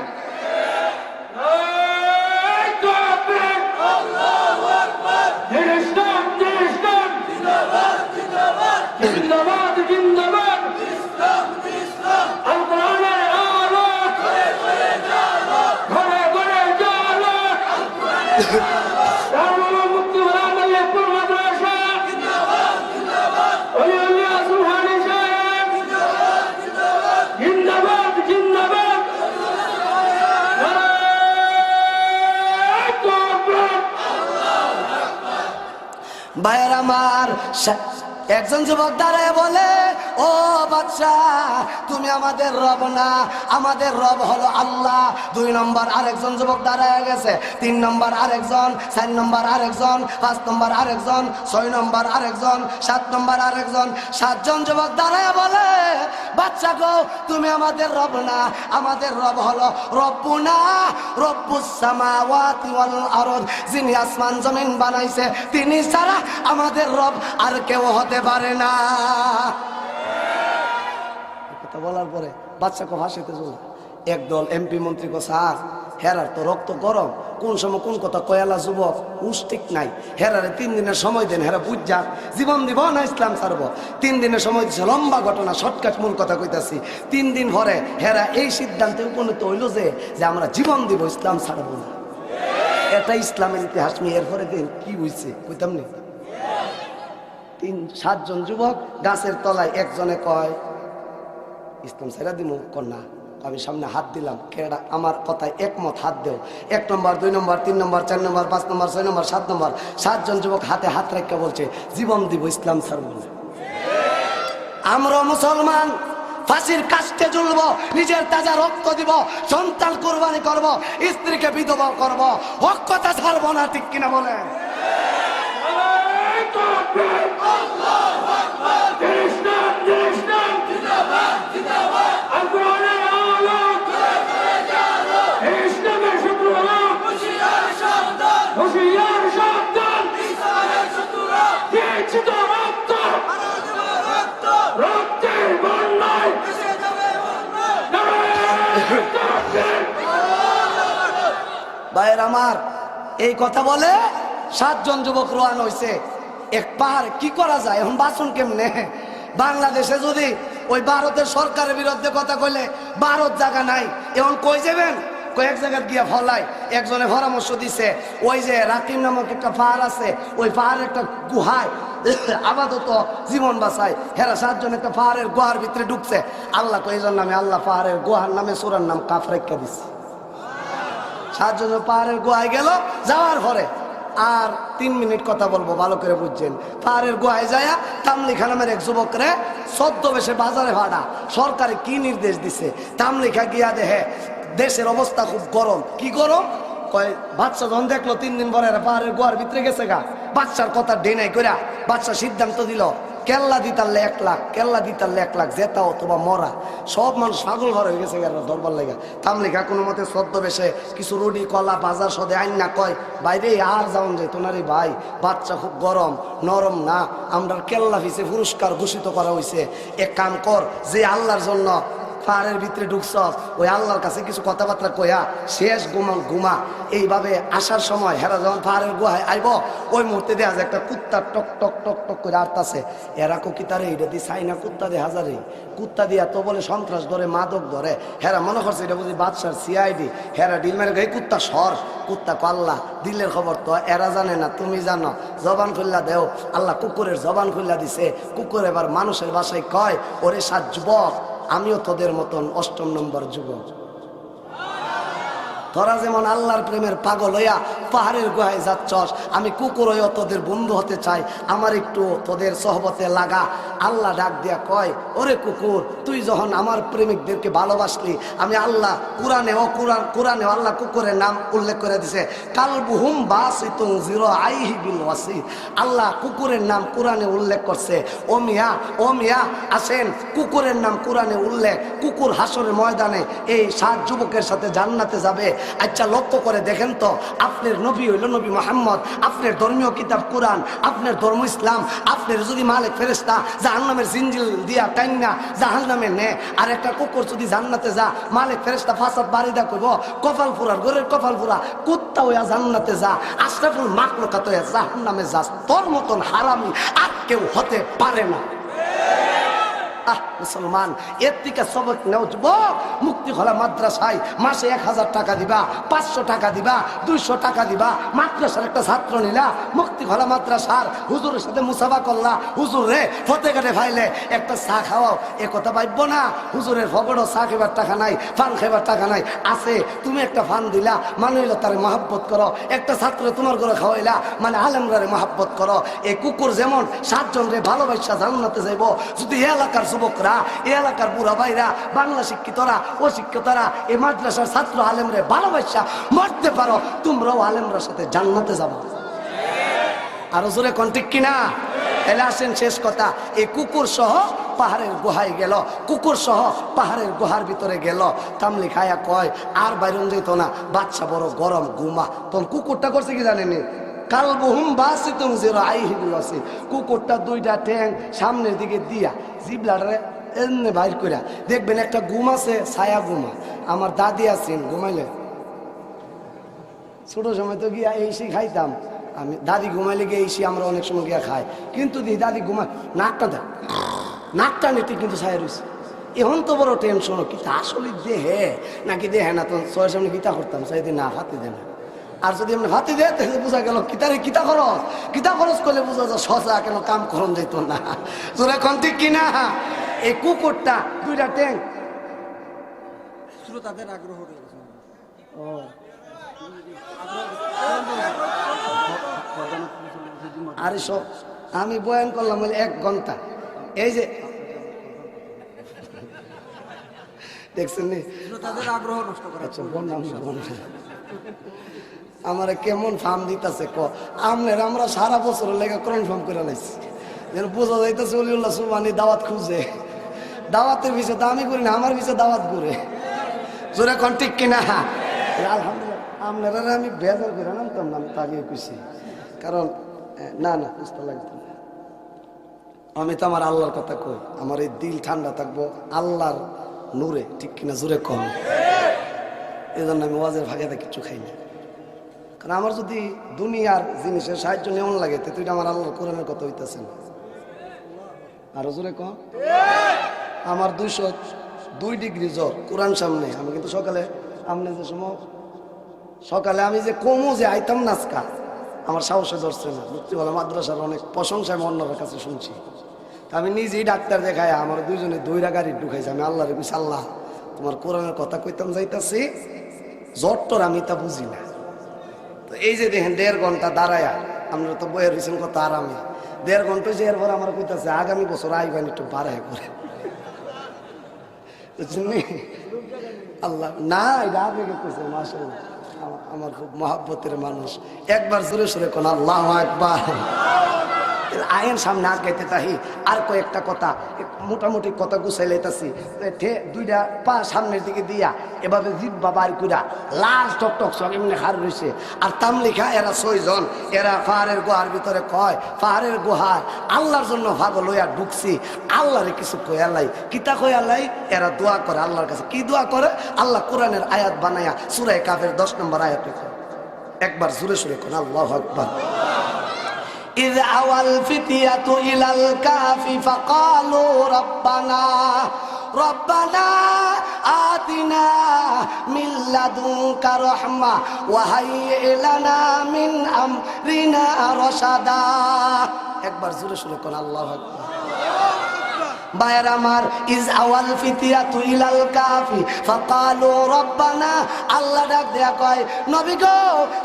জিন্দাবাদ জিন্দাবাদ আল কোরআনের আলো ঘরে ঘরে জালো রামলা মুক্তি মাল্লাপুর মাদ্রাসা ওলি আল্লাহ সুবহানি সাহেব জিন্দাবাদ জিন্দাবাদ ভাইয়ের আমার, একজন যুবক দাঁড়ায় বলে, ও বাচ্চা, তুমি আমাদের রব না, আমাদের রব হলো আল্লাহ। 2 নম্বর আরেকজন যুবক দাঁড়ায় গেছে, 3 নম্বর আরেকজন, 4 নম্বর আরেকজন, 5 নম্বর আরেকজন, 6 নম্বর আরেকজন, 7 নম্বর আরেকজন, 7 জন যুবক দাঁড়ায় বলে, বাচ্চা গো, তুমি আমাদের রব না, আমাদের রব হলো রব্বুনা রব্বুস সামাওয়াতি ওয়াল আরদ, যিনি আসমান জমিন বানাইছে তিনি ছাড়া আমাদের রব আর কেউ হতে পারে না। কথা বলার পরে বাচ্চাকে হাসিতে চলে। একদল এমপি মন্ত্রী কো, স্যার হেরার তো রক্ত গরম, কোন সময় কোন কথা কয়ালা যুবক উস ঠিক নাই, হেরারে 3 দিনের সময় দেন, হেরা বুঝ যাক জীবন দিব না ইসলাম ছাড়বো। 3 দিনের সময় দিচ্ছে, লম্বা ঘটনা, শর্টকাট মূল কথা কইতাছি। 3 দিন পরে হেরা এই সিদ্ধান্তে উপনীত হইল যে আমরা জীবন দিব, ইসলাম ছাড়বো না। এটা ইসলামের ইতিহাস। এরপরে দিন কি হয়েছে কইতাম নি, 7 জন যুবক গাছের তলায়, একজনে কয় ইসলাম ছেড়া দিব, কন্যা আমি সামনে হাত দিলাম, কেডা আমার কথায় একমত, হাত দেও। 1 নম্বর 2 নম্বর 3 নম্বর 4 নম্বর 5 নম্বর 6 নম্বর 7 নম্বর, 7 জন যুবক হাতে হাত রেখে বলছে জীবন দিব, ইসলাম ছাড়বো না। আমরা মুসলমান ফাঁসির কাস্টে ঝুলবো, নিজের তাজা রক্ত দিব, সন্তান কুরবানি করব, স্ত্রীকে বিধবা করব, হক কথা ছাড়বো না, ঠিক কিনা বলেন? ভাইয়ের আমার, এই কথা বলে 7 জন যুবক রোয়ানো হয়েছে। এক পাহাড় কি করা যায়, এখন বাসন কেমনে? বাংলাদেশে যদি ওই ভারতের সরকারের বিরুদ্ধে কথা কইলে ভারত জায়গা নাই, এখন কই যাবেন? কয়েক জায়গায় গিয়া ফলাই। একজনে পরামর্শ দিছে, ওই যে রাকিম নামক একটা পাহাড় আছে, ওই পাহাড়ের একটা গুহায় আপাতত জীবন বাঁচায়। হেরা 7 জন একটা পাহাড়ের গুহার ভিতরে ঢুকছে। আল্লাহ কই এর নামে, আল্লাহ পাহাড়ের গুহার নামে সূরার নাম কাফ রেখা দিছে। 7 জন পাহাড়ের গুহায় গেল, যাওয়ার পরে আর 3 মিনিট কথা বলবো, ভালো করে বুঝছেন। পাহাড়ের গুহায় যায় তামলিখা নামের এক যুবকরে ছদ্মবেশে বাজারে ভাড়া, সরকারে কি নির্দেশ দিছে, তামলিখা গিয়া দেহে দেশের অবস্থা খুব গরম। কি গরম? কয় বাচ্চা যখন দেখলো 3 দিন পরে পাহাড়ের গুহার ভিতরে গেছে গা, বাচ্চার কথা ডেনাই কইরা বাচ্চা সিদ্ধান্ত দিল কেল্লা দিতারলে 1 লাখ, কেল্লা দিতারলে 1 লাখ, জেতা অথবা মরা। সব মানুষ পাগল ঘর হয়ে গেছে ধরবার লেগা। তামলিখা কোনো মতে ছদ্মবেশে কিছু রুটি কলা বাজার সদে আইন না, কয় বাইরে আর যাওন যে তোনারি ভাই, বাচ্চা খুব গরম, নরম না, আমরা কেল্লা ফিসে পুরস্কার ঘোষিত করা হয়েছে। এক কাম কর, যে আল্লাহর জন্য পাহাড়ের ভিতরে ঢুকছ, ওই আল্লাহর কাছে কিছু কথাবার্তা কয়া শেষ ঘুমা। এইভাবে আসার সময় হেরা যখন পাহাড়ের গুহায় আইব, ওই মুহূর্তে দেখা যায় একটা কুত্তা টক টক টক টক করে আটতাছে। এরা কিতারে এটা দিয়ে চাই না, কুত্তা দিয়ে হাজারে, কুত্তা দিয়া তো বলে সন্ত্রাস ধরে, মাদক ধরে। হেরা মনে করছে এটা বুঝি বাদশার সিআইডি। হেরা ডিল মেরে গে কুত্তা সর, কুত্তা কল্লা দিলের খবর তো এরা জানে না, তুমি জানো। জবান খুল্লা দেও, আল্লাহ কুকুরের জবান খুল্লা দিছে। কুকুর এবার মানুষের বাসায় কয়, ওরে 7 যুবক, আমিও তোদের মতন 8ম নম্বর যুবক। তোরা যেমন আল্লাহর প্রেমের পাগল হইয়া পাহাড়ের গুহায় যাচ্ছস, আমি কুকুর হইয়া তোদের বন্ধু হতে চাই, আমার একটু তোদের সহবতে লাগা। আল্লাহ ডাক দিয়া কয়, ওরে কুকুর, তুই যখন আমার প্রেমিকদেরকে ভালোবাসলি, আমি আল্লাহ কোরআনে আল্লাহ কুকুরের নাম উল্লেখ করে দিছে, কালবুহুম বাসিতুন জিরাআইহি বিল ওয়াসিদ। আল্লাহ কুকুরের নাম কোরআনে উল্লেখ করছে। ও মিয়া আসেন, কুকুরের নাম কোরআনে উল্লেখ। কুকুর হাসরের ময়দানে এই 7 যুবকের সাথে জান্নাতে যাবে। আচ্ছা লক্ষ্য করে দেখেন তো, আপনার নবী হইল নবী মুহাম্মদ, আপনার ধর্মীয় কিতাব কোরআন, আপনার ধর্ম ইসলাম, আপনার যদি মালিক ফেরেশতা জাহান্নামের জিনজিল দিয়া টাইনা জাহান্নামে নে, আর একটা কুকুর যদি জান্নাতে যা মালিক ফেরেশতা ফাসাদ বাড়িদা কইব কপাল ফুরার ঘরের কপাল ফুরা, কুত্তা হইয়া জান্নাতে যা, আশরাফুল মাখলুকাত হইয়া জাহান্নামে যা, তোর মতন হারামি আর কেউ হতে পারে না। মুসলমান, এর থেকে সবক নেও যুবক। মুক্তি খোলা মাদ্রাসায় মাসে 1000 টাকা দিবা, 500 টাকা দিবা, 200 টাকা দিবা, মাদ্রাসার একটা ছাত্র নিলা, মুক্তি খোলা মাদ্রাসার হুজুরের সাথে মুসাফা করলা, হুজুর রে ফতেঘাটে ফাইলে একটা চা খাওয়াও, এ কথা ভাববো না হুজুরের ফগড়ও চা খেবার টাকা নাই, ফান খেবার টাকা নাই, আছে তুমি একটা ফান দিলা মানে হইলো তারে মহাব্বত করো, একটা ছাত্র তোমার ঘরে খাওয়াইলা মানে আলেমরারে মহাব্বত করো। এই কুকুর যেমন 7 জন রে ভালোবাসা জান্নাতে যাইব, যদি এলাকার যুবকরা, এই এলাকার বুড়া ভাইরা, বাংলা শিক্ষিতরা, অশিক্ষিতরা এই মাদ্রাসার ছাত্র আলেমরে ভালোবাসা মরতে পারো, তোমরাও আলেমরার সাথে জান্নাতে যাবো। আরো জোরে কোন ঠিক কিনা? এলে আসেন শেষ কথা, এই কুকুর সহ পাহাড়ের গুহায় গেল, কুকুর সহ পাহাড়ের গুহার ভিতরে গেল, তামলি খায়া কয় আর বাইরন যেত না, বাচ্চা বড় গরম ঘুমা। তখন কুকুরটা করছে কি জানেনি, কালবুহুম বাসিতুম জিরাইহিবিল্লাসি, কুকুরটা 2টা ঠ্যাং সামনের দিকে দিয়া জিবলারে এমনি বাইর কইরা দেখবেন একটা ঘুম আছে, ছায়া ঘুমা। আমার দাদি আছেন ঘুমাইলে, ছোট সময় তো গিয়া এইসি খাইতাম আমি, দাদি ঘুমাইলে গিয়ে এইসি আমরা অনেক সময় গিয়া খাই, কিন্তু দাদি ঘুমায় নাকটা দেয়, নাকটা নিতে কিন্তু ছায়া রয়েছে। এখন তো বড় টেনশন, কিতা আসলে দেহে নাকি দেহে না, তো 6 সামনে গীতা করতাম, চাইতে না ফাতে দেয় না। আর যদি এমনি হাতি দেয় তাহলে বোঝা গেল কিতা খরচ করলে বোঝা যায় সজা কেন কাম করন যেত না। তোরা এখন ঠিক কিনা? এই কুকুরটা 2টা ট্যাং শ্রোতাদের আগ্রহ রয়েছে। আরে সব আমি বয়ান করলাম বলে 1 ঘন্টা, এই যে দেখছেন নি, শ্রোতাদের আগ্রহ নষ্ট করা। আচ্ছা বললাম আমার কেমন ফার্ম দিতেছে আমনের, আমরা সারা বছর লেগে কনফার্ম করে লাইছি, যেন বোঝা যাইতেছে অলিউল্লাহ সুবহানি দাওয়াত খুঁজে, দাওয়াতের বিষয় তো আমি করি না, আমার বিষয় দাওয়াত করে। জোরে কোন ঠিক কিনা? আলহামদুলিল্লাহ আপনারা আমি বেজার করে নামতাম না, আমি তাগিয়ে খুশি, কারণ না বুঝতে লাগতো না, আমি তো আমার আল্লাহর কথা কই, আমার এই দিল ঠান্ডা থাকবো আল্লাহর নূরে, ঠিক কিনা? জোরে কম, এই জন্য আমি ওয়াজের ভাগেটা কিছু খাই না, কারণ আমার যদি দুনিয়ার জিনিসের সাহায্য নেওয়ান লাগে তো তুই আমার আল্লাহর কোরআনের কথা হইতেছে না। আরো জোরে কম, আমার 202 ডিগ্রি জ্বর, কোরআন সামনে, আমি কিন্তু সকালে আমনে যে সময় সকালে আমি যে কমও যে আইতাম নাচকা, আমার সাহসে ধরছে না। মুক্তিওয়ালা মাদ্রাসার অনেক প্রশংসা আমি অন্যের কাছে শুনছি, আমি নিজেই ডাক্তার দেখায় আমার 2জনে 2টা গাড়ি ঢুকাইছে, আমি আল্লাহরে কইছি আল্লাহ তোমার কোরআনের কথা কইতাম যাইতাছি, জ্বরটর আমি তা বুঝি না। তো এই যে দেখেন 1.5 ঘন্টা দাঁড়ায়া, আপনারা তো বইয়ের রয়েছেন কত আরামে, 1.5 ঘন্টা যে এরপর আমার কইতাছে আগামী বছর আইবেন একটু বাড়ায় করে, আল্লাহ না এটা আবেগে কইছে, মাশাআল্লাহ আমার খুব মহাব্বতের মানুষ। একবার জোরে সোরে কোন আল্লাহু আকবার। আইন সামনে আগাইতে তাহি আর কয়েকটা কথা, মোটামুটি কথা গুছাই লাইতাছি, 2টা পা সামনের দিকে দিয়া এভাবে জিব্বা বার কইরা লাল টকটক সব এমনি হার রয়েছে। আর তামলিখা এরা 6 জন, এরা পাহাড়ের গুহার ভিতরে কয় পাহাড়ের গুহার আল্লাহর জন্য ভাগল লইয়া ঢুকছি, আল্লাহরে কিছু কয়ালাই, কিতা কয়ালাই, এরা দোয়া করে আল্লাহর কাছে। কি দোয়া করে? আল্লাহ কোরআনের আয়াত বানায়া সূরা কাফের 10 নম্বর আয়াত লিখে, একবার জোরে সোরে কোন আল্লাহু আকবার। إذ أوى الفتية إلى الكهف فقالوا ربنا آتنا من لدنك رحمة وهيئ لنا من أمرنا رشدا। একবার জোরে সোরে কোন আল্লাহু আকবার। ভাইয়ের আমার, ইজ আওয়াল ফিতিয়াতু ইলাল কাফি ফাকালু রব্বানা, আল্লাহ ডাক দেয়া কয় নবী গো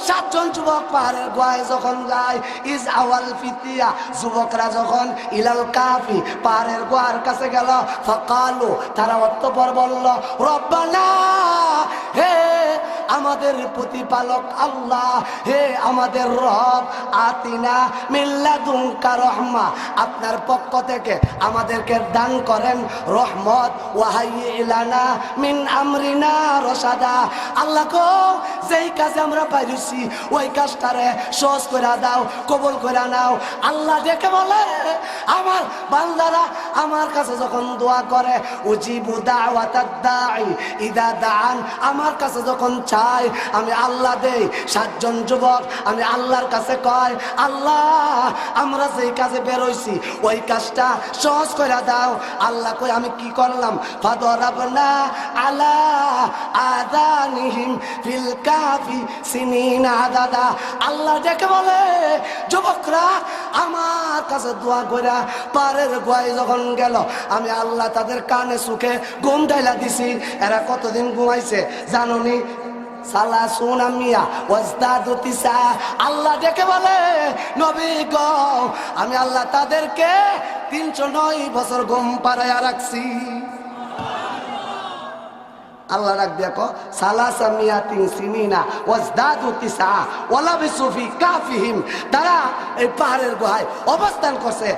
7 জন যুবক পাহাড়ের গুহায় যখন যায়, ইজ আওয়াল ফিতিয়া যুবকরা যখন ইলাল কাফি পাহাড়ের গুহার কাছে গেল, ফাকালু তারা অতঃপর বলল রব্বানা, হে আমাদের প্রতিপালক আল্লাহ, হে আমাদের রব, আতিনা মিল্লাদুনকা রহমা, আপনার পক্ষ থেকে আমাদেরকে দান করেন রহমত, ওয়াহাইয়ি ইলানা মিন আমরিনা রশাদা। আল্লাহ গো, যেই কাজে আমরা পাইছি ওই কাজটারে সহজ করে দাও, কবুল করে নাও। আল্লাহ ডেকে বলে, আমার বান্দারা আমার কাছে যখন দোয়া করে, উজিবু দাওয়াতাদ দাঈ ইদা দাআন, আমার কাছে যখন চাই আমি আল্লাহ দেই। 7 জন যুবক আমি আল্লাহর কাছে কয়, আল্লাহ আমরা যেই কাজে বেরোইছি ওই কাজটা সহজ করে দাও। আল্লাহ কই, আমি কি করলাম? ফাদরাবনা আলা আযানিহিম ফিল কাফি সিনিনা আদাদা। আল্লাহ ডেকে বলে, যুবকরা আমার কাছে দোয়া কইরা পারের গোয়ায় যখন গেল, আমি আল্লাহ তাদের কানে সুখে ঘুম ঢাইলা দিছি। এরা কতদিন ঘুমাইছে জানোনি? সালাসুনা মিয়া ওয়াজদাদু তিসা। আল্লাহ ডেকে বলে, নবী গো, আমি আল্লাহ তাদেরকে 309 বছর ঘুম পাড়াইয়া রাখছি। আল্লাহ রাখ দেখো, সালাসা মিয়াতিন সিনিনা ওয়াজদাদু তিসা ওয়ালাবিসু ফি কাফিহিম, তারা এই পাহাড়ের গুহায় অবস্থান করছে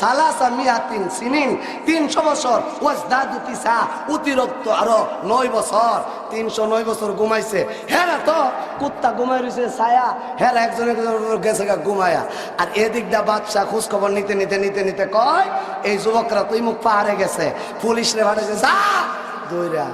সালাসা মিয়াতিন সিনিন, 300 বছর, ওয়াজদাদু তিসা, অতিরিক্ত আরো 9 বছর, 309 বছর ঘুমাইছে। হেরা তো কুত্তা ঘুমাই রয়েছে ছায়া, হেরা একজন গেছে ঘুমায়া। আর এদিকটা বাদশাহ খোঁজ খবর নিতে নিতে নিতে নিতে কয়, এই যুবকরা তুই মুখ পাহাড়ে গেছে, পুলিশ রে পাঠাইছে, যা দৌড়া।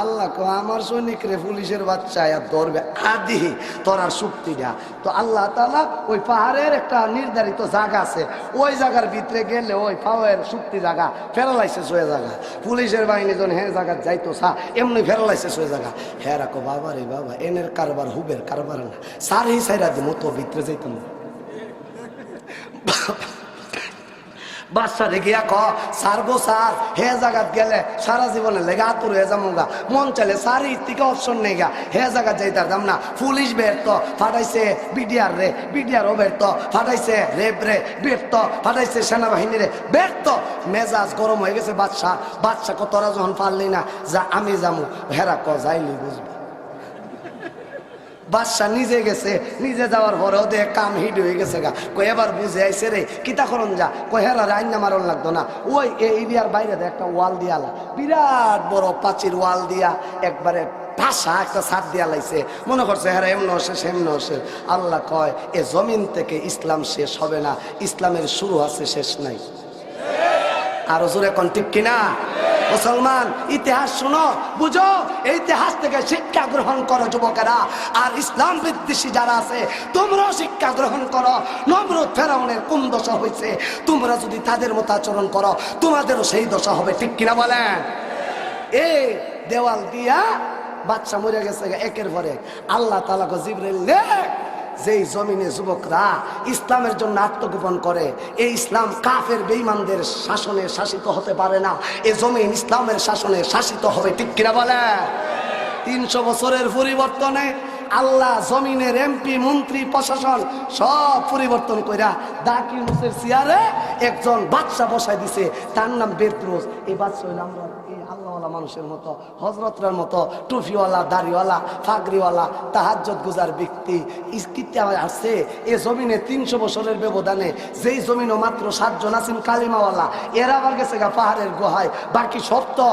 আল্লাহ কো, আমার সৈনিক রে পুলিশের বাচ্চা ধরবে আদি তোর আর শক্তিটা। তো আল্লাহ তাআলা ওই পাহাড়ের একটা নির্ধারিত জায়গা আছে, ওই জায়গার ভিতরে গেলে ওই পাওয়ার শক্তি জায়গা ফেরালাইছে ওই জায়গা। পুলিশের বাহিনী জন হ্যাঁ জায়গা যাইতো সা এমনি ফেরালাইছে ওই জায়গা। হ্যাঁ রাখো বাবা রে বাবা, এনের কারবার হুবের কারবার না, সারি সাইরা দিব তো ভিতরে যাইতাম না। বাচ্চা দেখিয়া ক সার গো সার, হে জায়গাত গেলে সারা জীবনে লেগে আতুর হয়ে যাবো গা, মন চাইলে সারি থেকে অপশন নেই গা, হে জায়গাত যাইতাম না। পুলিশ ব্যর্থ ফাটাইছে বিডিআর রে, বিডিআরও ব্যর্থ ফাটাইছে রেব রে, ব্যর্থ ফাটাইছে সেনাবাহিনী রে, ব্যর্থ। মেজাজ গরম হয়ে গেছে বাদশা। বাদশা ক তোরা যখন পারলি না যা আমি যামু, হেরা ক যাইলি বুঝবি। বাদশা নিজে গেছে, নিজে যাওয়ার পরেও দেখ কাম হিট হয়ে গেছে গা। কই এবার বুঝে আইসে রে, কিতা করন যা। কই হেরা আইন না মারণ লাগতো না, ওই এরিয়ার বাইরে একটা ওয়াল দিয়ালা, বিরাট বড় প্রাচীর ওয়াল দিয়া একবারে ভাষা একটা ছাদ দিয়া লাইছে। মনে করছে হেরা এমন শেষ এমন শেষ। আল্লাহ কয়, এ জমিন থেকে ইসলাম শেষ হবে না, ইসলামের শুরু আছে, শেষ নাই। আরো জোরে কোন ঠিক কিনা? মুসলমান ইতিহাস শুনো, বুঝো, এই ইতিহাস থেকে শিক্ষা গ্রহণ করো যুবকেরা। আর ইসলাম বিদ্বেষী যারা আছে তোমরাও শিক্ষা গ্রহণ করো। নমরুদ ফেরাউনের কোন দশা হয়েছে, তোমরা যদি তাদের মতো আচরণ করো তোমাদেরও সেই দশা হবে, ঠিক কিনা বলেন? এই দেওয়াল দিয়া বাচ্চা মরে গেছে একের পরে। আল্লাহ তাআলা কো জিবরাইল, লেখ যেই জমিনে যুবকরা ইসলামের জন্য আত্মগোপন করে, এই ইসলাম কাফের বেঈমানদের শাসনে শাসিত হতে পারে না, এই জমিন ইসলামের শাসনে শাসিত হবে, ঠিক কিনা বলে? 300 বছরের পরিবর্তনে আল্লাহ জমিনের এমপি মন্ত্রী প্রশাসন সব পরিবর্তন কইরা দাকির মুসের চেয়ারে একজন বাদশা বসাই দিছে, তার নাম বেদরুস। এই বাদশা হইল আমরা আল্লাহওয়ালা মানুষের মতো, হজরতরার মতো টুফিওয়ালা, দাড়িওয়ালা, ফাগরিওয়ালা, তাহাজ্জুদ গুজার ব্যক্তি আছে এ জমিনে। 300 বছরের ব্যবধানে যেই জমিনও মাত্র 7 জন আছেন কালিমাওয়ালা, এরা আবার গেছে গা পাহাড়ের গুহায়, বাকি সব তো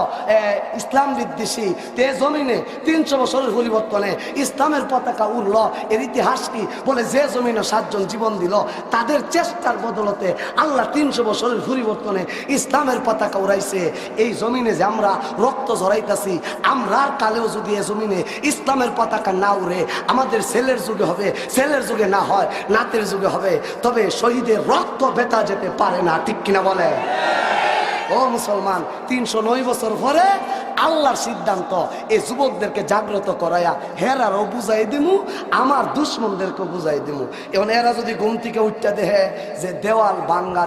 ইসলাম বিদ্বেষী। তে জমিনে 300 বছরের পরিবর্তনে ইসলামের পতাকা উড়ল। এর ইতিহাস কি বলে, যে জমিনে 7 জন জীবন দিল তাদের চেষ্টার বদলতে আল্লাহ 300 বছরের পরিবর্তনে ইসলামের পতাকা উড়াইছে। এই জমিনে যে আমরা রক্ত ঝরাইতেছি, আমরার কালেও যদি এ জমিনে ইসলামের পতাকা না উড়ে, আমাদের ছেলের যুগে হবে, ছেলের যুগে না হয় নাতের যুগে হবে, তবে শহীদের রক্ত বেতা যেতে পারে না, ঠিক কিনা বলে? ও মুসলমান, 309 বছর পরে আল্লাহর সিদ্ধান্ত এই যুবকদেরকে জাগ্রত করাইয়া হেরারও বুঝাই দিমু, আমার দুশ্মনদেরকে বুঝাই দিমু। এখন এরা যদি ঘুম থেকে উঠতে দেখে যে দেওয়াল ভাঙ্গা,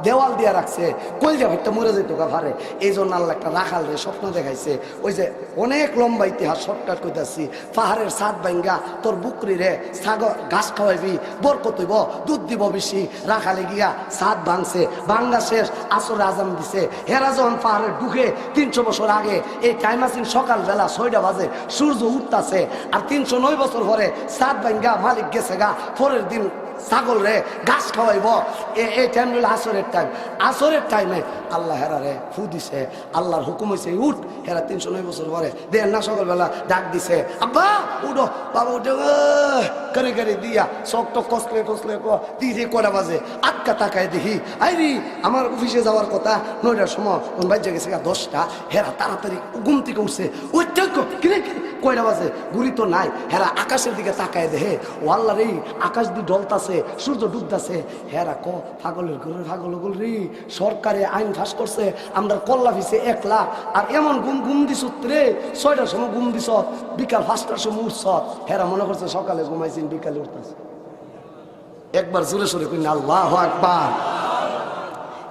দেওয়াল দিয়ে রাখছে, কলজা ভাইটা মরে যেত গা ভারে, এই জন্য আল্লাহ একটা রাখাল রে স্বপ্ন দেখাইছে। ওই যে অনেক লম্বা ইতিহাস শর্টকাট কইতাছি, পাহাড়ের ছাদ ভাঙ্গা তোর বুকরি রে ছাগল ঘাস খাওয়াইবি, বরকত হইব, দুধ দিব বেশি। রাখালে গিয়া ছাদ ভাঙছে, ভাঙ্গা শেষ, আসরে আজান দিছে। হেরা যখন পাহাড়ে ঢুকে 300 বছর আগে এই টাইম আছেন সকালবেলা 6টা বাজে, সূর্য উঠতাছে, আর 309 বছর পরে সাত ভাঙ্গা মালিক গেছে গা, পরের দিন ছাগল রে ঘাস খাওয়াইব। এই টাইম হলো আসরের টাইম। আসরের টাইমে আল্লাহ হেরা রে ফু দিছে, আল্লাহর হুকুম হয়েছে উঠ। হেরা 309 বছর পরে দেন না সকালবেলা ডাক দিছে, আব্বা উঠো, বাবা উঠে করে করে দিয়া চোখ তো কসলে কসলে দিদি কটা বাজে আটকা তাকায় দেখি আইরি আমার অফিসে যাওয়ার কথা 9টার সময়, বাজে গেছে 10টা। হেরা তাড়াতাড়ি ঘুম থেকে উঠছে, ওইটা কয়টা বাজে ঘুরি তো নাই। হেরা আকাশের দিকে তাকায় দেখে ও আল্লাহ রে আকাশ দিয়ে ডলতাছে, সূর্য ডুবতাছে। হেরা পাগলের ঘুরে পাগল গুল রে, সরকারে আইন ফাঁস করছে, আমরা কল্লা ফিসে 1 লাখ। আর এমন ঘুম দিস রে, 6টার সময় ঘুম দিস, বিকাল 5টার সময় উঠছ। হেরা মনে করছে সকালে ঘুমাইছেন, বিকালে উঠতেছে। একবার জোরে সোরে কই না আল্লাহু আকবার।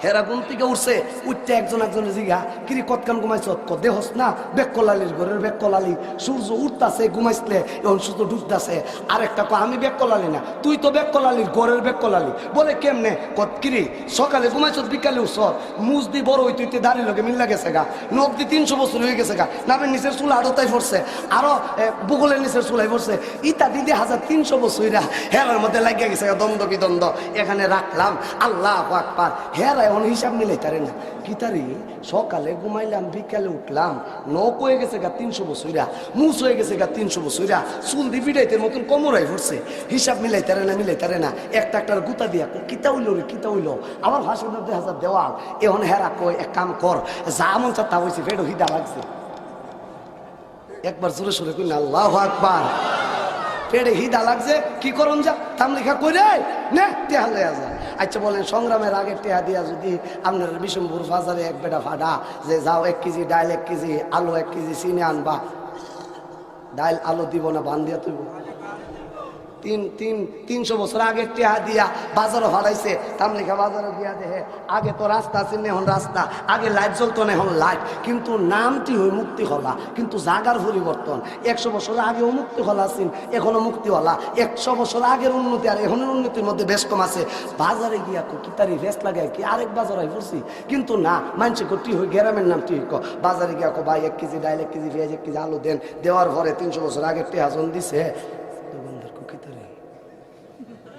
হেরা ঘুম থেকে উঠছে, উঠতে একজনের জিগা কিরি কতক্ষণ ঘুমাইছ? দেহস না বেকলালির ঘরের বেকলালি, সূর্য উঠতাছে ঘুমাইছিলে, এখন সূর্য ডুবতাছে। আরেকটা আমি বেকলালি না, তুই তো বেকলালির ঘরের বেকলালি। বলে কেমনে? কিরি সকালে ঘুমাইছ বিকালে উঠছ, মুজ দি বড় হইতে হইতে দাঁড়িয়ে লোকে মিল্লা গেছে গা, নখ দি 300 বছর হয়ে গেছে গা, নামের নিচের চুল আড়তাই পড়ছে, আরো বুগলের নিচের চুলাই পড়ছে, ইতা দিদি 1300 বছর হেরার মধ্যে লাগিয়ে গেছে দ্বন্দ্ব বিদ্বন্দ্ব। এখানে রাখলাম আল্লাহু আকবার। হেরা এখন হিসাব মিলাইতারে না, কি তারি সকালে ঘুমাইলাম বিকালে উঠলাম, নখ হয়ে গেছে গা 300 বছরা, মুছ হয়ে গেছে গা 300 বছরা, চুল দি বিড়াইতের মতন কোমরাই পড়ছে। হিসাব মিলাইতারে না একটা গুতা দিয়া কিতা হইল রে কিতা হইল, আমার ভাষার মধ্যে হাজার দেওয়াল। এখন হেরা কয় এক কাম কর, যা মন চাতা হয়েছে ফেরো হিদা লাগছে। একবার জোরে সোরে কই না আল্লাহু আকবার। পেড়ে হিদা লাগছে, কি করুন যা থাম লেখা করে নে টেহা লইয়া যা। আচ্ছা বলেন, সংগ্রামের আগে টেহা দিয়া যদি আপনার বিশম্পুর বাজারে এক বেটা ফাটা যে যাও 1 কেজি ডাল 1 কেজি আলু 1 কেজি চিনি আনবা, ডাল আলু দিব না বান দিয়া তুইব? 300 বছর আগে টেহা দিয়া বাজারও হারাইছে, তামলিখা বাজারও দিয়া দেহে আগে তো রাস্তা আছে, এখন রাস্তা, আগে লাইট জ্বলতো না এখন লাইট, কিন্তু নামটি হই মুক্তি হলা, কিন্তু জাগার পরিবর্তন। 100 বছর আগেও মুক্তি হলা আছেন, এখনো মুক্তি হলা। 100 বছর আগের উন্নতি আর এখনের উন্নতির মধ্যে বেশ কম আছে। বাজারে গিয়া কি তারি ভেস লাগায় কি আরেক বাজার হয়ে পড়ছি, কিন্তু না মানছে টি হই গ্রামের নাম ঠিক বাজারে গিয়া ভাই 1 কেজি ডাল 1 কেজি পেঁয়াজ 1 কেজি আলু দেন, দেওয়ার পরে 300 বছর আগে টেহাজন দিছে।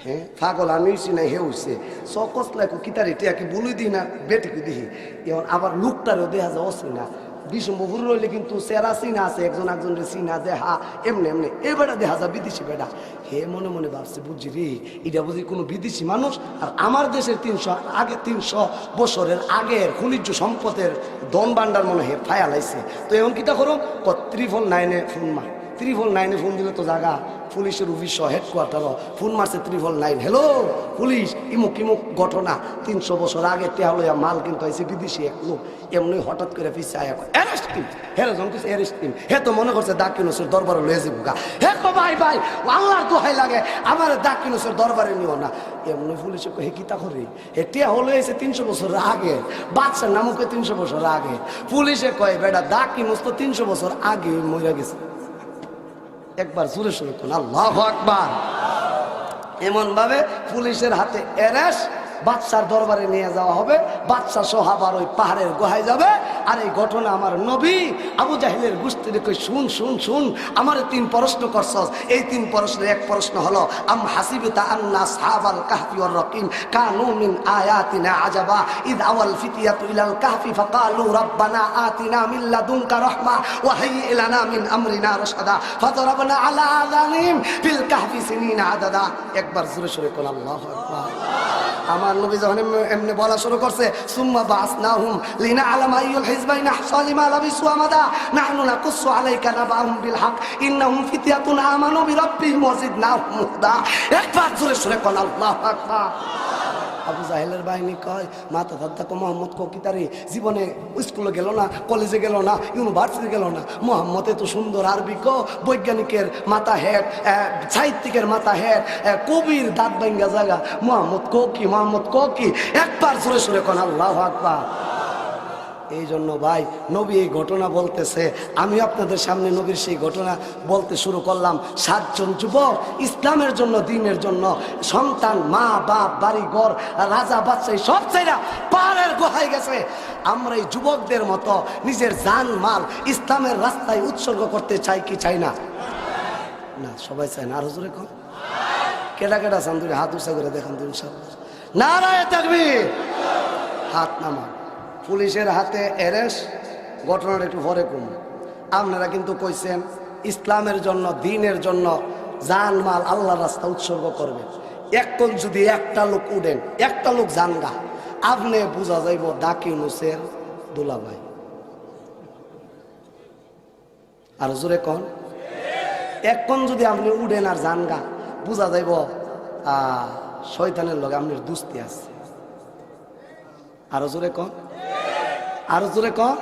হ্যাঁ পাগল আমি না হে হইছে সকসলাই কিতারি টিয়া কি বলুই দিই না বেটিকে দিহি। এখন আবার লুকটারও দেখা যায় অচিনা, বিষ্ণুপুর রইলে কিন্তু সেরা চিনা আছে, একজনের চিনা যে হা এমনি এ বেটা দেখা যায় বিদেশি বেটা। হে মনে মনে ভাবছে বুঝি রে এটা বুঝি কোনো বিদেশি মানুষ, আর আমার দেশের 300 বছরের আগের খনিজ সম্পদের দন ভান্ডার মনে হে ফায়া লাইছে। তো এখন কিটা করো 999 ফোন মার, 999 ফোন দিলে তো জায়গা পুলিশের অফিস হেডকোয়ার্টার ফোন মারছে 999, হ্যালো পুলিশ ইমুক ঘটনা 300 বছর আগে টেহা লইয়া মাল কিন্তু আইসে বিদেশি এক লোক, এমনি হঠাৎ করে পিছিয়ে আয়া অ্যারেস্ট টিম। হেরে জন কিছু অ্যারেস্ট টিম, হে তো মনে করছে দাকিনুসের দরবারে লয়ে যাবো গা। হে তো ভাই আল্লাহর দোহাই লাগে আমার দাকিনুসের দরবারে নিও না। এমনি পুলিশে হে কিতা করি, হে টেহা হলে এসে 300 বছর আগে, বাচ্চার নামকে 300 বছর আগে। পুলিশে কয় বেটা দাকিনুস তো 300 বছর আগে মরে গেছে। একবার জোরে সোরে কোন আল্লাহু আকবার। এমন ভাবে পুলিশের হাতে অ্যারেস্ট, বাদশার দরবারে নিয়ে যাওয়া হবে, বাদশা সহ আবার ওই পাহাড়ের গুহায় যাবে। আর এই ঘটনা আমার নবী আবু জাহেলের গোষ্ঠী দেখে শুন আমার 3 প্রশ্ন করছস। এই 3 প্রশ্নের এক প্রশ্ন হলো আম হাসিবতা আন্না আসহাবাল কাহফি ওয়ার রাকিম কানু মিন আয়াতিনা আজাবা ইদ আওয়াল ফিতিয়াতু ইলাল কাহফি ফাকালু রাব্বানা আতিনা মিন লাদুনকা রাহমা ওয়া হাইয়্ লানা মিন আমরিনা রাশাদা ফাদরাবনা আলা আযানিম ফিল কাহফি সিনিনা আদাদা। একবার জোরে সোরে কোন আল্লাহু আকবার। আমার নবী যখন এমনি বলা শুরু করছে সুম্মা বাসনাহুম লিনা আলামা আইয়ুল হিজবাইন আহসা লিমা লাবিসু আমাদা নাহনু নাকুসু আলাইকা নাবাহুম বিল হক ইন্নাহুম ফিতিয়াতুন আমানু বিরাব্বিহিম ওয়া জিদনাহুম হুদা। একবার জোরে সোরে কোন আল্লাহু আকবার। আবু জাহেলের বাহিনী কয় মাথা দাদা মোহাম্মদ কিতারি জীবনে স্কুলে গেল না, কলেজে গেল না, ইউনিভার্সিটি গেল না, মোহাম্মদ এত সুন্দর আরবি বৈজ্ঞানিকের মাথা হেড, সাহিত্যিকের মাথা হেড, কবির দাঁত ভাঙ্গা জায়গা, মোহাম্মদ কি একবার জোরে সোরে কোন আল্লাহু আকবার। এই জন্য ভাই নবী এই ঘটনা বলতেছে, আমি আপনাদের সামনে নবীর সেই ঘটনা বলতে শুরু করলাম। 7 জন যুবক ইসলামের জন্য, দ্বীনের জন্য, সন্তান, মা বাপ, বাড়ি ঘর, রাজা বাদশাহী সব চাইরা পাহাড়ের গুহায় গেছে। আমরা এই যুবকদের মতো নিজের জান মাল ইসলামের রাস্তায় উৎসর্গ করতে চাই কি চাই না? না, সবাই চায় না। আরো জোরে কম। কেডা কেডা চান? দুই হাত উঁচা করে দেখান তো ইনশাআল্লাহ। নারায়ে তাকবীর। হাত নামান। পুলিশের হাতে অ্যারেস্ট, ঘটনাটা একটু পরে কম। আপনারা কিন্তু কইছেন ইসলামের জন্য, দ্বীনের জন্য জান মাল আল্লাহর রাস্তা উৎসর্গ করবেন। এখন যদি একটা লোক উঠেন, একটা লোক জানগা, আপনি বোঝা যাইব ডাকি নুসের দুলাভাই। আর জোরে কন। এখন যদি আপনি উঠেন আর জানগা, বোঝা যাইব শয়তানের লগে আপনার দুস্তি আছে। আরো জোরে কন, আরো জোরে কন।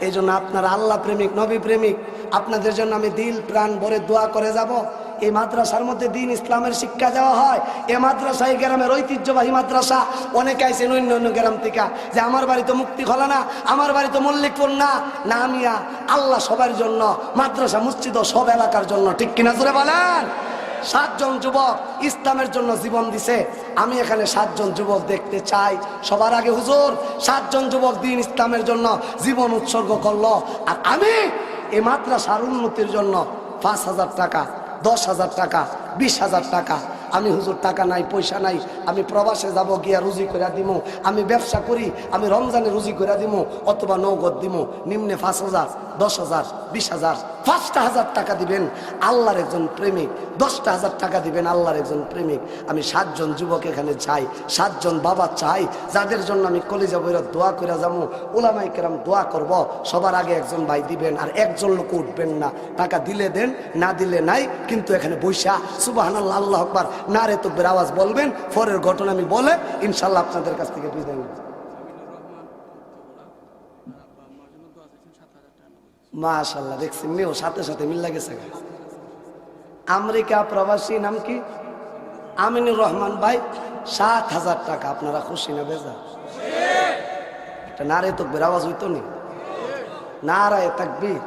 এই জন্য আপনারা আল্লাহ প্রেমিক, নবী প্রেমিক, আপনাদের জন্য আমি দিল প্রাণ ভরে দোয়া করে যাব। এই মাদ্রাসার মধ্যে দ্বীন ইসলামের শিক্ষা দেওয়া হয়। এই মাদ্রাসা এই গ্রামের ঐতিহ্যবাহী মাদ্রাসা। অনেকে আইসেন অন্য অন্য গ্রাম থেকে যে আমার বাড়ি তো মুক্তি খোলা না, আমার বাড়ি তো মল্লিকপুর না। না মিয়া, আল্লাহ সবার জন্য, মাদ্রাসা মসজিদ সব এলাকার জন্য, ঠিক কিনা জোরে বলেন? 7 জন যুবক ইসলামের জন্য জীবন দিছে। আমি এখানে 7 জন যুবক দেখতে চাই। সবার আগে হুজুর 7 জন যুবক দ্বীন ইসলামের জন্য জীবন উৎসর্গ করলো। আর আমি এই মাদ্রাসার উন্নতির জন্য 5,000 টাকা, 10,000 টাকা, 20,000 টাকা, আমি হুজুর টাকা নাই, পয়সা নাই, আমি প্রবাসে যাব, গিয়া রুজি করে দিমু, আমি ব্যবসা করি, আমি রমজানে রুজি করে দিমু, অথবা নগদ দিমু। নিম্নে 5,000, 10,000, 20,000, 5,000 টাকা দিবেন আল্লাহর একজন প্রেমিক, 10,000 টাকা দিবেন আল্লাহর একজন প্রেমিক। আমি 7 জন যুবক এখানে চাই, 7 জন বাবা চাই, যাদের জন্য আমি কলিজা বইরা দোয়া করে যাবো, উলামায়ে কেরাম দোয়া করব। সবার আগে একজন ভাই দিবেন, আর একজন লোক উঠবেন না। টাকা দিলে দেন, না দিলে নাই, কিন্তু এখানে বৈশা সুবহানাল্লাহ, আল্লাহু আকবার, নারে তাকবীর আওয়াজ বলবেন। পরের ঘটনা আমি বলে ইনশাআল্লাহ আপনাদের কাছ থেকে বিদায় নেব। মাশাআল্লাহ, দেখছেন মেয়েও সাথে সাথে মিল লাগেছে। আমেরিকা প্রবাসী, নাম কি? আমিনুর রহমান ভাই, 7,000 টাকা। আপনারা খুশি না বেজা? এটা নারে তাকবীর আওয়াজ হইতো নি? নারায়ে তাকবীর।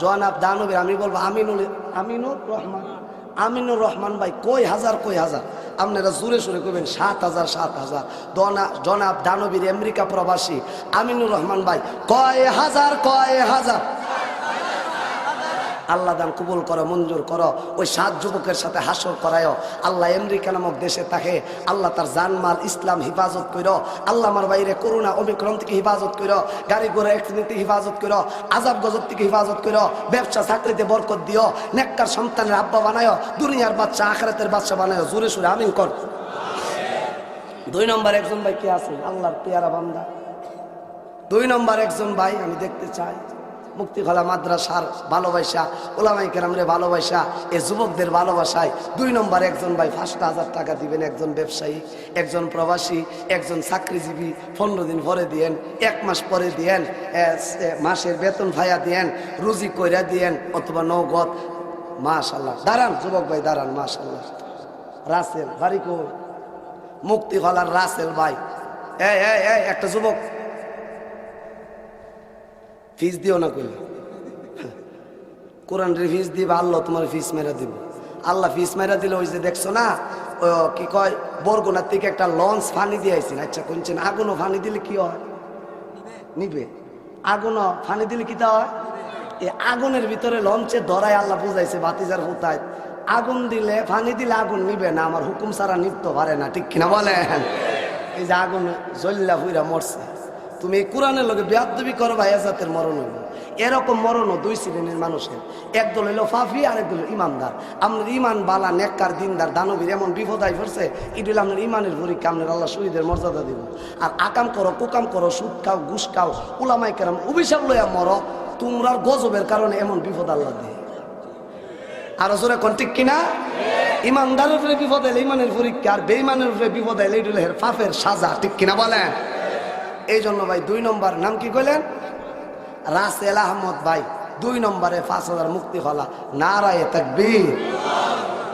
জনাব দানবীর, আমি বলবো আমিনুর রহমান ভাই, কই হাজার আপনারা জোরে সুরে কইবেন 7,000। জনাব দানবীর আমেরিকা প্রবাসী আমিনুর রহমান ভাই, কয় হাজার। আল্লাহ দান কবুল করো, মঞ্জুর করো। ওই 7 যুবকের সাথে হাসর করায় আল্লাহ আমেরিকা নামক দেশে থাকে। আল্লাহ তার জানমাল ইসলাম হিফাজত করো। আল্লাহ আমার বাইরে করোনা ওমিক্রন থেকে হিফাজত করো, গাড়ি ঘোড়া অ্যাক্সিডেন্ট থেকে হিফাজত করো, আজাব গজব থেকে হিফাজত করো, ব্যবসা চাকরিতে বরকত দিও, নেককার সন্তানের আব্বা বানায়, দুনিয়ার বাচ্চা আখিরাতের বাচ্চা বানায়। জোরে সুরে আমিন কর। 2 নম্বর একজন ভাই কে আছে? আল্লাহর পেয়ারা বান্দা। 2 নম্বর একজন ভাই আমি দেখতে চাই, মুক্তিখোলা মাদ্রাসার ভালোবাসা, উলামায়ে কেরামের ভালোবাসা, এই যুবকদের ভালোবাসায় 2 নম্বর একজন ভাই 5,000 টাকা দিবেন। একজন ব্যবসায়ী, একজন প্রবাসী, একজন চাকরিজীবী। 15 দিন পরে দিয়েন, 1 মাস পরে দিয়েন, মাসের বেতন ভাইয়া দিয়েন, রুজি কইরা দিয়েন, অথবা নগদ। মাশাআল্লাহ, দাঁড়ান যুবক ভাই, দাঁড়ান। মাশাআল্লাহ, রাসেল বাড়ি কই? মুক্তিখোলার রাসেল ভাই। এই একটা যুবক, ফিস দিও না কইলে, কোরআনের ফিস দিবে, আল্লাহ তোমার ফিস মেরা দিব। আল্লাহ ফিস মেরা দিলে ওই যে দেখছো না, কি কয়, বরগুনার থেকে একটা লঞ্চ ফানি দিয়ে আইছেন। আচ্ছা কোনছেন, আগুনও ফানি দিলে কি হয়? নিবে। আগুনও ফানি দিলে কি তা হয়? এই আগুনের ভিতরে লঞ্চে ধরায় আল্লাহ বুঝাইছে বাতিজার হুতায়, আগুন দিলে, ফানি দিলে আগুন নিবে না, আমার হুকুম ছাড়া নিতে পারে না, ঠিক কিনা বলেন? এই যে আগুন জ্বললা হুইরা মরছে। তুমি এই কোরআনের লোকে বেয়াদবি করো, ভাই জাতের মরণ হইব। এরকম মরণও 2 শ্রেণীর মানুষের, একদল হইল ফাফি, আর একদল ইমানদার। আপনার ইমান বালা, নেককার, দিনদার, দানবীর এমন বিপদ আই পড়ছে, এটা হলো আপনার ইমানের পরীক্ষা। আপনার আল্লাহ শহীদের মর্যাদা দিব। আর আকাম করো, কুকাম করো, সুদ খাও, ঘুষ খাও, উলামায়ে কেরাম অভিশাপ লইয়া মরো, তোমরা গজবের কারণে এমন বিপদ আল্লাহ দিয়ে। আর জোরে কোন ঠিক কিনা? ইমানদারের উপরে বিপদ এলে ইমানের পরীক্ষা, আর বেঈমানের উপরে বিপদ এলে এটা হলো পাপের সাজা, ঠিক কিনা বলেন? এই জন্য ভাই 2 নম্বর নাম কি কইলেন? রাসেল আহমদ ভাই। 2 নম্বরে 5,000 মুক্তিখোলা। নারায়ে তাকবীর।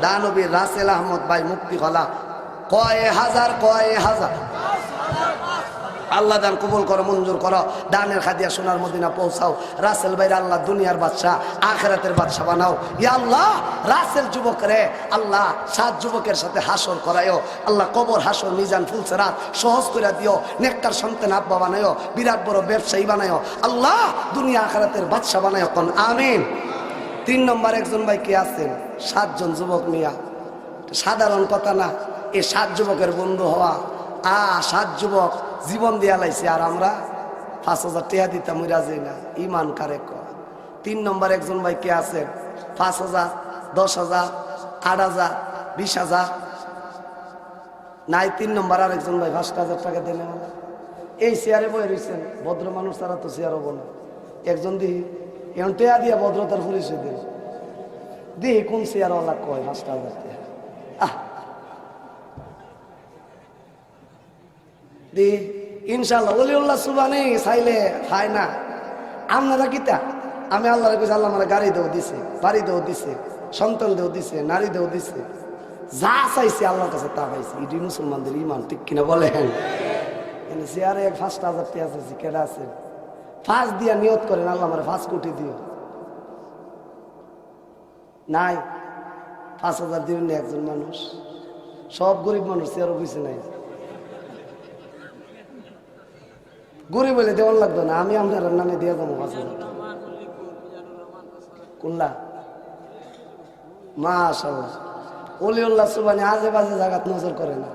দানবীর রাসেল আহমদ ভাই মুক্তিখোলা। কয় হাজার। আল্লাহ দান কবুল করো, মঞ্জুর করো। দানের খাদিয়া সোনার মদিনা পৌঁছাও। রাসেল ভাইরা আল্লাহ দুনিয়ার বাদশাহ আখিরাতের বাদশাহ বানাও। ইয়া আল্লাহ রাসেল যুবক রে আল্লাহ 7 যুবকের সাথে হাসর করায়ও। আল্লাহ কবর হাসর মিজান ফুলসেরাত সহজ করে দিও। নেককার সন্তান আব্বা বানায়ও, বিরাট বড় ব্যবসায়ী বানায়ও। আল্লাহ দুনিয়া আখিরাতের বাদশাহ বানায়ও। কোন আমিন। 3 নম্বর একজন ভাই কে আছেন? 7 জন যুবক মিয়া, সাধারণ কথা না। এই 7 যুবকের বন্ধু হওয়া 7 যুবক জীবন দিয়া লাইছে, আর আমরা 5,000 টাকা দিতাম ওই রাজি না। ইমান কারে কয়? 3 নম্বর একজন ভাই কে আছেন? 5,000, 10,000, 8,000, 20,000 নাই। 3 নম্বর আর একজন ভাই 5,000 টাকা দেন। এই চেয়ারে বয়ে রয়েছেন, ভদ্র মানুষ তারা তো চেয়ার হবো না। একজন দিই এখন টেয়া দিয়া ভদ্রতার পরিচয় দিন, দিই কোন চেয়ারওয়ালা কয় 5,000 টাকা। দি ইনশাল্লাহ ওলিউল্লাহ সুবানি চাইলে খায় না। আপনারা কিতা? আমি আল্লাহর কাছে আল্লাহ আমার গাড়ি দেও দিছে, বাড়ি দেও দিছে, সন্তান দেও দিছে, নারী দেও দিছে, যা চাইছে আল্লাহর কাছে তা পাইছে। এটি মুসলমানদের ইমান, ঠিক কিনা বলেন? চেয়ারে 5,000 টাকা চাইছি, কেডা আছে? 5 দিয়া নিয়ত করেন আল্লাহ আমার 5 কোটি দিও। নাই 5,000 দিবেন না একজন মানুষ। সব গরিব মানুষ চেয়ারও বুঝছে নাই। গরিব বলে দেওয়ার লাগতো না, আমি আপনার নামে দিয়ে যাবো 5,000 টাকা। কোনলা মাশাআল্লাহ ওলিউল্লাহ সুবহানি আজে বাজে জায়গাত নজর করে না,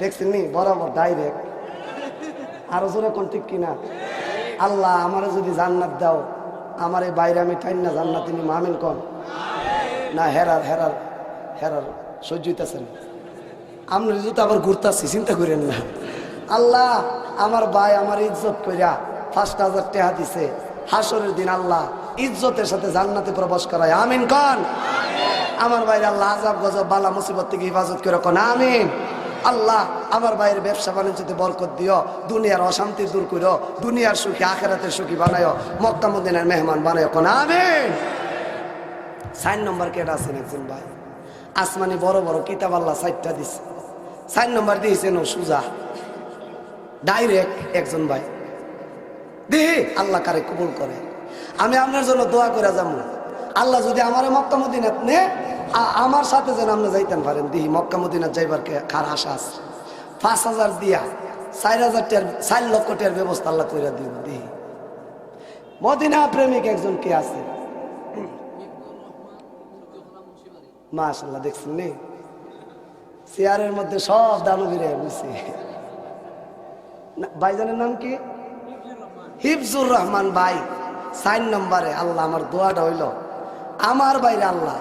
দেখছেন নি? বরাবর ডাইরেক্ট। আরো জোরে কোন ঠিক কিনা? আল্লাহ আমারে যদি জান্নাত দাও, আমার এই বাইরে আমি ঠাইন না জান্নাত তিনি মামিন কন না। হেরার হেরার হেরার সহ্য হইতেছেন? আপনার যদি আবার ঘুরতেছি চিন্তা করেন না। আল্লাহ আমার ভাই আমার ইজ্জত কইরা 5,000 টাকা দিছে, হাসরের দিন আল্লাহ ইজ্জতের সাথে জান্নাতে প্রবেশ করায়। আমিন কন। আমার ভাইয়ের আল্লাহ আযাব গজব বালা মুসিবত থেকে হেফাজত করে কোন আমিন। আল্লাহ আমার ভাইয়ের ব্যবসা বাণিজ্যতে বরকত দিও, দুনিয়ার অশান্তি দূর করো, দুনিয়ার সুখী আখিরাতের সুখী বানায়ো, মক্কা মদিনার মেহমান বানায়ো কোন আমিন। 4 নম্বর কেটা আছেন একজন ভাই, আসমানি বড় বড় কিতাব আল্লাহ 4টা দিছে। 4 নম্বর দিয়েছেন ও সুজা ডাইরেক্ট একজন ভাই। দেখি আল্লাহ কারে কবুল করে। আমি আপনার জন্য দোয়া করে যাবো, আল্লাহ যদি আমার মক্কা মদিনাত নে আমার সাথে যেন আপনি যাইতেন পারেন। দেখি মক্কা মদিনাত যাইবার কার আশা আছে? 5,000 দিয়া 4,000 টাকার 4 লক্ষ টাকার ব্যবস্থা আল্লাহ করে দিব। দেখি মদিনা প্রেমিক একজন কে আছে? মাশাআল্লাহ দেখছেন নি? চেয়ারের মধ্যে সব দানবীরা বুঝছে। ভাইজানের নাম কি? হিফজুর রহমান ভাই। 4 নম্বরে আল্লাহ আমার দোয়াটা হইল, আমার বাইরে আল্লাহ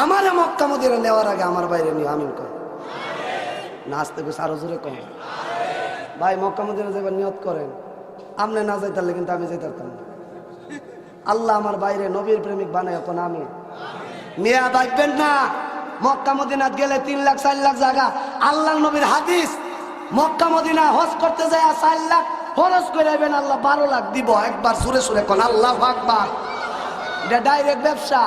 আমার মক্কা মদিনা নেওয়ার আগে আমার বাইরে নিয়ে আমিন কর। নাচতে গেছে আরো জোরে কম। ভাই মক্কা মদিনা যাবার নিয়ত করেন, আপনি না যাইতে পারলে কিন্তু আমি যাইতে পারতাম না। আল্লাহ আমার বাইরে নবীর প্রেমিক বানায় এখন আমি মেয়া দেখবেন না। মক্কা মদিনাত গেলে 3 লাখ 4 লাখ জায়গা। আল্লাহ নবীর হাদিস, মক্কা মদিনা হজ করতে যায় 4 লাখ খরচ করে আইবেন, আল্লাহ 12 লাখ দিব। একবার সুরে সুরে কোন আল্লাহু আকবার। এটা ডাইরেক্ট ব্যবসা।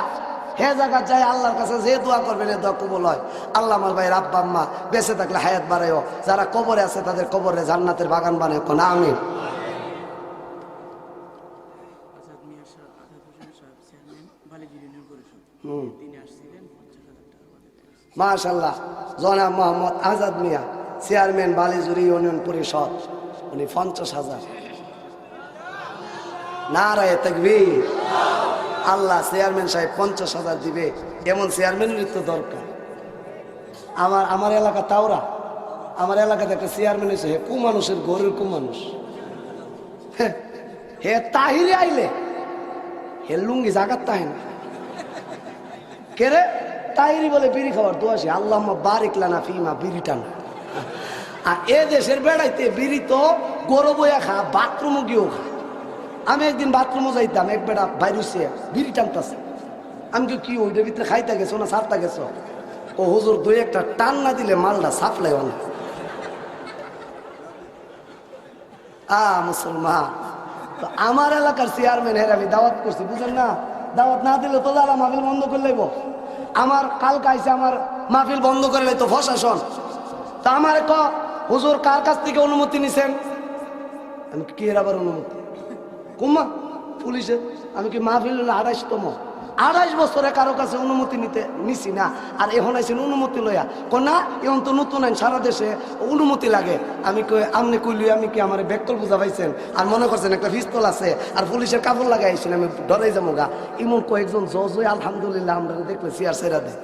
হে জায়গা যায় আল্লাহর কাছে যে দোয়া করবেন এ দোয়া কবুল হয়। আল্লাহ আমার ভাইয়ের আব্বা আম্মা বেঁচে থাকলে হায়াত বাড়ায়ও, যারা কবরে আছে তাদের কবরে জান্নাতের বাগান বানায় কোন আমিন। মাশাআল্লাহ জনাব মোহাম্মদ আজাদ মিয়া চেয়ারম্যান বালিজুরি ইউনিয়ন পরিষদ, উনি 50,000। নারায়ে তাকবীর। আল্লাহ চেয়ারম্যান সাহেব 50,000 দিবে, এমন চেয়ারম্যানের তো দরকার। আমার এলাকা তাওরা, আমার এলাকাতে একটা চেয়ারম্যান হয়েছে, হে কু মানুষের গরুর কু মানুষ। হে তাহিরে আইলে হে লুঙ্গি জাগাত তাহে না কে রে? তাহিরি বলে বিড়ি খাওয়ার দোয়াশি আল্লাহ বারিক লানা ফিমা বিড়ি টানা। আর এ দেশের বেড়াইতে বিড়ি তো গরু বইয়া খা, বাথরুমও গিয়েও খা। আমি একদিন বাথরুমও যাইতাম, এক বেড়া বাইরুছে বিড়ি টানতেছে। আমি কি ওইটার ভিতরে খাইতে গেছো না সারতে গেছো? ও হুজুর 2-1টা টান না দিলে মালটা সাপ্লাই হয় না। মুসলমান তো আমার এলাকার চেয়ারম্যান হের আমি দাওয়াত করছি, বুঝেন না? দাওয়াত না দিলে তো যারা মাহফিল বন্ধ করে লাইব। আমার কালকে আইসে আমার মাহফিল বন্ধ করে লাইতো প্রশাসন। তা আমার হুজুর কার কাছ থেকে অনুমতি নিছেন? আমি কি এর আবার অনুমতি কুম্মা পুলিশের আমি কি মাহফিল 28তম 28 বছরে কারো কাছে অনুমতি নিছি না, আর এখন আইছেন অনুমতি লইয়া না এখন তো নতুন আইন সারা দেশে অনুমতি লাগে। আমি কই আমনে কইলি আমি কি আমার ব্যাককল বুঝা পাইছেন আর মনে করছেন একটা পিস্তল আছে আর পুলিশের কাপড় লাগাই আইছেন আমি ডরাই যাবো গা। এমন কয়েকজন জজ হয়ে আলহামদুলিল্লাহ আমরা দেখলে চেয়ার সেরা দেয়।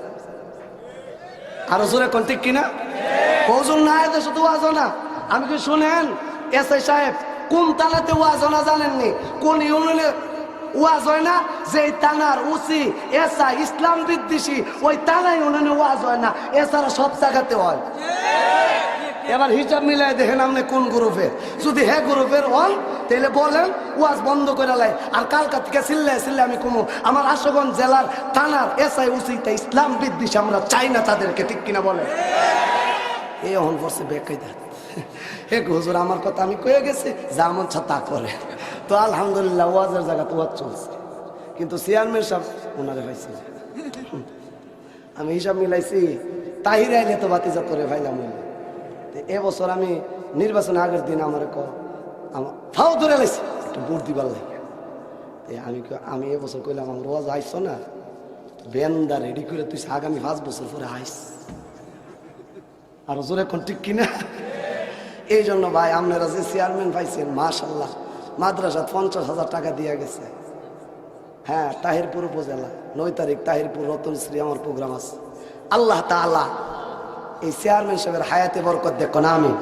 আরো জোরে কোন ঠিক কিনা কজন না এদের শুধু ওয়াজ না। আমি কি শুনেন এসআই সাহেব কোন তালাতে ওয়াজ না জানেননি? কোন ইউনিয়নে ওয়াজ হয় না? যে থানার ওসি এসআই ইসলাম বিদ্বেষী ওই থানা ইউনিয়নে ওয়াজ হয় না, এছাড়া সব জায়গাতে হয়। এবার হিসাব মিলাই দেখেন আপনি কোন গ্রুপের। যদি হ্যাঁ গ্রুপের হন তাহলে বলেন ওয়াজ বন্ধ করে লাই। আর কালকা থেকে চিল্লে আমি কমু আমার আশুগঞ্জ জেলার থানার এসআই ওসিটা ইসলাম বিদ্বেষী, আমরা চাই না তাদেরকে, ঠিক কিনা বলেন? এই অহন করছে বেকায়দা। হে হুজুর আমার কথা আমি কয়ে গেছি, যা মন তা তা করে। তো আলহামদুলিল্লাহ ওয়াজের জায়গা তো ওয়াজ চলছে, কিন্তু চেয়ারম্যান সাহেব ওনারে পাইছি আমি হিসাব মিলাইছি তাহির আইলে তো বাতিজা করে ভাইলাম। এবছর আমি নির্বাচনের আগের দিন আমার আমার ফাও ধরে লাইছি একটু ভোট দিবার লাগে। আমি এবছর কইলাম আমার ওয়াজ আইস না, বেন্দা রেডি করে তুই আগামী 5 বছর পরে আইস। আরো জোরে কোন ঠিক কিনা? এই জন্য ভাই আপনারা যে চেয়ারম্যান পাইছেন মাশাআল্লাহ, মাদ্রাসা 50,000 টাকা দিয়ে গেছে। হ্যাঁ তাহিরপুর উপজেলা 9 তারিখ তাহিরপুর রতনশ্রী আমার প্রোগ্রাম আছে। আল্লাহ তাআলা এই চেয়ারম্যান সাহেবের হায়াতে বরকত দেখো না আমিন।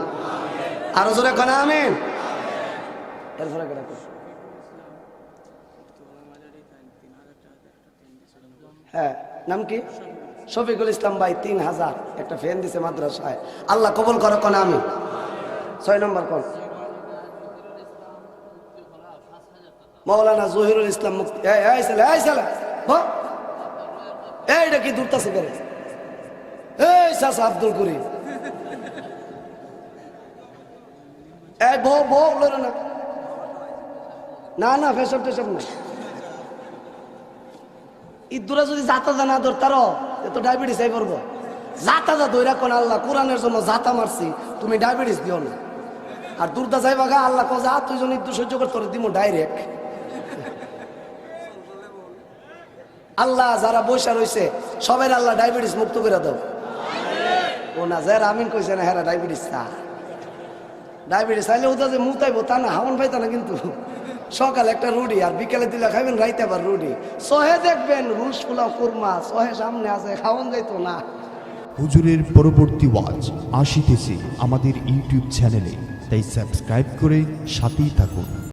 আরো জোরে কোন আমিন। এরপরে হ্যাঁ নাম কি? শফিকুল ইসলাম ভাই 3000 একটা ফ্যান দিছে মাদ্রাসায়, আল্লাহ কবুল করো কোন আমিন। 6 নম্বর কোন? মৌলানা জহিরুল ইসলাম মুফতি। এইটা কি দূরতাছে করে? এই চাচা আব্দুল করিম না না ফেসব টেসব না। ইদুরা যদি জাতা জানা ধরতারো তো ডায়াবেটিস আই পড়বো। জাতা যা দইরা কোন আল্লাহ কোরআনের জন্য জাতা মারছি, তুমি ডায়াবেটিস দিও না। আর দূরদা যাইবা গা আল্লাহ কজা তুই জন ইদু সহ্য করতে দিব ডাইরেক্ট। আল্লাহ যারা বৈশা রয়েছে সবাই আল্লাহ ডায়াবেটিস মুক্ত করে দাও। ও না যারা আমিন কইছে না হেরা ডায়াবেটিস চা ডায়াবেটিস আইলে ওটা যে মুতাইবো তা না, হাওন পাইতা না। কিন্তু সকালে একটা রুটি আর বিকেলে দিলে খাইবেন, রাইতে আবার রুটি। সহে দেখবেন রুশ পোলাও কুরমা সহে সামনে আছে, খাওয়ান যাইতো না। হুজুরের পরবর্তী ওয়াজ আসিতেছে আমাদের ইউটিউব চ্যানেলে, তাই সাবস্ক্রাইব করে সাথেই থাকুন।